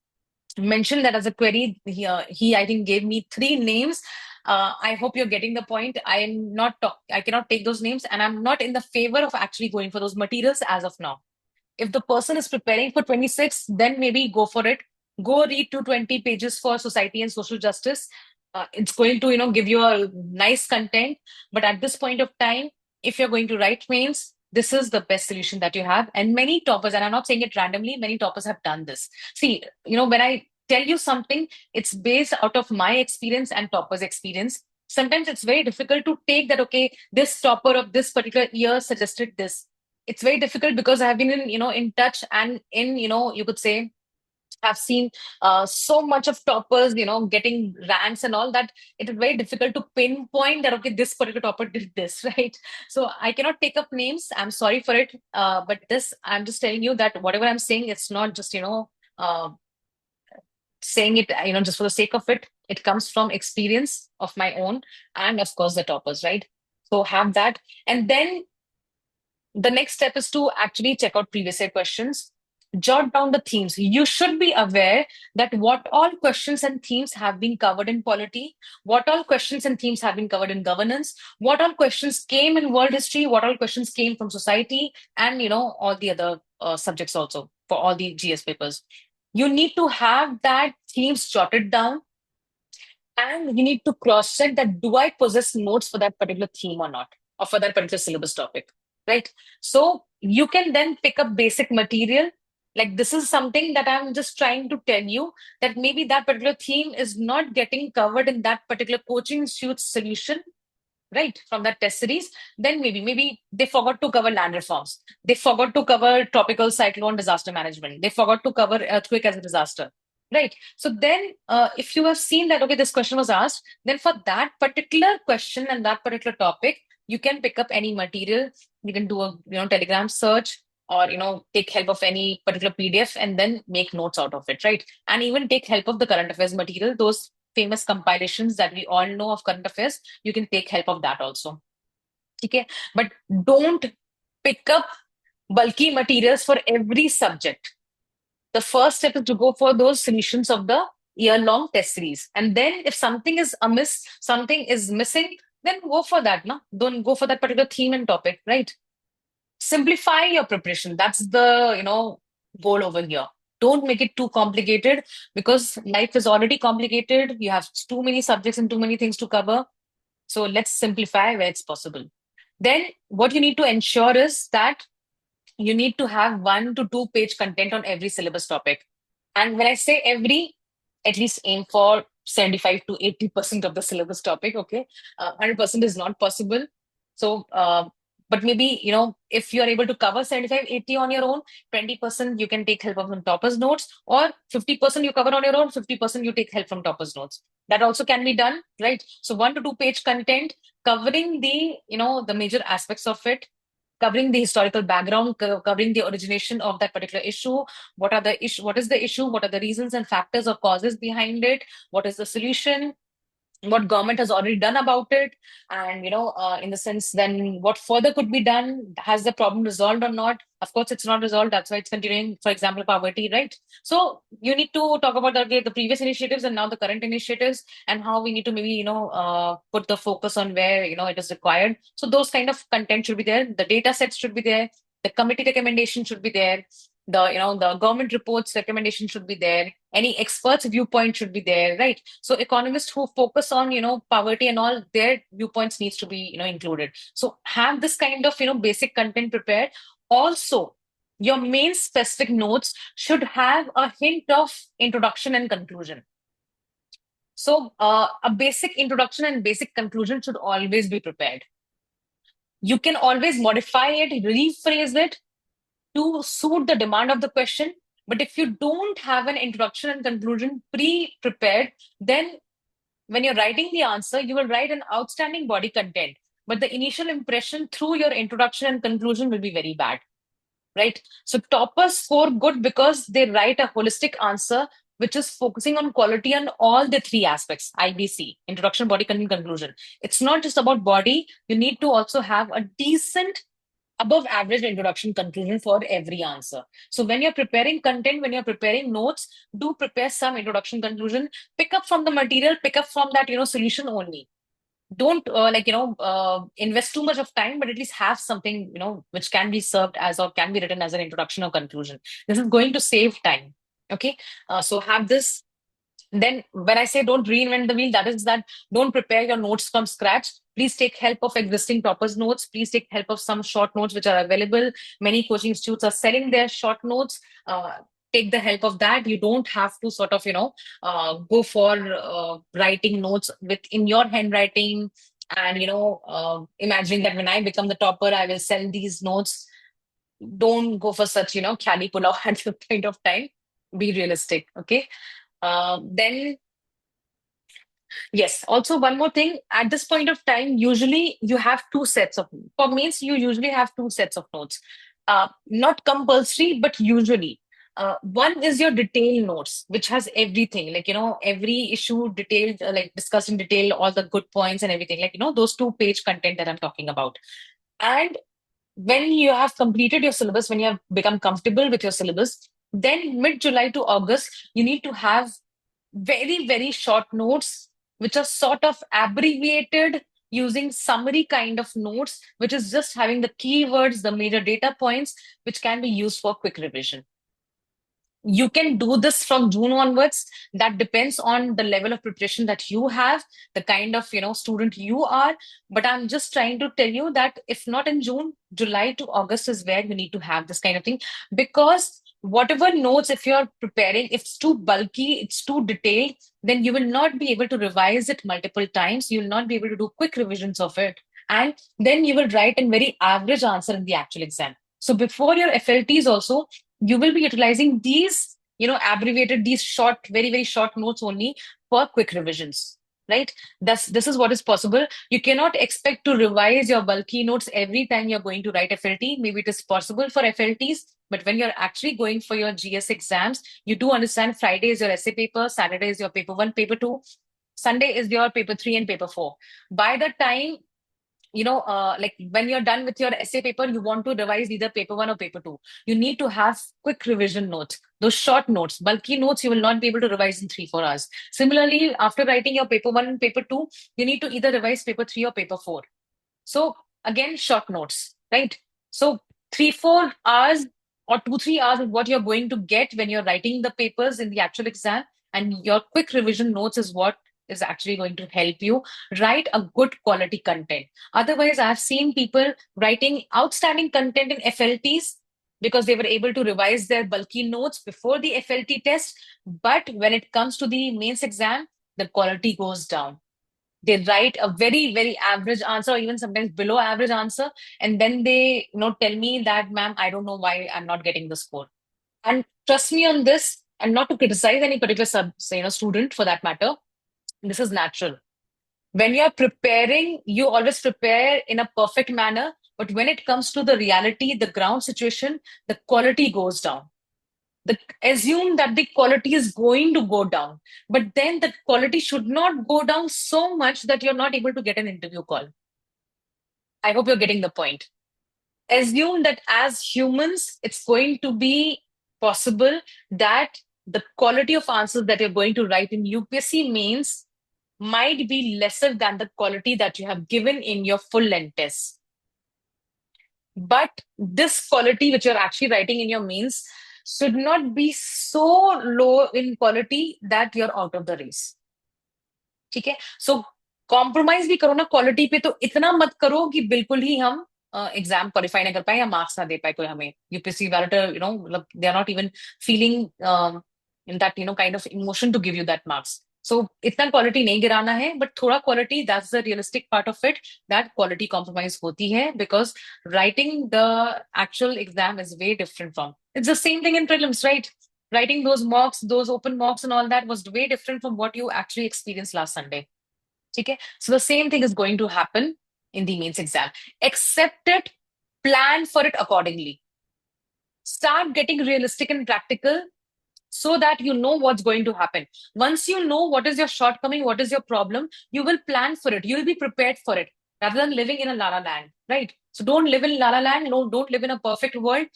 mentioned that as a query, he I think gave me three names. I hope you're getting the point. I cannot take those names, and I'm not in the favor of actually going for those materials as of now. If the person is preparing for 26, then maybe go for it. Go read 220 pages for society and social justice. It's going to, give you a nice content. But at this point of time, if you're going to write mains, this is the best solution that you have. And many toppers, and I'm not saying it randomly, many toppers have done this. See, when I tell you something, it's based out of my experience and toppers' experience. Sometimes it's very difficult to take that, okay, this topper of this particular year suggested this. It's very difficult because I have been in touch, and in you could say have seen so much of toppers getting ranks and all, that it is very difficult to pinpoint that, okay, this particular topper did this, right? So I cannot take up names, I'm sorry for it. But this, I'm just telling you that whatever I'm saying, it's not just uh, saying it just for the sake of it. It comes from experience of my own, and of course the toppers, right? So have that. And then the next step is to actually check out previous year questions. Jot down the themes. You should be aware that what all questions and themes have been covered in polity, what all questions and themes have been covered in governance, what all questions came in world history, what all questions came from society, and all the other subjects also for all the GS papers. You need to have that themes jotted down, and you need to cross check that, do I possess notes for that particular theme or not, or for that particular syllabus topic, right? So you can then pick up basic material. Like, this is something that I'm just trying to tell you, that maybe that particular theme is not getting covered in that particular coaching institute solution, right, from that test series. Then maybe they forgot to cover land reforms, they forgot to cover tropical cyclone disaster management, they forgot to cover earthquake as a disaster, right? So then if you have seen that, okay, this question was asked, then for that particular question and that particular topic, you can pick up any material. You can do a telegram search, or take help of any particular PDF, and then make notes out of it, right? And even take help of the current affairs material, those famous compilations that we all know of current affairs. You can take help of that also. Okay, but don't pick up bulky materials for every subject. The first step is to go for those solutions of the year-long test series, and then if something is amiss, something is missing, then go for that. No, don't go for that particular theme and topic, right? Simplify your preparation. That's the goal over here. Don't make it too complicated, because life is already complicated. You have too many subjects and too many things to cover. So let's simplify where it's possible. Then what you need to ensure is that you need to have 1 to 2 page content on every syllabus topic. And when I say every, at least aim for 75 to 80% of the syllabus topic. Okay. 100% is not possible. So, but maybe, if you're able to cover 75, 80 on your own, 20% you can take help from toppers notes, or 50% you cover on your own, 50% you take help from toppers notes. That also can be done, right? So 1 to 2 page content covering the major aspects of it, covering the historical background, covering the origination of that particular issue. What is the issue? What are the reasons and factors or causes behind it? What is the solution? What government has already done about it, and in the sense, then what further could be done? Has the problem resolved or not? Of course it's not resolved, that's why it's continuing. For example, poverty, right? So you need to talk about the previous initiatives and now the current initiatives, and how we need to maybe put the focus on where it is required. So those kind of content should be there, the data sets should be there, the committee recommendation should be there, the government reports recommendation should be there, any experts viewpoint should be there, right? So economists who focus on poverty and all, their viewpoints needs to be included. So have this kind of basic content prepared. Also, your main specific notes should have a hint of introduction and conclusion. So a basic introduction and basic conclusion should always be prepared. You can always modify it, rephrase it to suit the demand of the question. But if you don't have an introduction and conclusion pre-prepared, then when you're writing the answer, you will write an outstanding body content. But the initial impression through your introduction and conclusion will be very bad, right? So toppers score good because they write a holistic answer which is focusing on quality on all the three aspects: IBC, introduction, body, content, conclusion. It's not just about body. You need to also have a decent above average introduction conclusion for every answer. So when you're preparing content, when you're preparing notes, do prepare some introduction conclusion, pick up from the material, pick up from that solution only. Don't invest too much of time, but at least have something which can be served as or can be written as an introduction or conclusion. This is going to save time. Okay. So have this. Then when I say don't reinvent the wheel, that is that don't prepare your notes from scratch. Please take help of existing toppers notes. Please take help of some short notes which are available. Many coaching institutes are selling their short notes. Take the help of that. You don't have to sort of go for writing notes with in your handwriting, and imagining that when I become the topper I will sell these notes. Don't go for such khali pulao at the point of time. Be realistic. Okay. Then, yes, also one more thing. At this point of time, usually you have two sets of, for mains, you usually have two sets of notes. Not compulsory, but usually. One is your detailed notes, which has everything, like, every issue detailed, like discussed in detail, all the good points and everything, like, those 2 page content that I'm talking about. And when you have completed your syllabus, when you have become comfortable with your syllabus, then mid-July to August, you need to have very, very short notes, which are sort of abbreviated using summary kind of notes, which is just having the keywords, the major data points, which can be used for quick revision. You can do this from June onwards. That depends on the level of preparation that you have, the kind of student you are. But I'm just trying to tell you that if not in June, July to August is where you need to have this kind of thing. Because whatever notes, if you're preparing, if it's too bulky, it's too detailed, then you will not be able to revise it multiple times. You will not be able to do quick revisions of it. And then you will write a very average answer in the actual exam. So before your FLTs also, you will be utilizing these abbreviated, these short, very, very short notes only for quick revisions, right? This is what is possible. You cannot expect to revise your bulky notes every time you're going to write FLT. Maybe it is possible for FLTs, but when you're actually going for your GS exams, you do understand Friday is your essay paper, Saturday is your paper 1, paper 2, Sunday is your paper 3 and paper 4. By the time like when you're done with your essay paper, you want to revise either paper 1 or paper 2. You need to have quick revision notes, those short notes. Bulky notes, you will not be able to revise in 3, 4 hours. Similarly, after writing your paper 1 and paper 2, you need to either revise paper 3 or paper 4. So again, short notes, right? So 3, 4 hours or 2, 3 hours is what you're going to get when you're writing the papers in the actual exam. And your quick revision notes is what is actually going to help you write a good quality content. Otherwise, I've seen people writing outstanding content in FLTs, because they were able to revise their bulky notes before the FLT test. But when it comes to the mains exam, the quality goes down. They write a very, very average answer, or even sometimes below average answer, and then they, tell me that, ma'am, I don't know why I'm not getting the score. And trust me on this, and not to criticize any particular student for that matter, this is natural. When you're preparing, you always prepare in a perfect manner. But when it comes to the reality, the ground situation, the quality goes down. Assume that the quality is going to go down, but then the quality should not go down so much that you're not able to get an interview call. I hope you're getting the point. Assume that as humans, it's going to be possible that the quality of answers that you're going to write in UPSC mains might be lesser than the quality that you have given in your full length test. But this quality, which you're actually writing in your mains, should not be so low in quality that you're out of the race. ठीक है सो compromise भी करो ना quality पे तो इतना मत करो कि बिल्कुल ही हम एग्जाम क्वालिफाई ना कर पाए या मार्क्स ना दे पाए कोई हमें यूपीएससी वाले मतलब they are not even feeling in that kind of emotion to give you that marks so इतना क्वालिटी नहीं गिराना है बट थोड़ा quality that's the realistic part of it that quality compromise होती है because writing the actual exam is way different from it's the same thing in prelims right writing those mocks, those open mocks and all that was way different from what you actually experienced last Sunday. Okay? So the same thing is going to happen in the mains exam. Accept it, plan for it accordingly. Start getting realistic and practical so that you know what's going to happen. Once you know what is your shortcoming, what is your problem, you will plan for it. You will be prepared for it rather than living in a la la land, right? So don't live in la la land. No, don't live in a perfect world.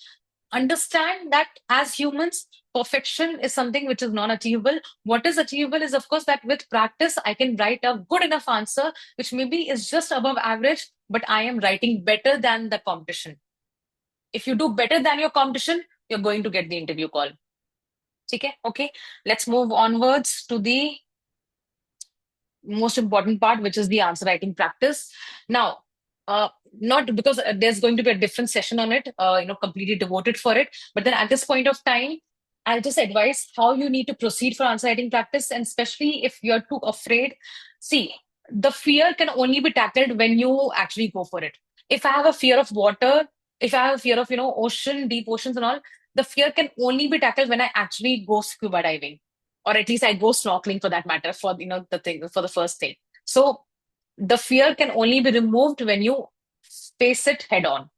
Understand that as humans, perfection is something which is non-achievable. What is achievable is, of course, that with practice, I can write a good enough answer, which maybe is just above average, but I am writing better than the competition. If you do better than your competition, you're going to get the interview call. Okay, let's move onwards to the most important part, which is the answer writing practice. Now, not because there's going to be a different session on it, completely devoted for it, but then at this point of time, I'll just advise how you need to proceed for answer writing practice, and especially if you're too afraid. See, the fear can only be tackled when you actually go for it. If I have a fear of water, if I have a fear of ocean, deep oceans and all, the fear can only be tackled when I actually go scuba diving, or at least I go snorkeling for that matter, for the thing, for the first thing. So the fear can only be removed when you face it head on.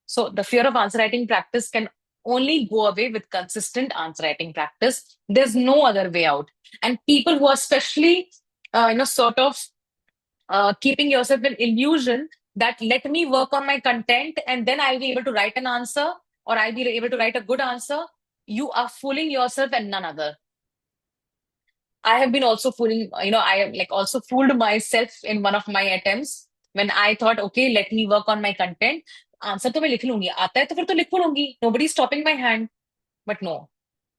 So the fear of answer writing practice can only go away with consistent answer writing practice. There's no other way out. And people who are especially sort of keeping yourself in illusion that let me work on my content and then I'll be able to write an answer, or I'll be able to write a good answer, you are fooling yourself and none other. I have been also fooling, I have like also fooled myself in one of my attempts when I thought, okay, let me work on my content. Answer तो मैं लिख लूंगी, आता है तो फिर तो लिख लूंगी. Nobody is stopping my hand. But no,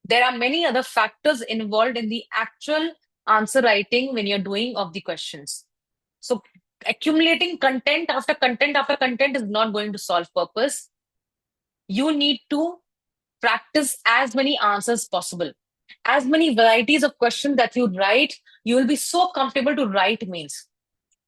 there are many other factors involved in the actual answer writing when you're doing of the questions. So accumulating content after content after content is not going to solve purpose. You need to practice as many answers possible. As many varieties of questions that you write, you will be so comfortable to write mains.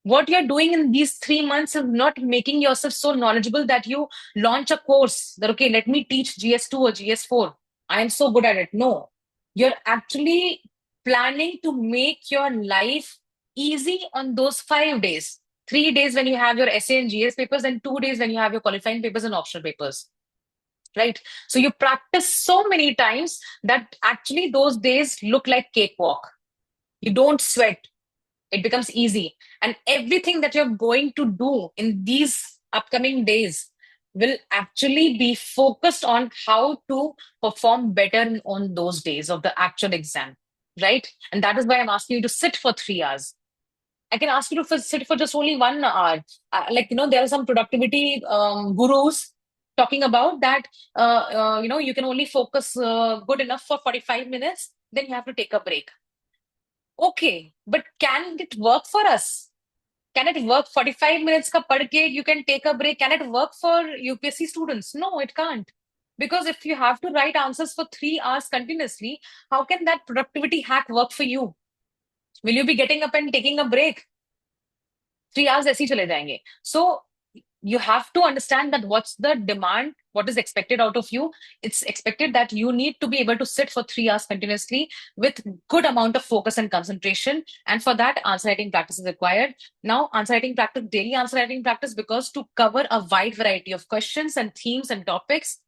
What you're doing in these 3 months is not making yourself so knowledgeable that you launch a course that, okay, let me teach GS2 or GS4. I am so good at it. No, you're actually planning to make your life easy on those 5 days. 3 days when you have your essay and GS papers, and 2 days when you have your qualifying papers and optional papers. Right? So you practice so many times that actually those days look like cakewalk. You don't sweat. It becomes easy. And everything that you're going to do in these upcoming days will actually be focused on how to perform better on those days of the actual exam. Right? And that is why I'm asking you to sit for 3 hours. I can ask you to sit for just only 1 hour. There are some productivity gurus talking about that, you can only focus good enough for 45 minutes, then you have to take a break. Okay, but can it work for us? Can it work 45 minutes ka pad ke you can take a break? Can it work for UPSC students? No, it can't. Because if you have to write answers for 3 hours continuously, how can that productivity hack work for you? Will you be getting up and taking a break? 3 hours ऐसे ही चले जाएंगे. So you have to understand that what's the demand, what is expected out of you. It's expected that you need to be able to sit for 3 hours continuously with good amount of focus and concentration. And for that, answer writing practice is required. Now, answer writing practice, daily answer writing practice, because to cover a wide variety of questions and themes and topics,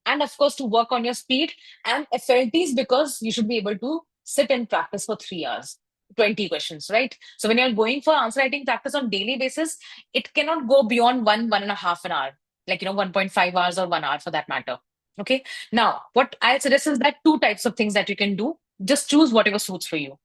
and of course to work on your speed, and FLTs because you should be able to sit and practice for 3 hours. 20 questions, right? So when you're going for answer writing practice on daily basis, it cannot go beyond 1.5 an hour, like 1.5 hours or 1 hour for that matter. Okay. Now, what I suggest is that two types of things that you can do. Just choose whatever suits for you.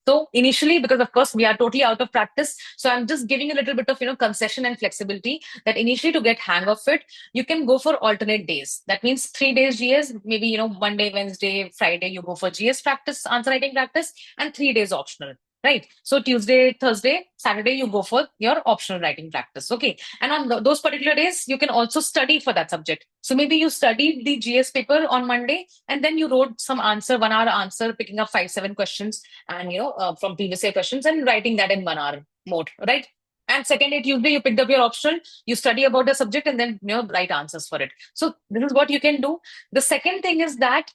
So initially, because of course we are totally out of practice, so I'm just giving a little bit of concession and flexibility that initially to get hang of it, you can go for alternate days. That means 3 days GS, maybe Monday, Wednesday, Friday you go for GS practice, answer writing practice, and 3 days optional. Right. So Tuesday, Thursday, Saturday, you go for your optional writing practice. Okay. And on those particular days, you can also study for that subject. So maybe you studied the GS paper on Monday and then you wrote some answer, 1 hour answer, picking up 5, 7 questions and from previous year questions and writing that in 1 hour mode, right? And second day Tuesday, you picked up your optional, you study about the subject and then write answers for it. So this is what you can do. The second thing is that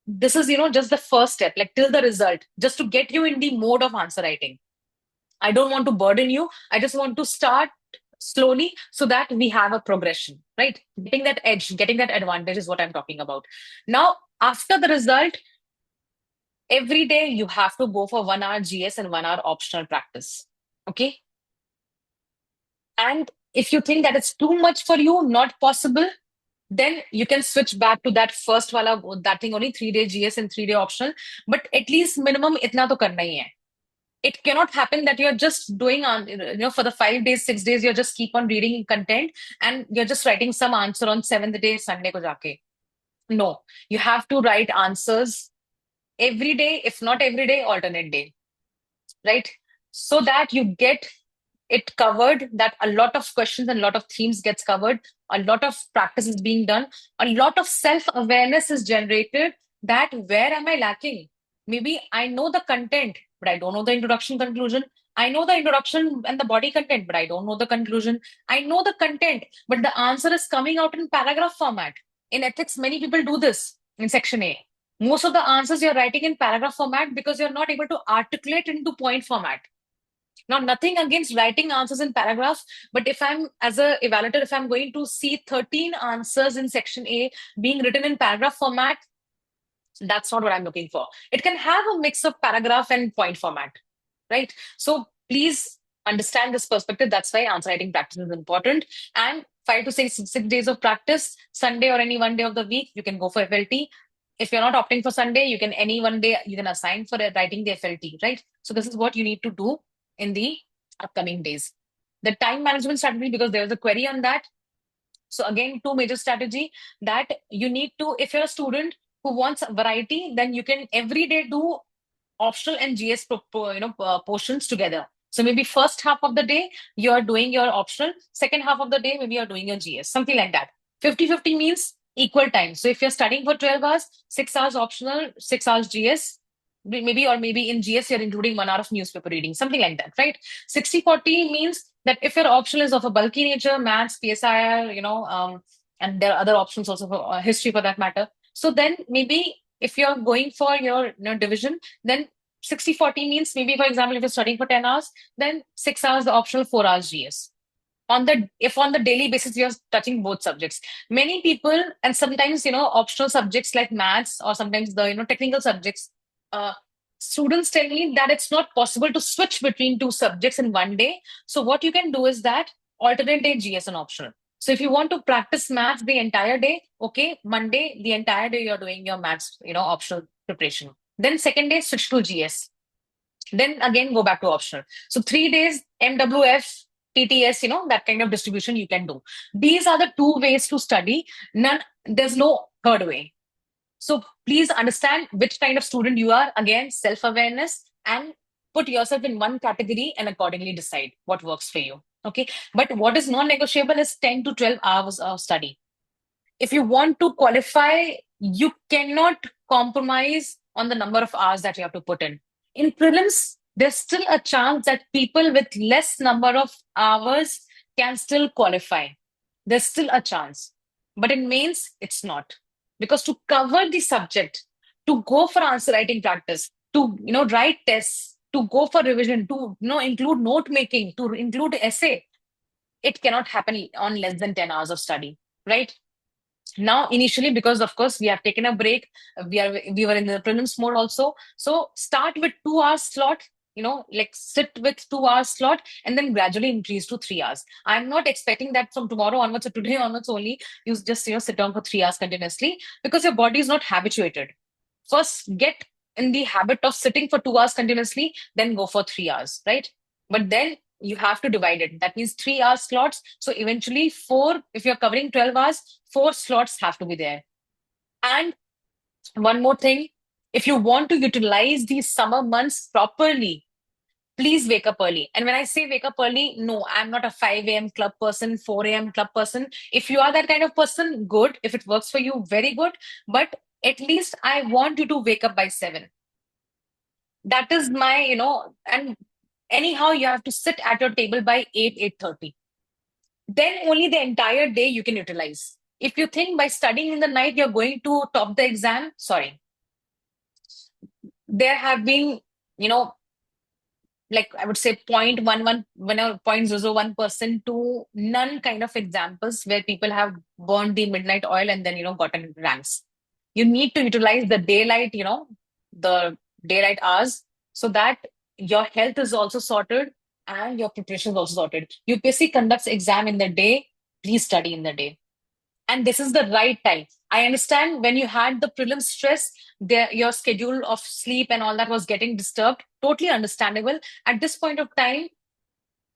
this is just the first step, like till the result, just to get you in the mode of answer writing. I don't want to burden you. I just want to start slowly so that we have a progression, right? Getting that edge, getting that advantage is what I'm talking about. Now, after the result, every day you have to go for 1 hour GS and 1 hour optional practice. Okay. And if you think that it's too much for you, not possible, then you can switch back to that first wala, that thing only 3 day GS and 3 day optional. But at least minimum itna to karna hi hai. It cannot happen that you're just doing on, for the 5 days, 6 days, you're just keep on reading content and you're just writing some answer on 7th day, Sunday ko jaake. No, you have to write answers every day, if not every day, alternate day, right? So that you get it covered, that a lot of questions and a lot of themes gets covered, a lot of practice is being done, a lot of self-awareness is generated that where am I lacking? Maybe I know the content, but I don't know the introduction conclusion. I know the introduction and the body content, but I don't know the conclusion. I know the content, but the answer is coming out in paragraph format. In ethics, many people do this in section A. Most of the answers you're writing in paragraph format because you're not able to articulate into point format. Now, nothing against writing answers in paragraphs, but if I'm, as a evaluator, if I'm going to see 13 answers in section A being written in paragraph format, that's not what I'm looking for. It can have a mix of paragraph and point format, right? So please understand this perspective. That's why answer writing practice is important. And 5 to 6 days of practice, Sunday or any one day of the week, you can go for FLT. If you're not opting for Sunday, you can any one day you can assign for writing the FLT, right? So this is what you need to do in the upcoming days. The time management strategy, because there was a query on that. So again, two major strategy that you need to, if you're a student who wants variety, then you can every day do optional and GS portions together. So maybe first half of the day, you're doing your optional. Second half of the day, maybe you're doing your GS, something like that. 50-50 means equal time. So if you're studying for 12 hours, 6 hours optional, 6 hours GS, maybe, or maybe in GS, you're including 1 hour of newspaper reading, something like that, right? 60-40 means that if your optional is of a bulky nature, maths, PSIR, and there are other options also for history for that matter. So then maybe if you're going for your division, then 60-40 means maybe, for example, if you're studying for 10 hours, then 6 hours the optional, 4 hours GS. If on the daily basis you're touching both subjects, many people, and sometimes optional subjects like maths or sometimes the technical subjects, students tell me that it's not possible to switch between two subjects in one day. So what you can do is that alternate day GS and optional. So if you want to practice maths the entire day, okay, Monday the entire day you're doing your maths optional preparation. Then second day switch to GS. Then again go back to optional. So 3 days MWF, TTS, that kind of distribution you can do. These are the two ways to study. There's no third way. So please understand which kind of student you are. Again, self-awareness, and put yourself in one category and accordingly decide what works for you. Okay. But what is non-negotiable is 10 to 12 hours of study. If you want to qualify, you cannot compromise on the number of hours that you have to put in. In prelims, there's still a chance that people with less number of hours can still qualify. There's still a chance. But in mains, it's not. Because to cover the subject, to go for answer writing practice, to write tests, to go for revision, to include note making, to include essay, it cannot happen on less than 10 hours of study, right? Now initially, because of course we have taken a break, we were in the prelims mode also, so start with 2 hours slot, like sit with 2 hours slot, and then gradually increase to 3 hours. I'm not expecting that from tomorrow onwards or today onwards only you just sit down for 3 hours continuously, because your body is not habituated. First get in the habit of sitting for 2 hours continuously, then go for 3 hours, right? But then you have to divide it. That means 3 hour slots. So eventually, four, if you're covering 12 hours, four slots have to be there. And one more thing, if you want to utilize these summer months properly, please wake up early. And when I say wake up early, no, I'm not a 5 a.m. club person, 4 a.m. club person. If you are that kind of person, good. If it works for you, very good. But at least I want you to wake up by 7. That is my, and anyhow, you have to sit at your table by 8, 8:30. Then only the entire day you can utilize. If you think by studying in the night you're going to top the exam, sorry. There have been, you know, like I would say 0.11, 0.01% to none kind of examples where people have burned the midnight oil and then, gotten ranks. You need to utilize the daylight, the daylight hours, so that your health is also sorted and your preparation is also sorted. UPSC conducts exam in the day, please study in the day. And this is the right time. I understand when you had the prelim stress, your schedule of sleep and all that was getting disturbed. Totally understandable. At this point of time,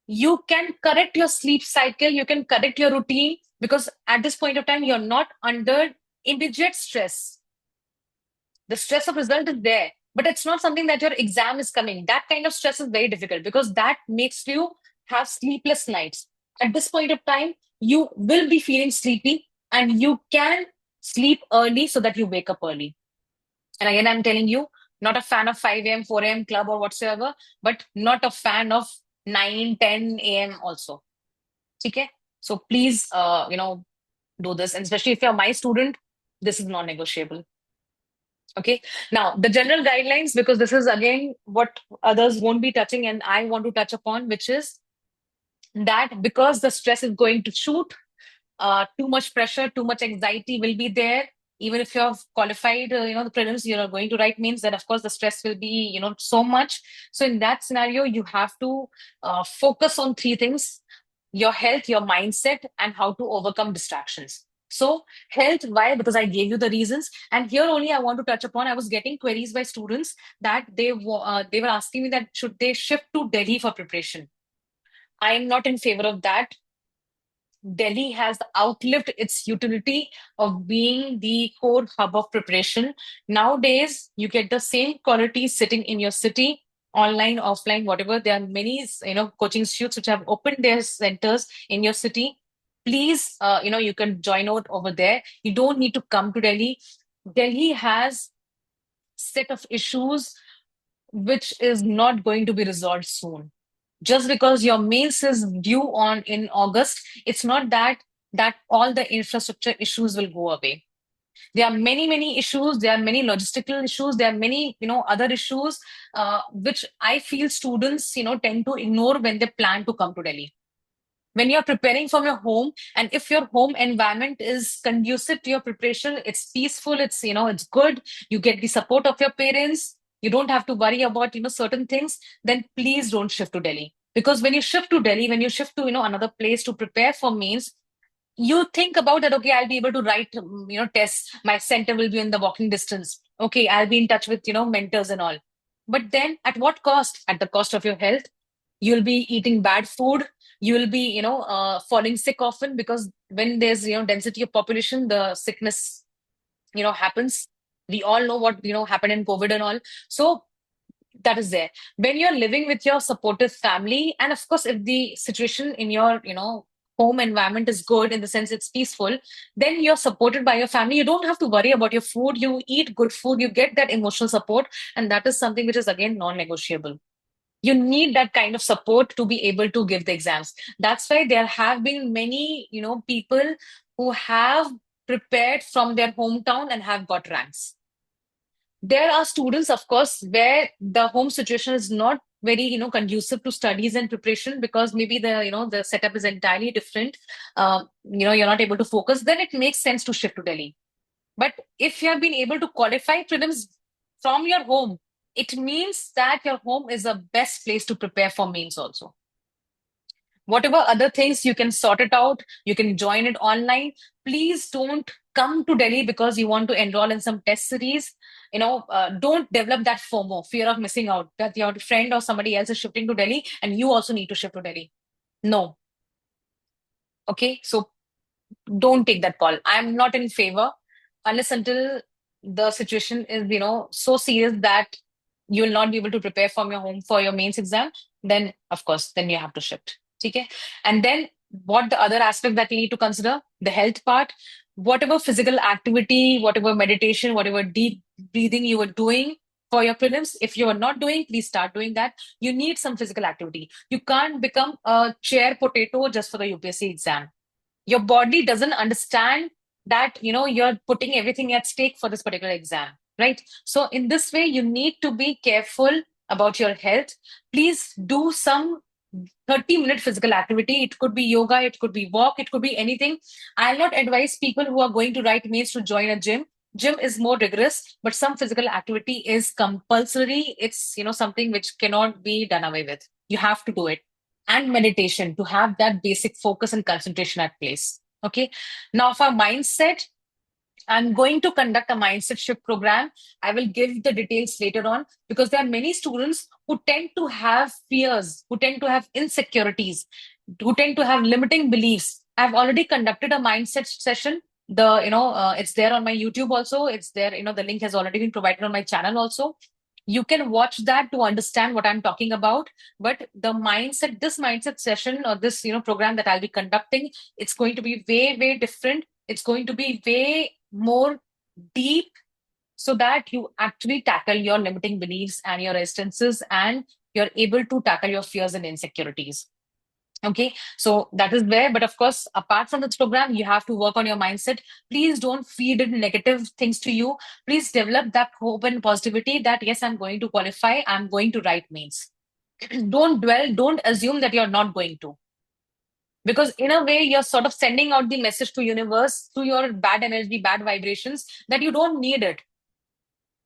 you can correct your sleep cycle, you can correct your routine, because at this point of time, you're not under immediate stress. The stress of result is there, but it's not something that your exam is coming. That kind of stress is very difficult because that makes you have sleepless nights. At this point of time, you will be feeling sleepy, and you can sleep early so that you wake up early. And again, I'm telling you, not a fan of 5 a.m., 4 a.m. club or whatsoever, but not a fan of 9, 10 a.m. also. Okay? So please, do this. And especially if you're my student, this is non-negotiable. Okay. Now, the general guidelines, because this is again what others won't be touching, and I want to touch upon, which is that because the stress is going to shoot, too much pressure, too much anxiety will be there. Even if you're qualified, the prelims you're going to write means that, of course, the stress will be, so much. So in that scenario, you have to focus on three things: your health, your mindset, and how to overcome distractions. So health, why? Because I gave you the reasons, and here only I want to touch upon. I was getting queries by students that they were asking me that should they shift to Delhi for preparation. I am not in favor of that. Delhi has outlived its utility of being the core hub of preparation. Nowadays, you get the same quality sitting in your city, online, offline, whatever. There are many, coaching institutes which have opened their centers in your city. Please, you can join out over there. You don't need to come to Delhi. Delhi has set of issues which is not going to be resolved soon. Just because your mains is due on in August, it's not that all the infrastructure issues will go away. There are many, many issues. There are many logistical issues. There are many, other issues which I feel students, tend to ignore when they plan to come to Delhi. When you're preparing from your home, and if your home environment is conducive to your preparation, it's peaceful, it's good, you get the support of your parents, you don't have to worry about certain things, then please don't shift to Delhi. Because when you shift to Delhi, when you shift to another place to prepare for mains, you think about that, okay, I'll be able to write tests, my center will be in the walking distance, okay, I'll be in touch with mentors and all. But then at what cost? At the cost of your health. You'll be eating bad food, you will be falling sick often, because when there's density of population, the sickness happens. We all know what happened in COVID and all. So that is there. When you're living with your supportive family, and of course if the situation in your home environment is good in the sense it's peaceful, then you're supported by your family. You don't have to worry about your food. You eat good food, you get that emotional support, and that is something which is again non-negotiable. You need that kind of support to be able to give the exams. That's why there have been many, people who have prepared from their hometown and have got ranks. There are students, of course, where the home situation is not very, conducive to studies and preparation, because maybe the setup is entirely different. You're not able to focus. Then it makes sense to shift to Delhi. But if you have been able to qualify prelims from your home, it means that your home is the best place to prepare for mains also. Whatever other things you can sort it out, you can join it online. Please don't come to Delhi because you want to enroll in some test series. Don't develop that FOMO, fear of missing out, that your friend or somebody else is shifting to Delhi and you also need to shift to Delhi. No. Okay. So don't take that call. I'm not in favor unless until the situation is, so serious that you will not be able to prepare from your home for your mains exam. Then, of course, then you have to shift. Okay. And then what the other aspect that we need to consider, the health part, whatever physical activity, whatever meditation, whatever deep breathing you were doing for your prelims, if you are not doing, please start doing that. You need some physical activity. You can't become a chair potato just for the UPSC exam. Your body doesn't understand that you're putting everything at stake for this particular exam, right? So in this way you need to be careful about your health. Please do some 30-minute physical activity. It could be yoga, it could be walk, it could be anything. I'll not advise people who are going to write mains to join a gym. Gym is more rigorous, but some physical activity is compulsory. It's something which cannot be done away with. You have to do it. And meditation to have that basic focus and concentration at place. Okay. Now for mindset, I'm going to conduct a mindset shift program. I will give the details later on, because there are many students who tend to have fears, who tend to have insecurities, who tend to have limiting beliefs. I've already conducted a mindset session. It's there on my YouTube also. It's there, the link has already been provided on my channel also. You can watch that to understand what I'm talking about. But this mindset session, or this, program that I'll be conducting, it's going to be way, way different. It's going to be way more deep, so that you actually tackle your limiting beliefs and your resistances, and you're able to tackle your fears and insecurities. Okay, so that is where, but of course, apart from this program, you have to work on your mindset. Please don't feed in negative things to you. Please develop that hope and positivity that, yes, I'm going to qualify, I'm going to write mains. Don't assume that you're not going to. Because in a way, you're sort of sending out the message to universe, to your bad energy, bad vibrations, that you don't need it.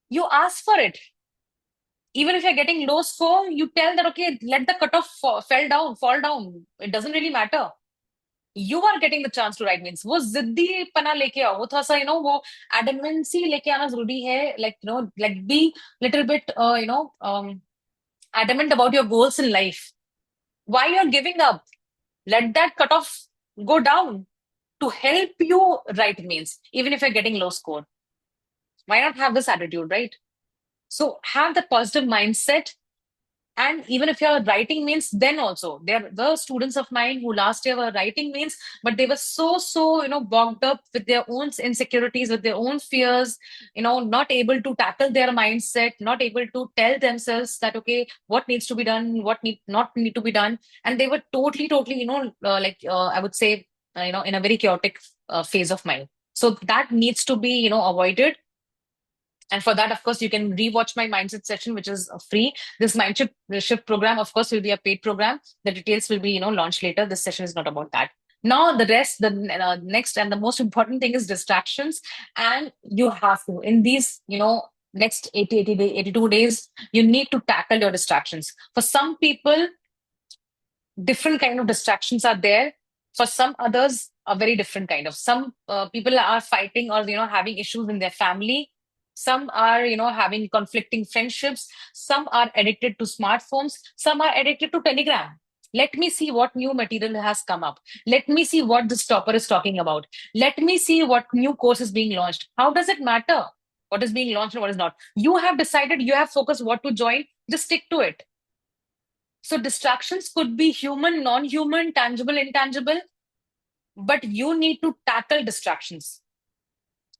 You ask for it. Even if you're getting low score, you tell that, okay, let the cutoff fall down. It doesn't really matter. You are getting the chance to write means. वो जिद्दी पना लेके आओ, वो थोड़ा सा, वो adamancy लेके आना जरूरी है. Like be little bit, adamant about your goals in life. Why you're giving up? Let that cutoff go down to help you write mains, even if you're getting low score. Why not have this attitude, right? So have the positive mindset. And even if you're writing mains, then also there were students of mine who last year were writing mains, but they were so, bogged up with their own insecurities, with their own fears, not able to tackle their mindset, not able to tell themselves that, okay, what needs to be done, what not need to be done. And they were totally, I would say, in a very chaotic phase of mind. So that needs to be, avoided. And for that, of course, you can rewatch my mindset session, which is free. This mindset shift program, of course, will be a paid program. The details will be, launched later. This session is not about that. Now, the rest, the next and the most important thing is distractions. And you have to, in these, next 82 days, you need to tackle your distractions. For some people, different kind of distractions are there. For some others, a very different kind of. Some people are fighting or, having issues in their family. Some are, having conflicting friendships. Some are addicted to smartphones. Some are addicted to Telegram. Let me see what new material has come up. Let me see what this topper is talking about. Let me see what new course is being launched. How does it matter what is being launched and what is not? You have decided, you have focused what to join. Just stick to it. So distractions could be human, non-human, tangible, intangible. but you need to tackle distractions.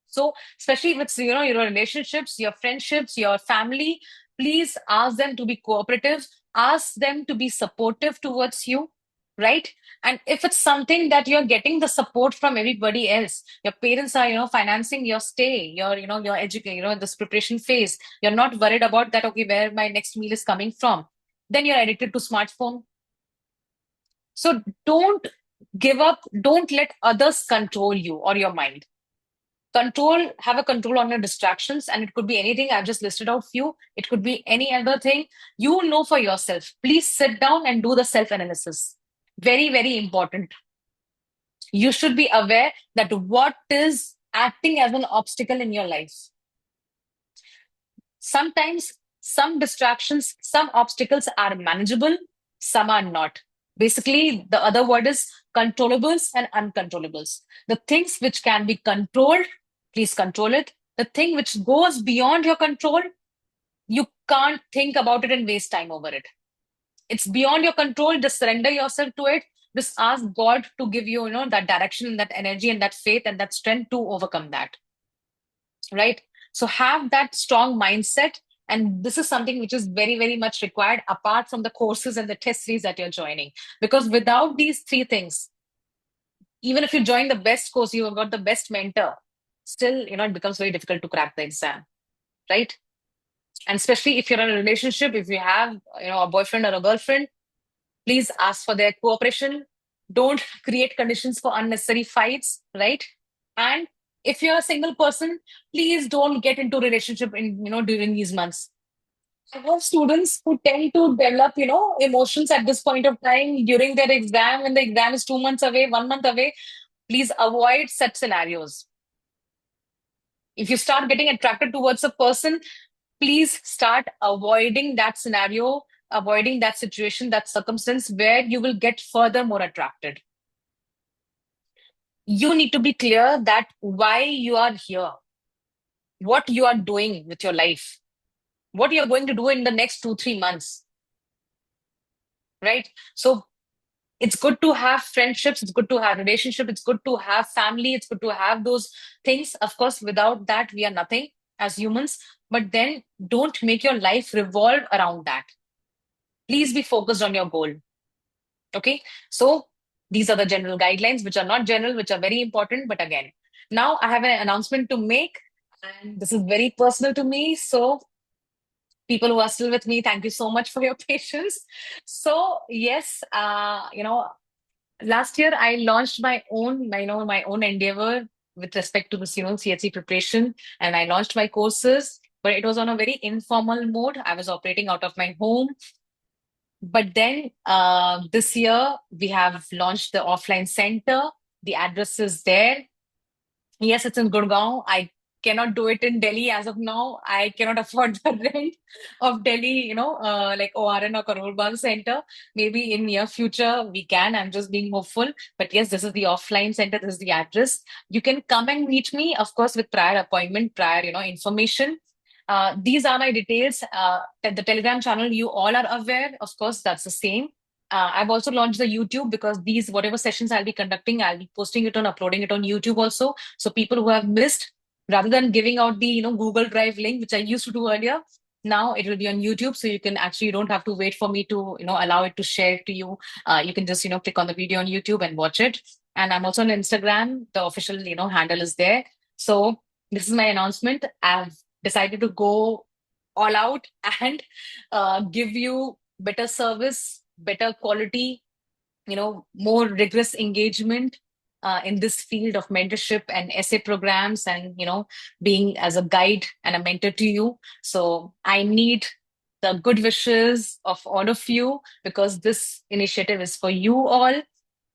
So, especially with your relationships, your friendships, your family, please ask them to be cooperative, ask them to be supportive towards you, right? And if it's something that you're getting the support from everybody else, your parents are financing your stay, your education, this preparation phase, you're not worried about that, okay, where my next meal is coming from, then you're addicted to smartphone. So don't give up, don't let others control you or your mind. Have a control on your distractions, and it could be anything. I've just listed out few. It could be any other thing. You know for yourself. Please sit down and do the self analysis. Very, very important. You should be aware that what is acting as an obstacle in your life. Sometimes some distractions, some obstacles are manageable, some are not. Basically, the other word is controllables and uncontrollables. The things which can be controlled, please control it. The thing which goes beyond your control, you can't think about it and waste time over it. It's beyond your control. Just surrender yourself to it. Just ask God to give you, that direction and that energy and that faith and that strength to overcome that. Right? So have that strong mindset. And this is something which is very, very much required apart from the courses and the test series that you're joining. Because without these three things, even if you join the best course, you have got the best mentor, still, it becomes very difficult to crack the exam, right? And especially if you're in a relationship, if you have, a boyfriend or a girlfriend, please ask for their cooperation. Don't create conditions for unnecessary fights, right? And if you're a single person, please don't get into relationship during these months. I have students who tend to develop, emotions at this point of time during their exam when the exam is 2 months away, 1 month away. Please avoid such scenarios. If you start getting attracted towards a person, please start avoiding that scenario, avoiding that situation, that circumstance where you will get further more attracted. You need to be clear that why you are here, what you are doing with your life, what you're going to do in the next 2, 3 months, right? So it's good to have friendships, it's good to have relationship, it's good to have family, it's good to have those things. Of course, without that, we are nothing as humans. But then don't make your life revolve around that. Please be focused on your goal. Okay. So these are the general guidelines, which are not general, which are very important. But again, now I have an announcement to make, and this is very personal to me. So people who are still with me, thank you so much for your patience. So yes, last year I launched my own endeavor with respect to this, CHC preparation, and I launched my courses, but it was on a very informal mode. I was operating out of my home. But then this year we have launched the offline center. The address is there. Yes, it's in Gurgaon. I cannot do it in Delhi as of now. I cannot afford the rent of Delhi, like ORN or Karol Bagh Center. Maybe in near future we can. I'm just being hopeful. But yes, this is the offline center. This is the address. You can come and meet me, of course, with prior appointment, prior, information. These are my details. The Telegram channel, you all are aware. Of course, that's the same. I've also launched the YouTube because these whatever sessions I'll be conducting, I'll be posting it on, uploading it on YouTube also. So people who have missed, rather than giving out the Google Drive link, which I used to do earlier, now it will be on YouTube. So you can actually, you don't have to wait for me to allow it to share to you. You can just click on the video on YouTube and watch it. And I'm also on Instagram. The official handle is there. So this is my announcement. I've decided to go all out and give you better service, better quality, more rigorous engagement in this field of mentorship and essay programs, and being as a guide and a mentor to you. So I need the good wishes of all of you, because this initiative is for you all.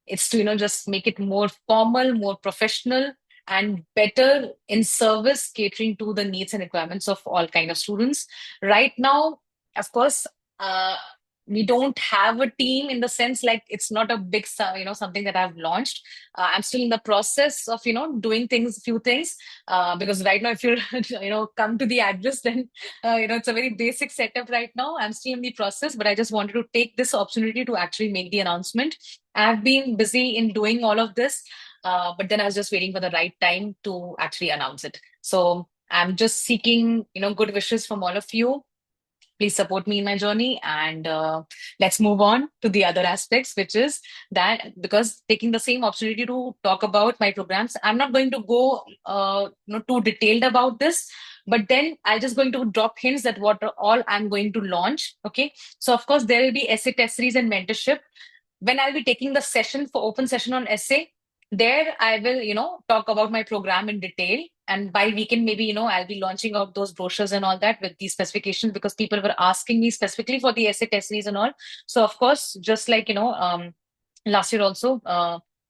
It's to just make it more formal, more professional, and better in service, catering to the needs and requirements of all kind of students. Right now, of course, uh, we don't have a team, in the sense like it's not a big something that I've launched. I'm still in the process of doing few things, because right now if you come to the address, then it's a very basic setup right now. I'm still in the process, but I just wanted to take this opportunity to actually make the announcement. I've been busy in doing all of this. But then I was just waiting for the right time to actually announce it. So I'm just seeking, good wishes from all of you. Please support me in my journey, and let's move on to the other aspects, which is that because taking the same opportunity to talk about my programs, I'm not going to go too detailed about this, but then I'm just going to drop hints that what all I'm going to launch. Okay, so of course there will be essay test series and mentorship. When I'll be taking the session for open session on essay, there I will, talk about my program in detail. And by weekend, maybe, I'll be launching out those brochures and all that with these specifications because people were asking me specifically for the essay test series and all. So of course, just like, last year also,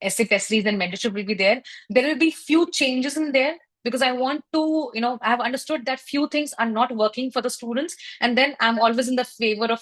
essay test series and mentorship will be there. There will be few changes in there because I want to, I have understood that few things are not working for the students. And then I'm always in the favor of,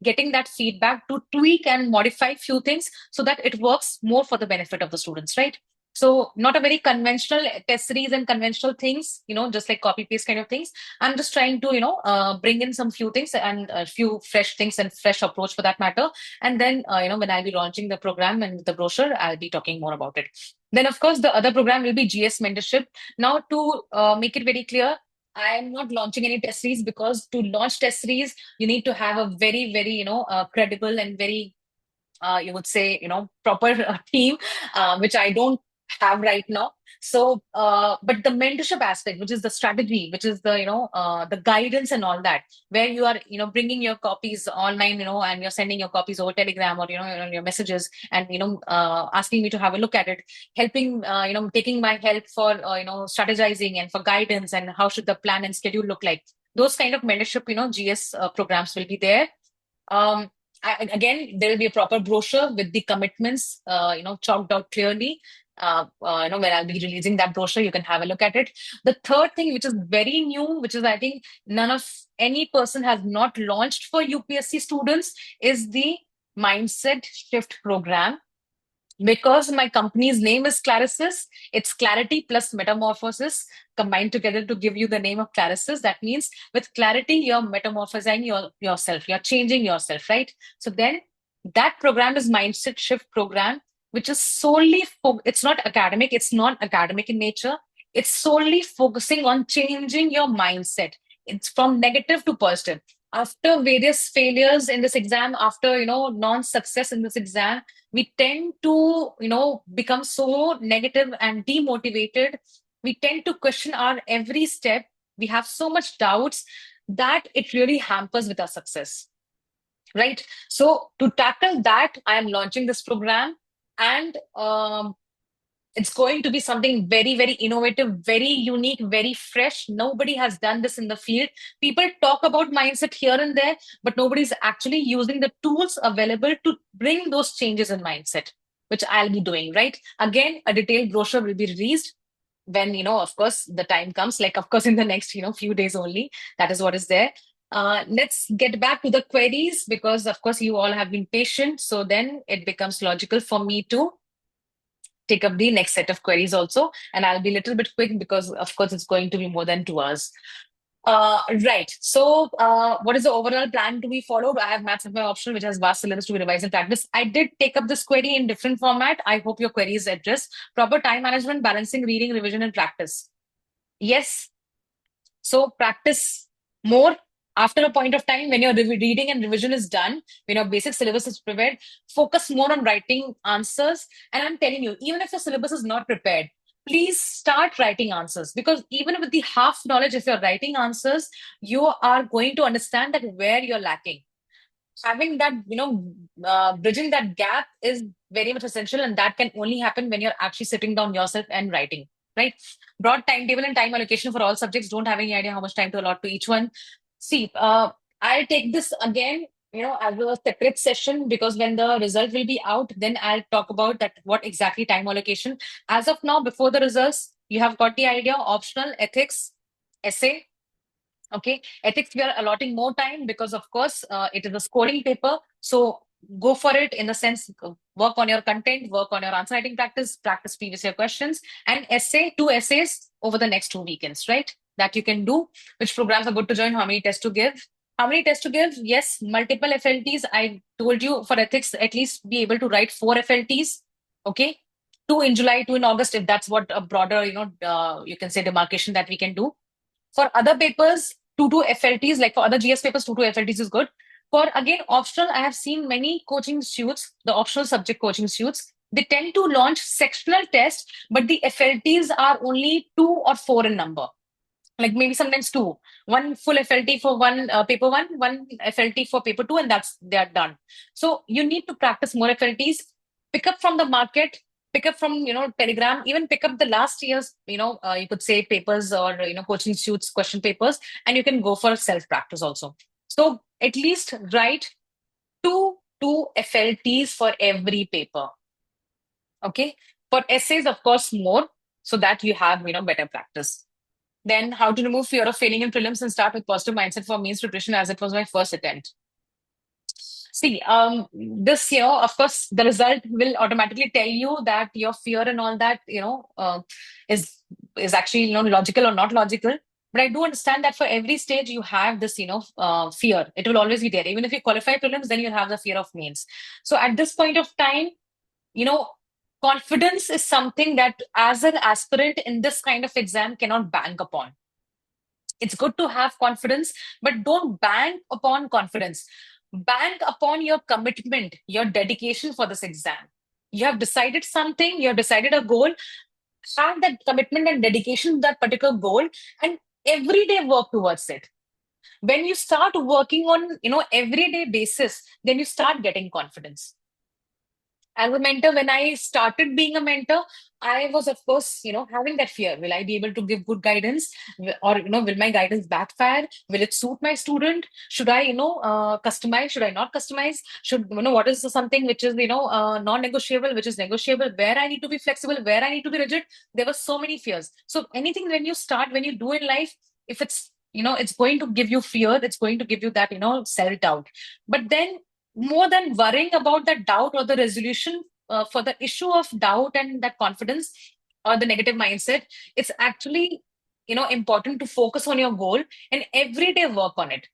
getting that feedback to tweak and modify few things so that it works more for the benefit of the students, right? So not a very conventional test series and conventional things, just like copy paste kind of things. I'm just trying to, bring in some few things and a few fresh things and fresh approach for that matter. And then, when I'll be launching the program and the brochure, I'll be talking more about it. Then, of course, the other program will be GS mentorship. Now, to make it very clear, I am not launching any test series because to launch test series, you need to have a very, very, credible and very you would say, proper team, which I don't have right now. So, but the mentorship aspect, which is the strategy, which is the, the guidance and all that, where you are, bringing your copies online, and you're sending your copies over Telegram or, your messages and, asking me to have a look at it, helping, taking my help for, strategizing and for guidance and how should the plan and schedule look like. Those kind of mentorship, GS programs will be there. um, Again, there will be a proper brochure with the commitments, chalked out clearly. When I'll be releasing that brochure, you can have a look at it. The third thing, which is very new, which is I think none of any person has not launched for UPSC students, is the mindset shift program. Because my company's name is Clarisis, it's clarity plus metamorphosis combined together to give you the name of Clarisis. That means with clarity, you're metamorphosing yourself, you're changing yourself, right? So then that program is Mindset Shift program, which is solely, it's not academic, it's not academic in nature. It's solely focusing on changing your mindset. It's from negative to positive. After various failures in this exam, after, non-success in this exam, we tend to become so negative and demotivated. We tend to question our every step. We have so much doubts that it really hampers with our success, right? So to tackle that, I am launching this program. And it's going to be something very, very innovative, very unique, very fresh. Nobody has done this in the field. People talk about mindset here and there, but nobody's actually using the tools available to bring those changes in mindset, which I'll be doing, right? Again, a detailed brochure will be released when, of course, the time comes, like, of course, in the next, few days only. That is what is there. Let's get back to the queries because, of course, you all have been patient. So then it becomes logical for me to take up the next set of queries also. And I'll be a little bit quick because, of course, it's going to be more than 2 hours. Right. So, what is the overall plan to be followed? I have maths as my optional, which has vast syllabus to be revised and practice. I did take up this query in different format. I hope your query is addressed. Proper time management, balancing reading, revision, and practice. Yes, so practice more after a point of time when your reading and revision is done, when your basic syllabus is prepared, focus more on writing answers. And I'm telling you, even if your syllabus is not prepared, please start writing answers because even with the half knowledge, if you're writing answers, you are going to understand that where you're lacking. Having that, bridging that gap is very much essential. And that can only happen when you're actually sitting down yourself and writing, right? Broad timetable and time allocation for all subjects. Don't have any idea how much time to allot to each one. See, I'll take this again, as a separate session because when the result will be out, then I'll talk about that what exactly time allocation. As of now, before the results, you have got the idea, optional, ethics, essay. Okay, ethics, we are allotting more time because, of course, it is a scoring paper. So go for it in the sense, work on your content, work on your answer writing practice, practice previous year questions, and essay, 2 essays over the next 2 weekends, right? That you can do. Which programs are good to join? How many tests to give? How many tests to give? Yes, multiple FLTs. I told you for ethics, at least be able to write 4 FLTs. Okay. two in July, two in August, if that's what a broader, you can say demarcation that we can do. For other papers, two FLTs, like for other GS papers, two FLTs is good. For again, optional, I have seen many coaching institutes, the optional subject coaching institutes, they tend to launch sectional tests, but the FLTs are only two or four in number, like maybe sometimes two, one full FLT for one paper one FLT for paper two, and they are done. So you need to practice more FLTs, pick up from the market, pick up from Telegram, even pick up the last year's you could say papers, or coaching institutes question papers, and you can go for self practice also. So at least write two FLTs for every paper. Okay, for essays, of course, more, so that you have better practice. Then how to remove fear of failing in prelims and start with positive mindset for means preparation, as it was my first attempt. See, this, of course, the result will automatically tell you that your fear and all that, is actually, logical or not logical. But I do understand that for every stage you have this, fear. It will always be there. Even if you qualify prelims, then you'll have the fear of mains. So at this point of time, you know, confidence is something that as an aspirant in this kind of exam cannot bank upon. It's good to have confidence, but don't bank upon confidence. Bank upon your commitment, your dedication for this exam. You have decided something, you have decided a goal, have that commitment and dedication to that particular goal, and every day work towards it. When you start working on, everyday basis, then you start getting confidence. As a mentor, when I started being a mentor, I was, of course, having that fear. Will I be able to give good guidance? Or, will my guidance backfire? Will it suit my student? Should I, customize? Should I not customize? Should, what is something which is, non-negotiable, which is negotiable, where I need to be flexible, where I need to be rigid? There were so many fears. So anything when you start, when you do in life, if it's, it's going to give you fear, it's going to give you that, self-doubt. But then more than worrying about that doubt or the resolution for the issue of doubt and that confidence or the negative mindset, it's actually important to focus on your goal and every day work on it.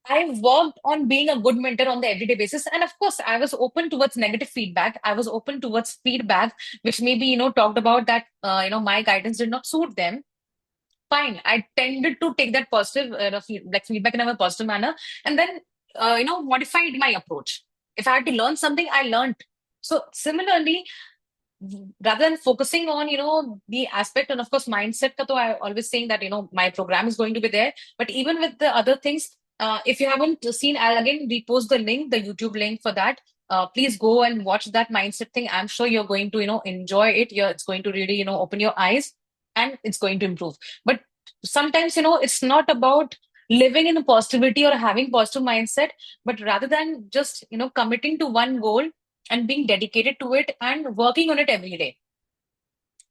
I worked on being a good mentor on the everyday basis, and of course I was open towards negative feedback. I was open towards feedback which maybe talked about that my guidance did not suit them. Fine, I tended to take that positive like feedback in a positive manner, and then modified my approach. If I had to learn something, I learned. So similarly, rather than focusing on the aspect, and of course mindset ka, I always saying that my program is going to be there, but even with the other things, if you haven't seen, I'll again repost the link, the YouTube link for that. Please go and watch that mindset thing. I'm sure you're going to enjoy it. It's going to really open your eyes, and it's going to improve. But sometimes it's not about living in a positivity or having positive mindset, but rather than just committing to one goal and being dedicated to it and working on it every day.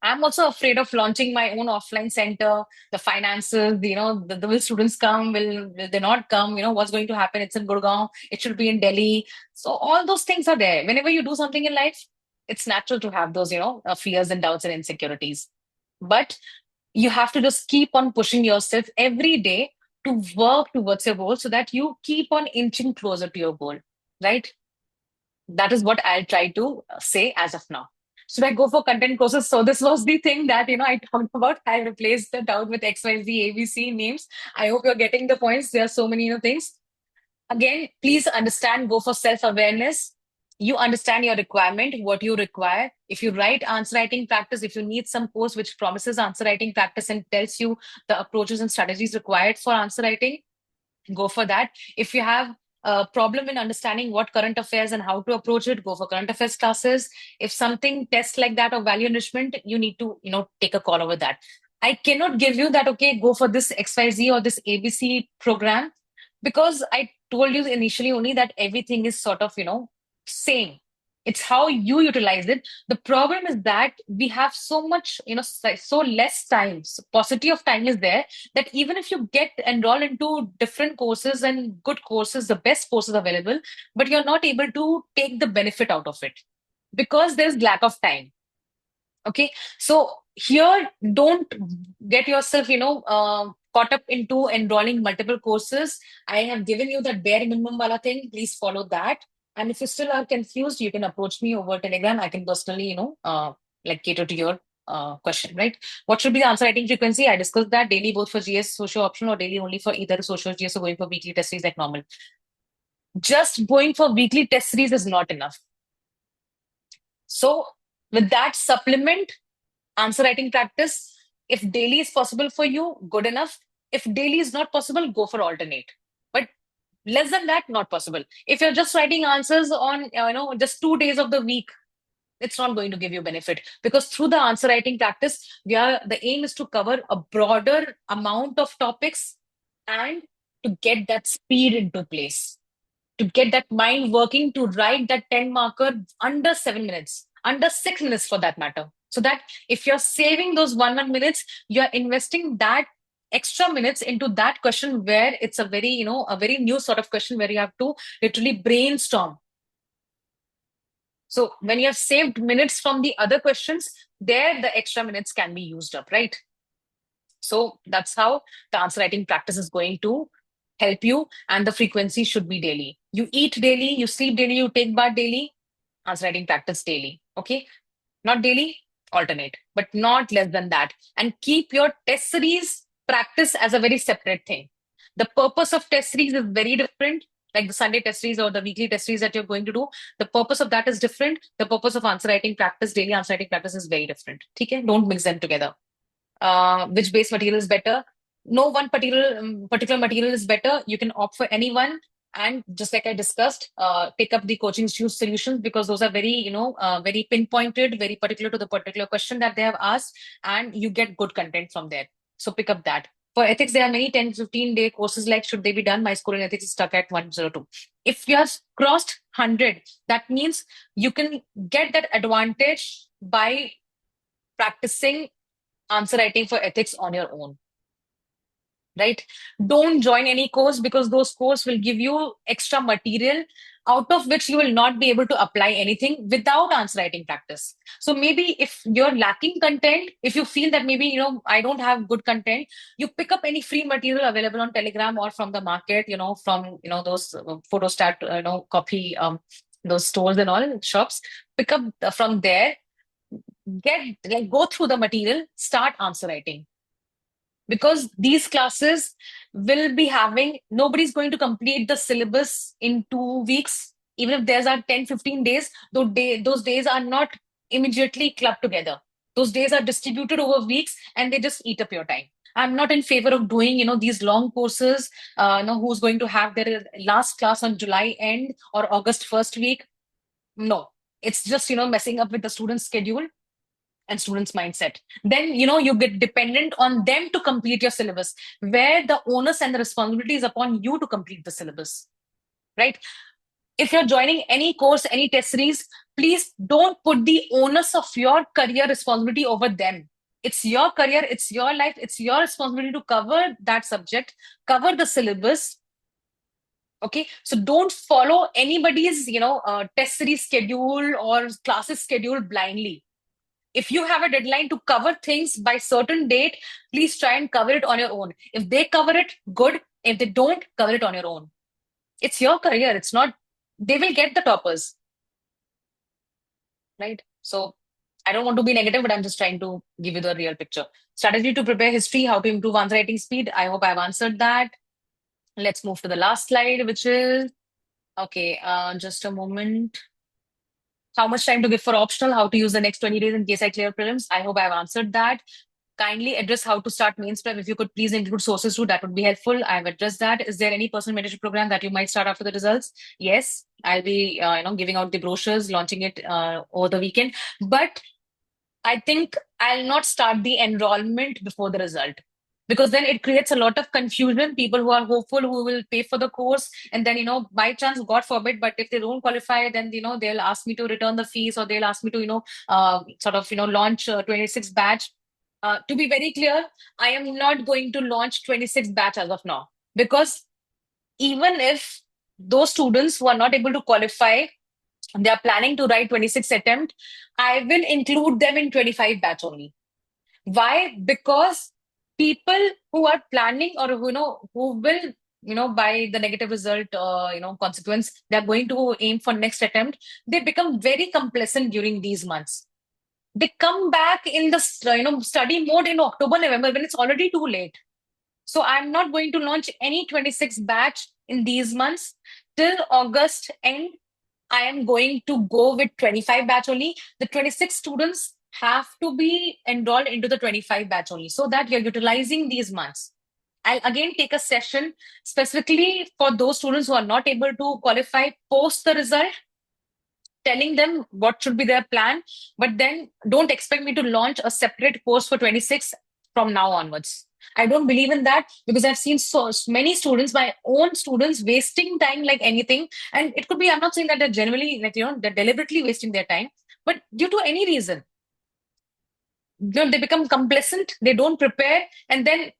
I'm also afraid of launching my own offline center, the finances, will students come, will they not come, what's going to happen? It's in Gurgaon, it should be in Delhi. So all those things are there. Whenever you do something in life, it's natural to have those, fears and doubts and insecurities. But you have to just keep on pushing yourself every day to work towards your goal so that you keep on inching closer to your goal, right? That is what I'll try to say as of now. Should I go for content courses? So this was the thing that I talked about. I replaced the doubt with XYZ ABC names. I hope you're getting the points. There are so many things. Again, please understand, go for self-awareness. You understand your requirement, what you require. If you write answer writing practice, if you need some course which promises answer writing practice and tells you the approaches and strategies required for answer writing, go for that. If you have a problem in understanding what current affairs and how to approach it, go for current affairs classes. If something tests like that or value enrichment, you need to take a call over that. I cannot give you that, okay, go for this XYZ or this ABC program, because I told you initially only that everything is sort of same. It's how you utilize it. The problem is that we have so much, so less time. So paucity of time is there, that even if you get enrolled into different courses and good courses, the best courses available, but you're not able to take the benefit out of it because there's lack of time. Okay. So here, don't get yourself, caught up into enrolling multiple courses. I have given you that bare minimum wala thing. Please follow that. And if you still are confused, you can approach me over Telegram. I can personally, like cater to your question, right? What should be the answer writing frequency? I discussed that daily both for GS socio optional or daily only for either social GS or going for weekly test series like normal. Just going for weekly test series is not enough. So with that supplement, answer writing practice. If daily is possible for you, good enough. If daily is not possible, go for alternate. But less than that, not possible. If you're just writing answers on, just 2 days of the week, it's not going to give you benefit because through the answer writing practice, the aim is to cover a broader amount of topics and to get that speed into place, to get that mind working to write that 10 marker under 7 minutes, under 6 minutes for that matter. So that if you're saving those one minutes, you're investing that extra minutes into that question where it's a very, a very new sort of question where you have to literally brainstorm. So when you have saved minutes from the other questions, there the extra minutes can be used up, right? So that's how the answer writing practice is going to help you, and the frequency should be daily. You eat daily, you sleep daily, you take bath daily, answer writing practice daily. Okay, not daily, alternate, but not less than that. And keep your test series practice as a very separate thing. The purpose of test series is very different, like the Sunday test series or the weekly test series that you're going to do. The purpose of that is different. The purpose of answer writing practice, daily answer writing practice is very different. Okay, don't mix them together. Which base material is better? No one particular material is better. You can opt for anyone. And just like I discussed, pick up the coaching institute solutions because those are very, very pinpointed, very particular to the particular question that they have asked, and you get good content from there. So pick up that. For ethics, there are many 10, 15-day courses like should they be done? My score in ethics is stuck at 102. If you have crossed 100, that means you can get that advantage by practicing answer writing for ethics on your own, right? Don't join any course because those courses will give you extra material out of which you will not be able to apply anything without answer writing practice. So maybe if you're lacking content, if you feel that maybe, I don't have good content, you pick up any free material available on Telegram or from the market, from, those photostat, copy, those stores and all shops, pick up from there, go through the material, start answer writing, because these classes will be having, nobody's going to complete the syllabus in 2 weeks. Even if there's are 10, 15 days, those days are not immediately clubbed together. Those days are distributed over weeks and they just eat up your time. I'm not in favor of doing, these long courses, who's going to have their last class on July end or August first week. No, it's just, messing up with the student's schedule and students' mindset. Then, you get dependent on them to complete your syllabus, where the onus and the responsibility is upon you to complete the syllabus, right? If you're joining any course, any test series, please don't put the onus of your career responsibility over them. It's your career, it's your life, it's your responsibility to cover that subject, cover the syllabus. Okay, so don't follow anybody's, test series schedule or classes schedule blindly. If you have a deadline to cover things by certain date, please try and cover it on your own. If they cover it, good. If they don't, cover it on your own. It's your career. It's not, they will get the toppers, right? So I don't want to be negative, but I'm just trying to give you the real picture. Strategy to prepare history, how to improve answer writing speed. I hope I've answered that. Let's move to the last slide, which is, okay, just a moment. How much time to give for optional, how to use the next 20 days in case I clear prelims. I hope I've answered that. Kindly address how to start mains prep. If you could please include sources too, that would be helpful. I've addressed that. Is there any personal mentorship program that you might start after the results? Yes, I'll be giving out the brochures, launching it over the weekend. But I think I'll not start the enrollment before the result, because then it creates a lot of confusion. People who are hopeful, who will pay for the course, and then, by chance, God forbid, but if they don't qualify, then, they'll ask me to return the fees, or they'll ask me to, launch 26 batch. To be very clear, I am not going to launch 26 batch as of now, because even if those students who are not able to qualify, they are planning to write 26 attempt, I will include them in 25 batch only. Why? Because people who are planning, or who will, by the negative result, consequence, they're going to aim for next attempt, they become very complacent during these months. They come back in the study mode in October, November when it's already too late. So I'm not going to launch any 26 batch in these months. Till August end, I am going to go with 25 batch only. The 26 students have to be enrolled into the 25 batch only so that you're utilizing these months. I'll again take a session specifically for those students who are not able to qualify post the result, telling them what should be their plan. But then don't expect me to launch a separate course for 26 from now onwards. I don't believe in that because I've seen so many students, my own students, wasting time like anything. And it could be, I'm not saying that they're generally, like, they're deliberately wasting their time, but due to any reason, they become complacent, they don't prepare, and then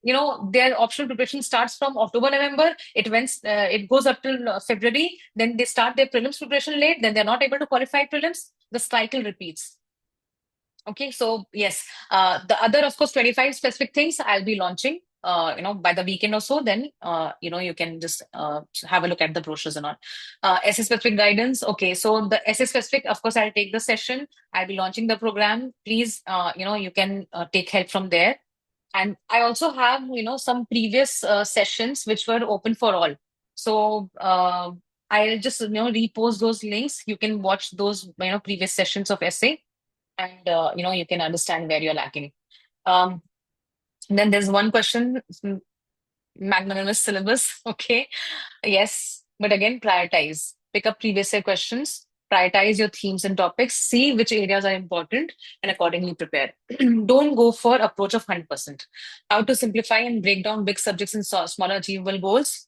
their optional preparation starts from October, November. It goes up till February. Then they start their prelims preparation late, then they're not able to qualify prelims. The cycle repeats. Okay, so yes, the other, of course, 25 specific things I'll be launching, by the weekend or so. Then, you can just have a look at the brochures and all. essay specific guidance. Okay, so the essay specific, of course, I'll take the session. I'll be launching the program. Please, you can take help from there. And I also have, some previous sessions which were open for all. So I'll just, repost those links. You can watch those, previous sessions of essay, and you can understand where you're lacking. Um, then there's one question, magnanimous syllabus. Okay, yes, but again, prioritize. Pick up previous year questions. Prioritize your themes and topics. See which areas are important and accordingly prepare. Don't go for approach of 100%. How to simplify and break down big subjects in smaller achievable goals.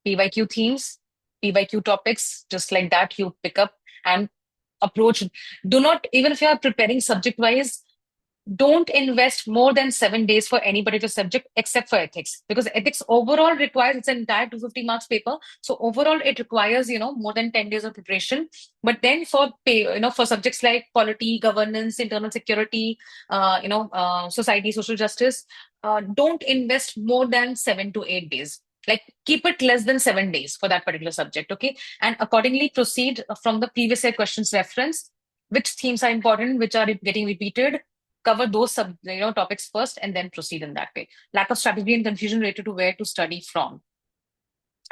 PYQ themes, PYQ topics, just like that, you pick up and approach. Do not, even if you are preparing subject wise, don't invest more than 7 days for any particular subject except for ethics, because ethics overall requires, it's an entire 250 marks paper. So overall it requires, more than 10 days of preparation. But then for for subjects like polity, governance, internal security, society, social justice, don't invest more than 7 to 8 days. Like, keep it less than 7 days for that particular subject. Okay, and accordingly proceed from the previous year questions reference. Which themes are important, which are getting repeated, cover those topics first and then proceed in that way. Lack of strategy and confusion related to where to study from.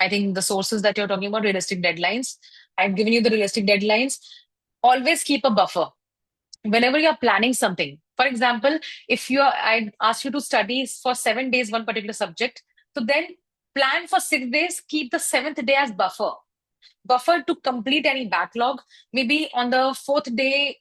I think the sources that you're talking about, realistic deadlines, I've given you the realistic deadlines. Always keep a buffer whenever you're planning something. For example, if I ask you to study for 7 days one particular subject, so then plan for 6 days, keep the seventh day as buffer to complete any backlog. Maybe on the fourth day,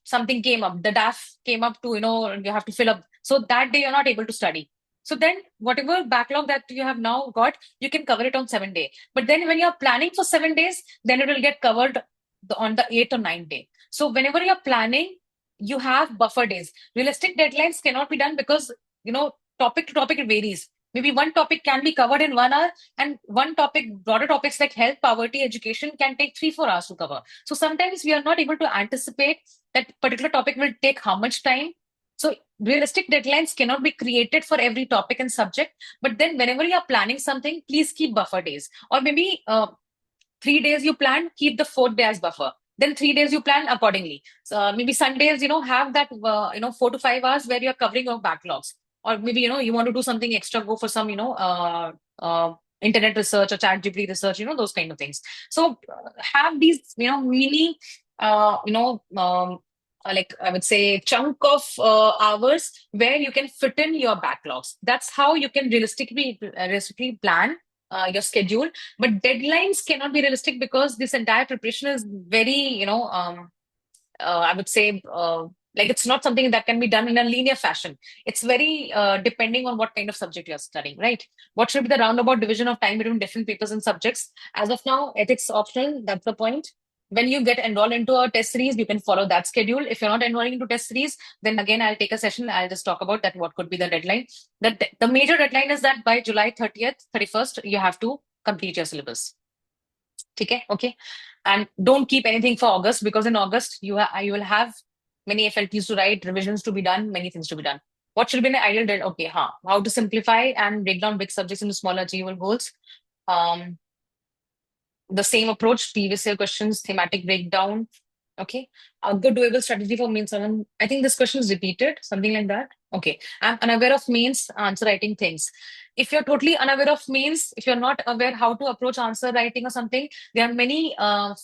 something came up, the DAF came up to, you have to fill up. So that day you're not able to study. So then whatever backlog that you have now got, you can cover it on 7 day. But then when you're planning for 7 days, then it will get covered on the eighth or ninth day. So whenever you're planning, you have buffer days. Realistic deadlines cannot be done because, topic to topic it varies. Maybe one topic can be covered in 1 hour, and one topic, broader topics like health, poverty, education can take 3 4 hours to cover. So sometimes we are not able to anticipate that particular topic will take how much time. So realistic deadlines cannot be created for every topic and subject. But then whenever you are planning something, please keep buffer days. Or maybe 3 days you plan, keep the fourth day as buffer. Then 3 days you plan accordingly. So maybe Sundays, have that 4 to 5 hours where you're covering your backlogs. Or maybe, you want to do something extra, go for some, internet research or chat GPT research, those kind of things. So have these, mini, like I would say, chunk of hours where you can fit in your backlogs. That's how you can realistically plan your schedule. But deadlines cannot be realistic because this entire preparation is very, I would say, like, it's not something that can be done in a linear fashion. It's very depending on what kind of subject you're studying, right? What should be the roundabout division of time between different papers and subjects? As of now, ethics optional. That's the point. When you get enrolled into a test series, you can follow that schedule. If you're not enrolling into test series, then again, I'll take a session. I'll just talk about that. What could be the deadline? The major deadline is that by July 30th, 31st, you have to complete your syllabus. Okay. And don't keep anything for August, because in August you will have many FLTs to write, revisions to be done, many things to be done. What should be an ideal deadline? Okay, how to simplify and break down big subjects into smaller achievable goals. The same approach, previous year questions, thematic breakdown, Okay. A good doable strategy for means. I think this question is repeated, something like that. Okay. I'm unaware of means answer writing things. If you're totally unaware of means, if you're not aware how to approach answer writing or something, there are many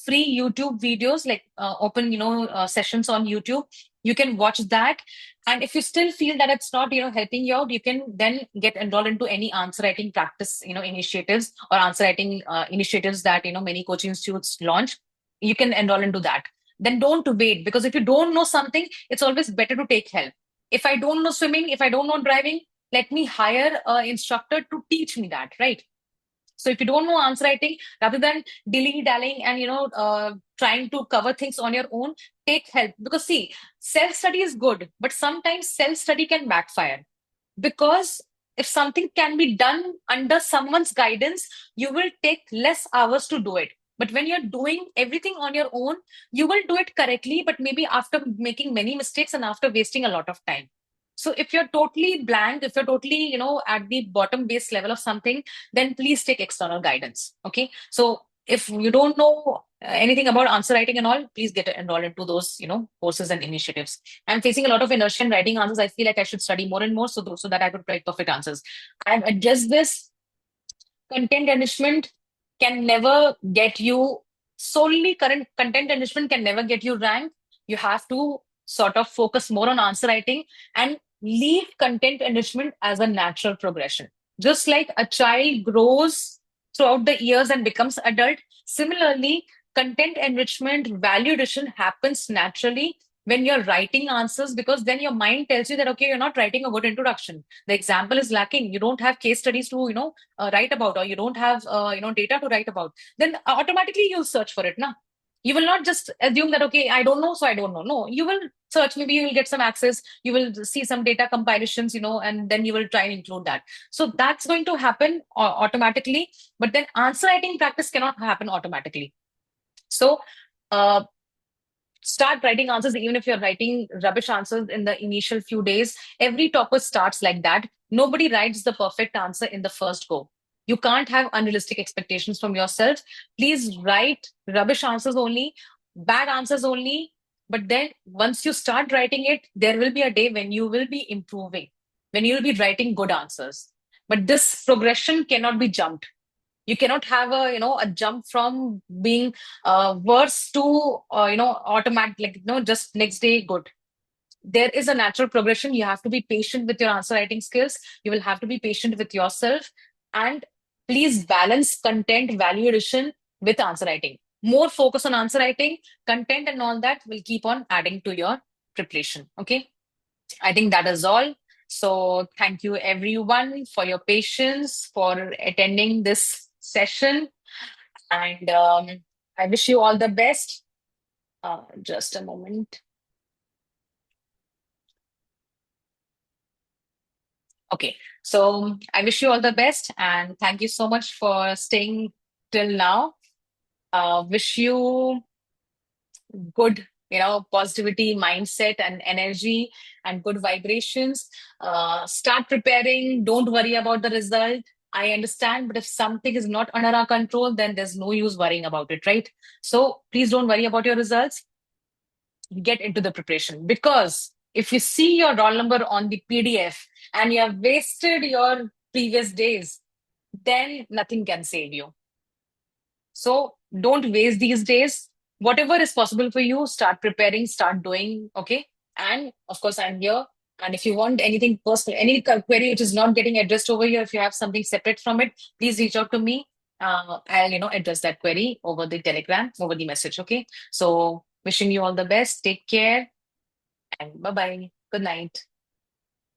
free YouTube videos, like open, sessions on YouTube. You can watch that. And if you still feel that it's not, helping you out, you can then get enrolled into any answer writing practice, initiatives or answer writing initiatives that, many coaching institutes launch. You can enroll into that. Then don't wait, because if you don't know something, it's always better to take help. If I don't know swimming, if I don't know driving, let me hire an instructor to teach me that, right? So if you don't know answer writing, rather than dilly dallying and trying to cover things on your own, take help. Because see, self study is good, but sometimes self study can backfire, because if something can be done under someone's guidance, you will take less hours to do it. But when you're doing everything on your own, you will do it correctly, but maybe after making many mistakes and after wasting a lot of time. So if you're totally blank, if you're totally, at the bottom base level of something, then please take external guidance. Okay. So if you don't know anything about answer writing and all, please get enrolled into those, courses and initiatives. I'm facing a lot of inertia in writing answers. I feel like I should study more and more so that I could write perfect answers. I've addressed this. Content enrichment can never get you solely current content enrichment can never get you ranked. You have to sort of focus more on answer writing and leave content enrichment as a natural progression. Just like a child grows throughout the years and becomes adult, similarly, content enrichment, value addition happens naturally when you're writing answers, because then your mind tells you that, okay, you're not writing a good introduction. The example is lacking. You don't have case studies to, write about, or you don't have data to write about, then automatically you'll search for it now. You will not just assume that, okay, I don't know, so I don't know. No, you will search. Maybe you will get some access, you will see some data comparisons, and then you will try and include that. So that's going to happen automatically. But then answer writing practice cannot happen automatically. So uh, start writing answers. Even if you're writing rubbish answers in the initial few days, every topper starts like that. Nobody writes the perfect answer in the first go. You can't have unrealistic expectations from yourself. Please write rubbish answers only, bad answers only. But then once you start writing it, there will be a day when you will be improving, when you will be writing good answers. But this progression cannot be jumped. You cannot have a jump from being worse to automatic, like just next day good. There is a natural progression. You have to be patient with your answer writing skills. You will have to be patient with yourself. And please balance content value addition with answer writing. More focus on answer writing. Content and all that will keep on adding to your preparation. Okay, I think that is all. So thank you everyone for your patience, for attending this session. And I wish you all the best. Just a moment. Okay. So I wish you all the best, and thank you so much for staying till now. Wish you good, positivity, mindset, and energy, and good vibrations. Start preparing. Don't worry about the result. I understand, but if something is not under our control, then there's no use worrying about it, right? So please don't worry about your results. Get into the preparation, because if you see your roll number on the PDF and you have wasted your previous days, then nothing can save you. So don't waste these days. Whatever is possible for you, start preparing, start doing. Okay. And of course, I'm here. And if you want anything personal, any query which is not getting addressed over here, if you have something separate from it, please reach out to me. I'll address that query over the Telegram, over the message. Okay. So wishing you all the best. Take care and bye bye. Good night.